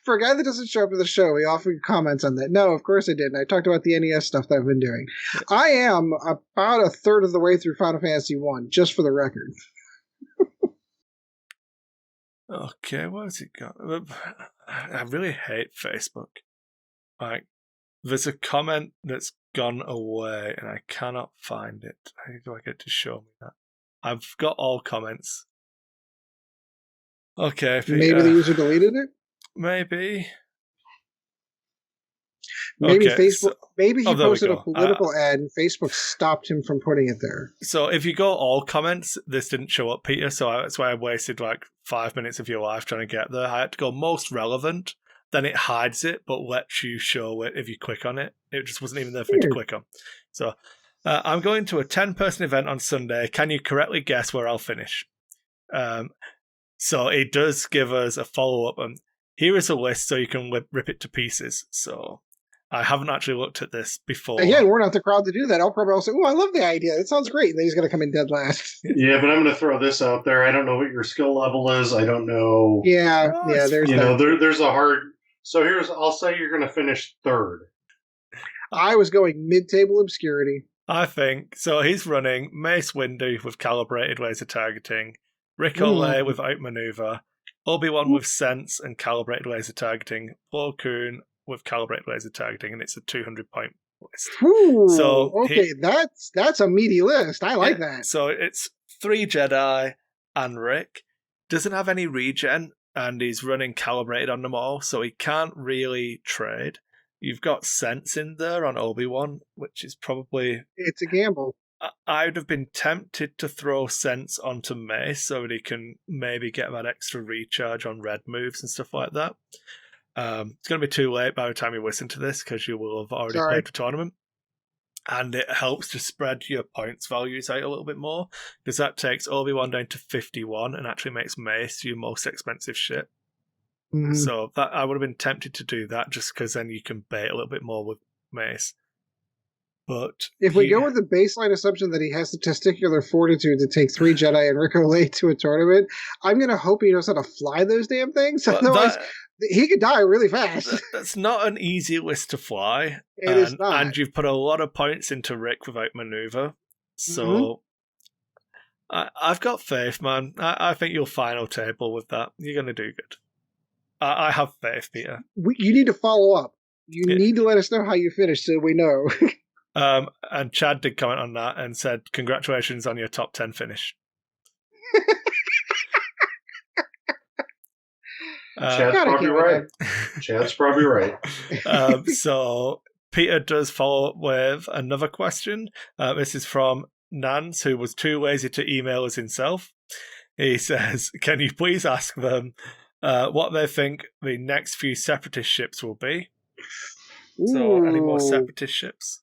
For a guy that doesn't show up at the show, he often comments on that. No, of course I didn't. I talked about the NES stuff that I've been doing. I am about a third of the way through Final Fantasy 1, just for the record. Okay, what has it got? I really hate Facebook. Like, there's a comment that's gone away and I cannot find it. How do I get to show me that? I've got all comments. Okay. Maybe the user deleted it? Maybe. Maybe Facebook. Maybe he posted a political ad and Facebook stopped him from putting it there. So if you go all comments, this didn't show up, Peter. So that's why I wasted like 5 minutes of your life trying to get there. I had to go most relevant, then it hides it, but lets you show it if you click on it. It just wasn't even there for me to click on. So I'm going to a 10-person event on Sunday. Can you correctly guess where I'll finish? So it does give us a follow-up. And here is a list so you can rip it to pieces. So I haven't actually looked at this before. Again, we're not the crowd to do that. I'll probably say, I love the idea. It sounds great. And then he's going to come in dead last. Yeah, but I'm going to throw this out there. I don't know what your skill level is. I don't know. Yeah, there's there's a hard... So I'll say you're going to finish third. I was going mid-table obscurity. I think. So he's running Mace Windu with calibrated laser targeting, Rick Olay with outmaneuver, Obi-Wan with sense and calibrated laser targeting, Plo Koon with calibrated laser targeting, and it's a 200-point list. Ooh, so that's a meaty list. I like that. So it's 3 Jedi and Rick. Doesn't have any regen, and he's running calibrated on them all, so he can't really trade. You've got sense in there on Obi-Wan, which is probably... It's a gamble. I would have been tempted to throw sense onto Mace so that he can maybe get that extra recharge on red moves and stuff like that. It's going to be too late by the time you listen to this because you will have already played the tournament. And it helps to spread your points values out a little bit more because that takes Obi-Wan down to 51 and actually makes Mace your most expensive ship. Mm-hmm. So that I would have been tempted to do that just because then you can bait a little bit more with Mace. But if we go with the baseline assumption that he has the testicular fortitude to take 3 Jedi and Rick Olay to a tournament, I'm going to hope he knows how to fly those damn things. Otherwise, he could die really fast. That's not an easy list to fly. It is not. And you've put a lot of points into Rick without maneuver. So I've got faith, man. I think you'll final table with that. You're going to do good. I have faith, Peter. You need to follow up. You need to let us know how you finish so we know. And Chad did comment on that and said, congratulations on your top 10 finish. Chad's probably right. Chad's probably right. So Peter does follow up with another question. This is from Nance, who was too lazy to email us himself. He says, can you please ask them what they think the next few Separatist ships will be? Ooh. So any more Separatist ships?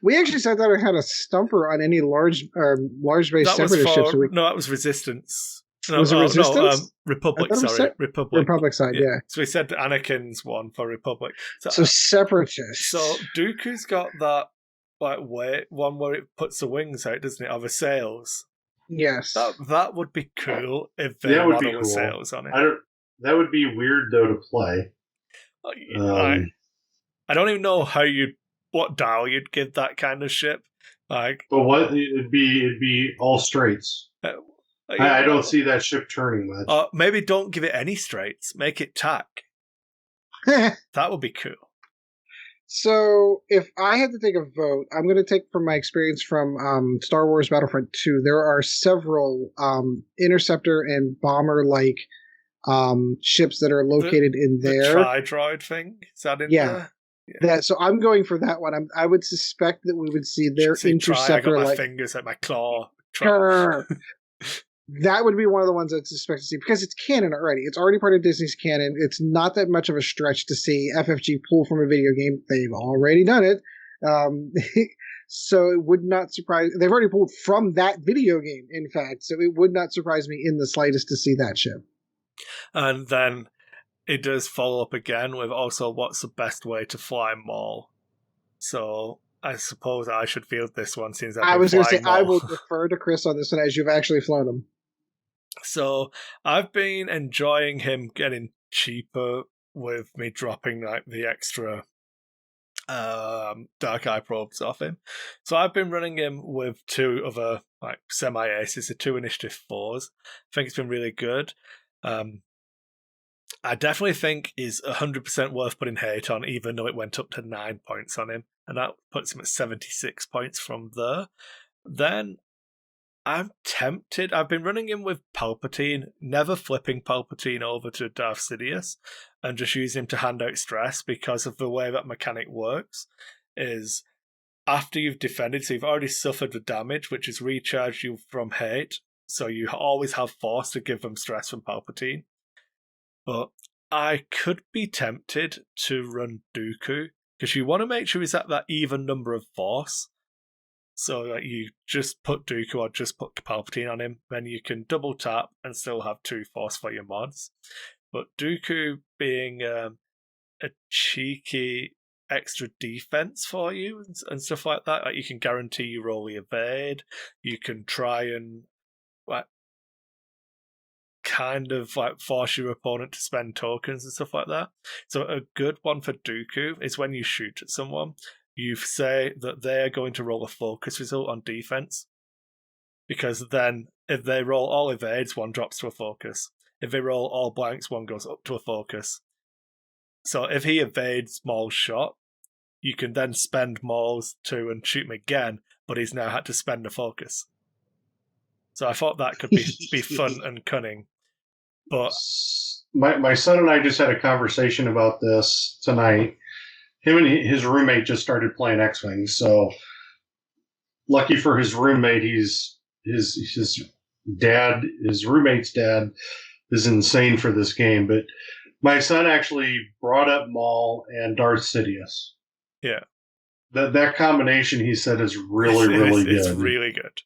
We actually sat down and had a stumper on any large base Separatist ships. No, that was Resistance. No, was it Resistance? No, Republic, sorry. Republic side, yeah. So we said Anakin's one for Republic. So Separatists. So Dooku's got that one where it puts the wings out, doesn't it, of the sails? Yes. That would be cool if they model the sails on it. That would be weird, though, to play. I don't even know what dial you'd give that kind of ship. But what it'd be all straights. I don't see that ship turning much. Maybe don't give it any straights. Make it tack. That would be cool. So, if I had to take a vote, I'm going to take from my experience from Star Wars Battlefront 2. There are several interceptor and bomber-like ships that are located in there. The tri-droid thing? Is that in there? Yeah. So I'm going for that one. I would suspect that we would see their interceptor. I got my fingers at my claw. That would be one of the ones I'd suspect to see because it's canon already. It's already part of Disney's canon. It's not that much of a stretch to see FFG pull from a video game. They've already done it. So it would not surprise. They've already pulled from that video game, in fact. So it would not surprise me in the slightest to see that ship. And then it does follow up again with also what's the best way to fly Maul. So I suppose I should field this one since I was going to say Maul. I will defer to Kris on this one as you've actually flown him. So I've been enjoying him getting cheaper with me dropping the extra Dark Eye probes off him. So I've been running him with 2 other semi-aces, the 2 Initiative 4s. I think it's been really good. I definitely think is 100% worth putting hate on, even though it went up to 9 points on him. And that puts him at 76 points from there. Then I'm tempted. I've been running him with Palpatine, never flipping Palpatine over to Darth Sidious, and just using him to hand out stress because of the way that mechanic works. Is after you've defended, so you've already suffered the damage, which is recharged you from hate, so you always have force to give them stress from Palpatine. But I could be tempted to run Dooku, because you want to make sure he's at that even number of force. So that you just put Dooku or just put Palpatine on him, then you can double tap and still have 2 force for your mods. But Dooku being a cheeky extra defense for you and stuff like that, like you can guarantee you roll the evade, you can try and kind of force your opponent to spend tokens and stuff like that. So a good one for Dooku is when you shoot at someone, you say that they're going to roll a focus result on defense, because then if they roll all evades, one drops to a focus. If they roll all blanks, one goes up to a focus. So if he evades Maul's shot, you can then spend Maul's 2 and shoot him again, but he's now had to spend a focus. So I thought that could be fun and cunning. But my son and I just had a conversation about this tonight. Him and his roommate just started playing X-Wing, so lucky for his roommate, his roommate's dad is insane for this game. But my son actually brought up Maul and Darth Sidious. Yeah, that combination, he said, is really good. It's really good.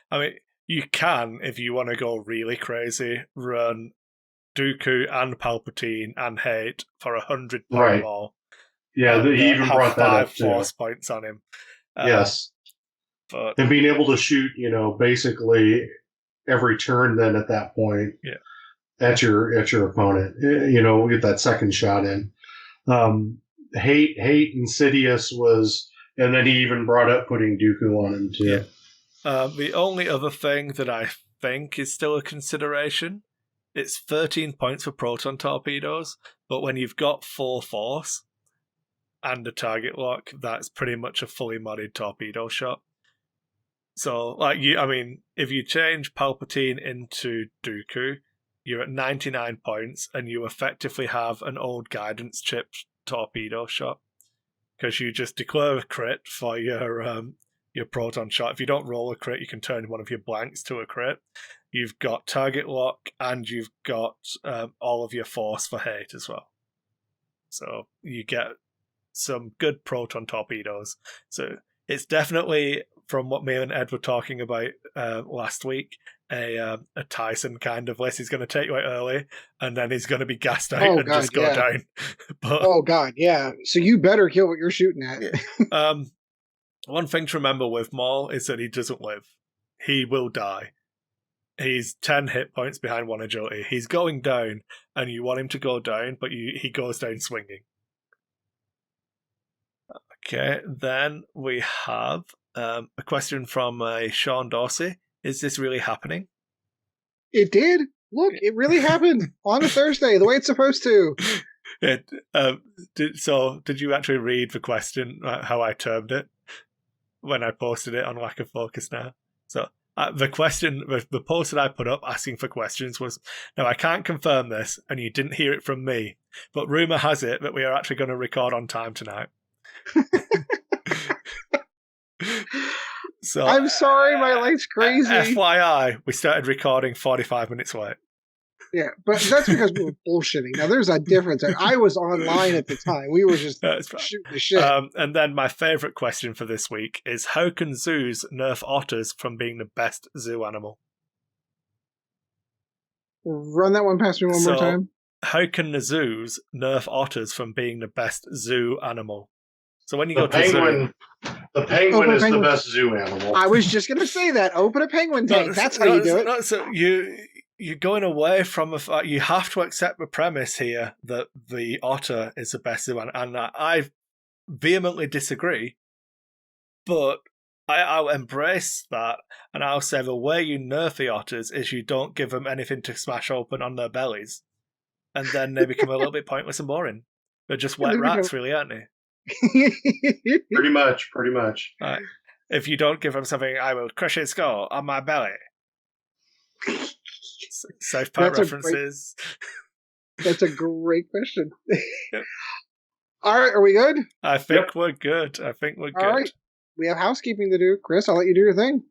I mean, you can, if you want to go really crazy, run Dooku and Palpatine and Hate for 100 right. more. Yeah, he even brought that up too. 5 force points on him. Yes. And being able to shoot, basically every turn then at that point at your opponent, get that second shot in. Hate and Sidious was, and then he even brought up putting Dooku on him too. Yeah. The only other thing that I think is still a consideration, it's 13 points for proton torpedoes, but when you've got 4 force and a target lock, that's pretty much a fully modded torpedo shot. So, if you change Palpatine into Dooku, you're at 99 points, and you effectively have an old guidance chip torpedo shot, because you just declare a crit for your proton shot. If you don't roll a crit, you can turn one of your blanks to a crit. You've got target lock, and you've got all of your force for Hate as well. So you get some good proton torpedoes. So it's definitely, from what me and Ed were talking about last week, a Tyson kind of list. He's going to take you out early, and then he's going to be gassed out and just go down. But, oh God, yeah. So you better kill what you're shooting at. One thing to remember with Maul is that he doesn't live. He will die. He's 10 hit points behind one agility. He's going down, and you want him to go down, but he goes down swinging. Okay, then we have a question from Sean Dorsey. Is this really happening? It did. Look, it really happened on a Thursday, the way it's supposed to. Did you actually read the question, how I termed it, when I posted it on Lack of Focus now? So the question, the post that I put up asking for questions was, now I can't confirm this, and you didn't hear it from me, but rumour has it that we are actually going to record on time tonight. So I'm sorry, my life's crazy. FYI, we started recording 45 minutes late. Yeah, but that's because we were bullshitting. Now, there's a difference. I was online at the time. We were just shooting the shit. And then my favourite question for this week is, how can zoos nerf otters from being the best zoo animal? Run that one past me one more time. How can the zoos nerf otters from being the best zoo animal? So when you go to penguin, the penguin is the best zoo animal. I was just going to say that. Open a penguin tank. That's how you do it. So you're going away from you have to accept the premise here that the otter is the best zoo animal, and I vehemently disagree. But I'll embrace that, and I'll say the way you nerf the otters is you don't give them anything to smash open on their bellies, and then they become a little bit pointless and boring. They're just wet rats, really, aren't they? Pretty much. Right. If you don't give him something, I will crush his skull on my belly. South Park references. That's a great question. Yep. All right, are we good? I think we're good. All right. We have housekeeping to do. Chris, I'll let you do your thing.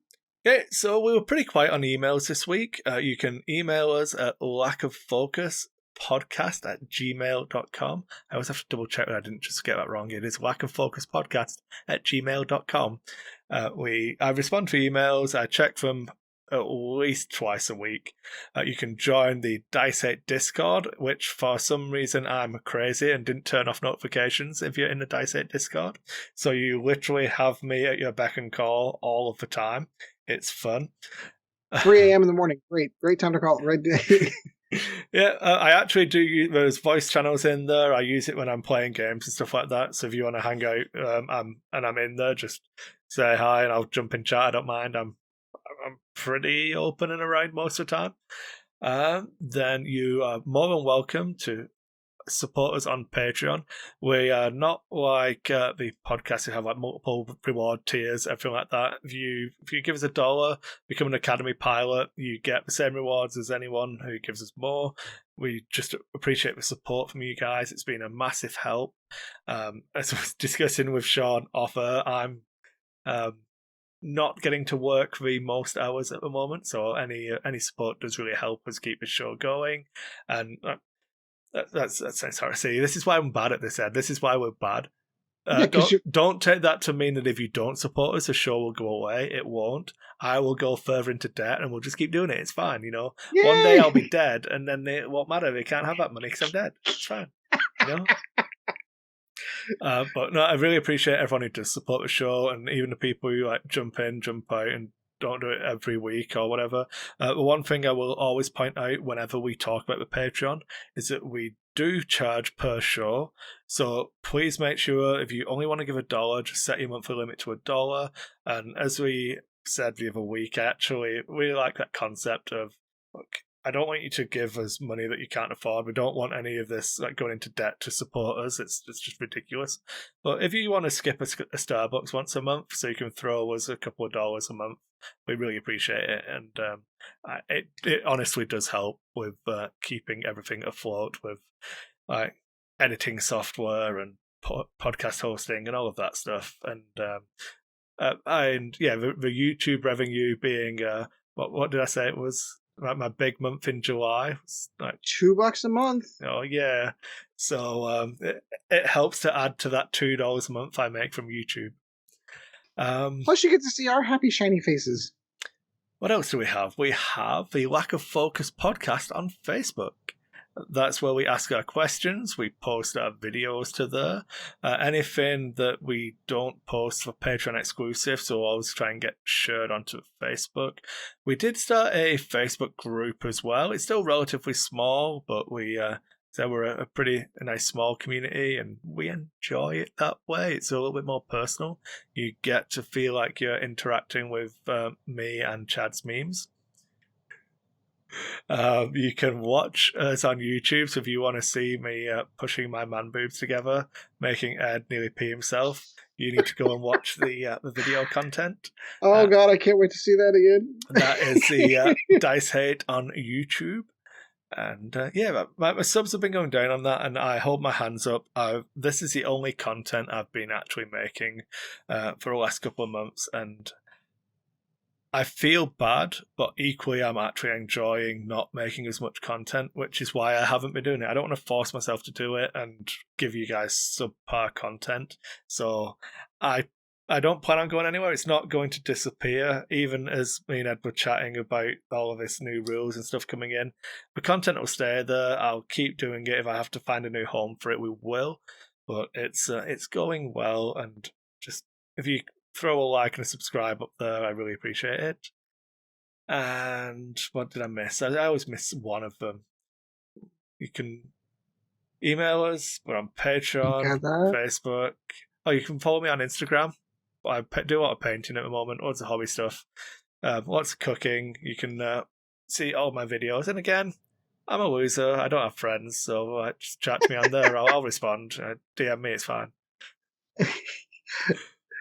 Okay, so we were pretty quiet on emails this week. You can email us at lackoffocus lackoffocuspodcast@gmail.com. I always have to double check that I didn't just get that wrong. It is lackoffocuspodcast@gmail.com. I respond to emails. I check them at least twice a week. You can join the Dice 8 Discord, which for some reason I'm crazy and didn't turn off notifications if you're in the Dice 8 Discord. So you literally have me at your beck and call all of the time. It's fun. 3 a.m. in the morning. Great time to call. Right. Yeah, I actually do use those voice channels in there. I use it when I'm playing games and stuff like that. So if you want to hang out I'm in there, just say hi and I'll jump in chat. I don't mind. I'm pretty open and around most of the time. Then you are more than welcome to support us on Patreon. We are not like the podcasts who have like multiple reward tiers, everything like that. If you give us $1, become an Academy pilot, you get the same rewards as anyone who gives us more. We just appreciate the support from you guys. It's been a massive help. As I was discussing with Sean off air, I'm not getting to work the most hours at the moment, so any support does really help us keep the show going. And that's sorry. See, this is why I'm bad at this, Ed. This is why we're bad. Don't take that to mean that if you don't support us, the show will go away. It won't. I will go further into debt, and we'll just keep doing it. It's fine, you know. Yay! One day I'll be dead, and then it won't matter. They can't have that money because I'm dead. It's fine, you know. But no, I really appreciate everyone who does support the show, and even the people who like jump in, jump out, and don't do it every week or whatever. The one thing I will always point out whenever we talk about the Patreon is that we do charge per show. So please make sure if you only want to give $1, just set your monthly limit to $1. And as we said the other week, actually, we like that concept of, look, I don't want you to give us money that you can't afford. We don't want any of this like going into debt to support us. It's just ridiculous. But if you want to skip a Starbucks once a month so you can throw us a couple of dollars a month, we really appreciate it. And it honestly does help with keeping everything afloat with like editing software and podcast hosting and all of that stuff. And yeah, the YouTube revenue being what did I say it was? Like my big month in July, it's like $2 a month. Oh yeah, so it helps to add to that $2 a month I make from YouTube. Plus, you get to see our happy shiny faces. What else do we have? We have the Lack of Focus podcast on Facebook. That's where we ask our questions. We post our videos to there. Anything that we don't post for Patreon exclusive, so we'll always try and get shared onto Facebook. We did start a Facebook group as well. It's still relatively small, but we're a nice small community, and we enjoy it that way. It's a little bit more personal. You get to feel like you're interacting with me and Chad's memes. You can watch us on YouTube, so if you want to see me pushing my man boobs together, making Ed nearly pee himself, you need to go and watch the video content. Oh god, I can't wait to see that again. That is the Dice Hate on YouTube. And yeah, my subs have been going down on that, and I hold my hands up. This is the only content I've been actually making for the last couple of months, and I feel bad, but equally I'm actually enjoying not making as much content, which is why I haven't been doing it. I don't want to force myself to do it and give you guys subpar content. So I don't plan on going anywhere. It's not going to disappear, even as me and Ed were chatting about all of this new rules and stuff coming in. The content will stay there. I'll keep doing it. If I have to find a new home for it, we will. But it's going well, and just if you throw a like and a subscribe up there, I really appreciate it. And what did I miss? I always miss one of them. You can email us. We're on Patreon, Facebook. Oh, you can follow me on Instagram. I do a lot of painting at the moment, lots of hobby stuff, lots of cooking. You can see all my videos. And again, I'm a loser. I don't have friends, so just chat to me on there. I'll respond. DM me, it's fine.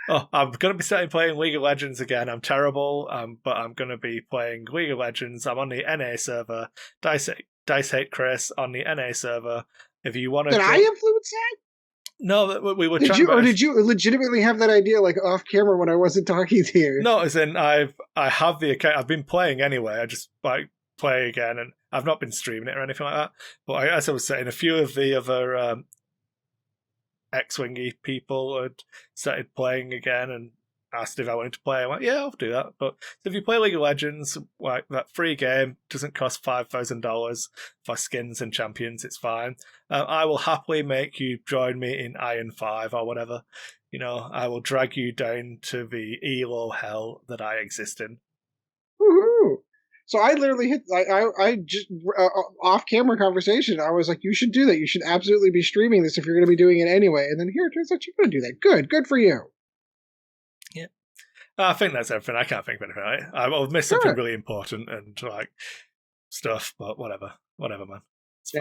Oh, I'm going to be starting playing League of Legends again. I'm terrible, but I'm going to be playing League of Legends. I'm on the NA server. Dice Hate Kris on the NA server. If you want to... Did I influence that? No, we were trying to... Or did you legitimately have that idea like off camera when I wasn't talking to you? No, as in I have the account. I've been playing anyway. I just like play again, and I've not been streaming it or anything like that. But as I was saying, a few of the other X-Wingy people had started playing again and asked if I wanted to play. I went, yeah, I'll do that. But if you play League of Legends, like that free game doesn't cost $5,000 for skins and champions, it's fine. I will happily make you join me in Iron 5 or whatever. You know, I will drag you down to the ELO hell that I exist in. Woohoo! So I literally hit, I just, off-camera conversation, I was like, you should do that. You should absolutely be streaming this if you're going to be doing it anyway. And then here, it turns out you're going to do that. Good for you. Yeah. I think that's everything. I can't think of anything, right? I've missed something really important and, like, stuff, but whatever, man.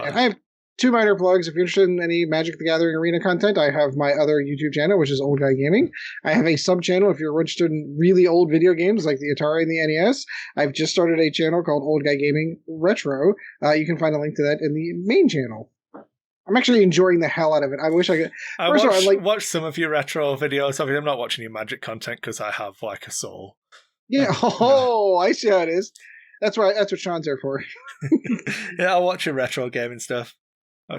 I have 2 minor plugs. If you're interested in any Magic the Gathering Arena content, I have my other YouTube channel, which is Old Guy Gaming. I have a sub-channel if you're interested in really old video games like the Atari and the NES. I've just started a channel called Old Guy Gaming Retro. You can find a link to that in the main channel. I'm actually enjoying the hell out of it. I wish I could. Watch some of your retro videos. I mean, I'm not watching your Magic content because I have, like, a soul. Yeah. Oh, I see how it is. That's what Sean's there for. Yeah, I'll watch your retro gaming stuff.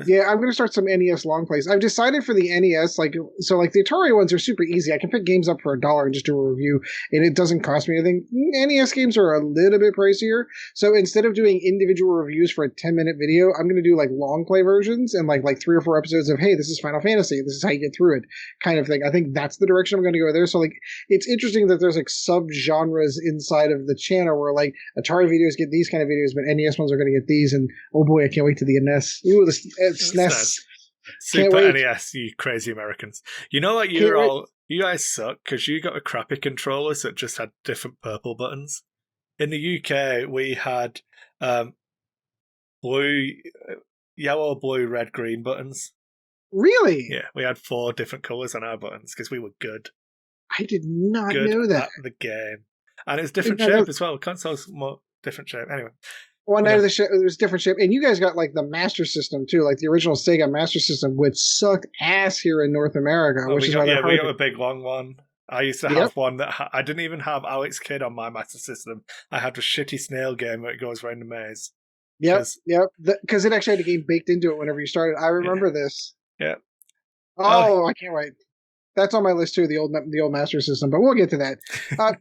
Yeah, I'm going to start some NES long plays. I've decided for the NES, like the Atari ones are super easy. I can pick games up for $1 and just do a review, and it doesn't cost me anything. NES games are a little bit pricier, so instead of doing individual reviews for a 10-minute video, I'm going to do like long play versions and like 3 or 4 episodes of, hey, this is Final Fantasy, this is how you get through it, kind of thing. I think that's the direction I'm going to go there. So like, it's interesting that there's like sub-genres inside of the channel where like Atari videos get these kind of videos, but NES ones are going to get these, and oh boy, I can't wait to the NES. Ooh, SNES. Super NES, you crazy Americans. You know, like you guys suck because you got a crappy controllers that just had different purple buttons. In the UK, we had yellow, blue, red, green buttons. Really? Yeah, we had 4 different colours on our buttons because we were good. I did not know that. At the game. And it's different shape as well. Consoles more different shape. Anyway. One night of the show, it was different shape. And you guys got like the Master System too, like the original Sega Master System, which sucked ass here in North America. We got a big long one. I used to have one that I didn't even have Alex Kidd on my Master System. I had a shitty snail game where it goes around the maze. Yep. Because it actually had a game baked into it whenever you started. I remember this. Yeah. Oh, I can't wait. That's on my list too, the old Master System, but we'll get to that.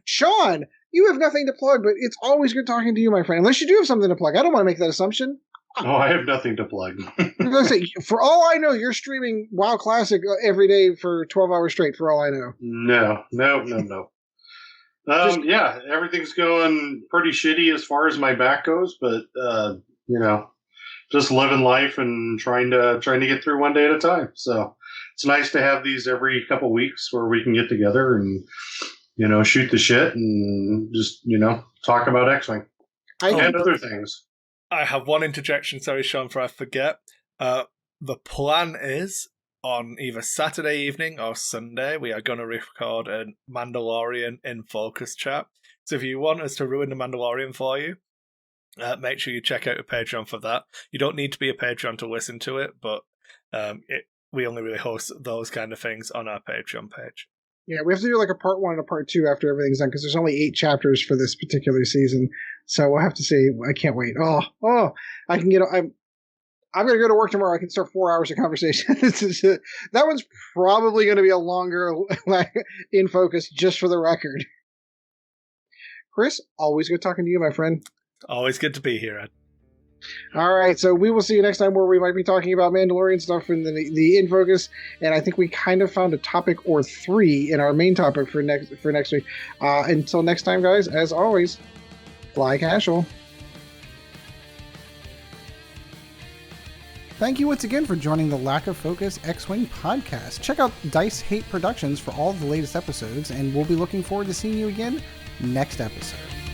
Sean, you have nothing to plug, but it's always good talking to you, my friend. Unless you do have something to plug. I don't want to make that assumption. Oh, I have nothing to plug. I'm going to say, for all I know, you're streaming WoW Classic every day for 12 hours straight, for all I know. No. Yeah, everything's going pretty shitty as far as my back goes, but, just living life and trying to get through one day at a time. So it's nice to have these every couple weeks where we can get together and, shoot the shit and just, talk about X-Wing and other things. I have one interjection, sorry, Sean, before I forget. The plan is on either Saturday evening or Sunday, we are going to record a Mandalorian in Focus chat. So if you want us to ruin the Mandalorian for you, make sure you check out a Patreon for that. You don't need to be a Patreon to listen to it, but we only really host those kind of things on our Patreon page. Yeah, we have to do like a part 1 and a part 2 after everything's done because there's only 8 chapters for this particular season. So we'll have to see. I can't wait. Oh, I can get. I'm going to go to work tomorrow. I can start 4 hours of conversation. That one's probably going to be a longer in focus, just for the record. Kris, always good talking to you, my friend. Always good to be here, Ed. All right, so we will see you next time where we might be talking about Mandalorian stuff in the In Focus, and I think we kind of found a topic or 3 in our main topic for next week. Until next time, guys, as always, fly casual. Thank you once again for joining the Lack of Focus X-Wing podcast. Check out Dice Hate Productions for all of the latest episodes, and we'll be looking forward to seeing you again next episode.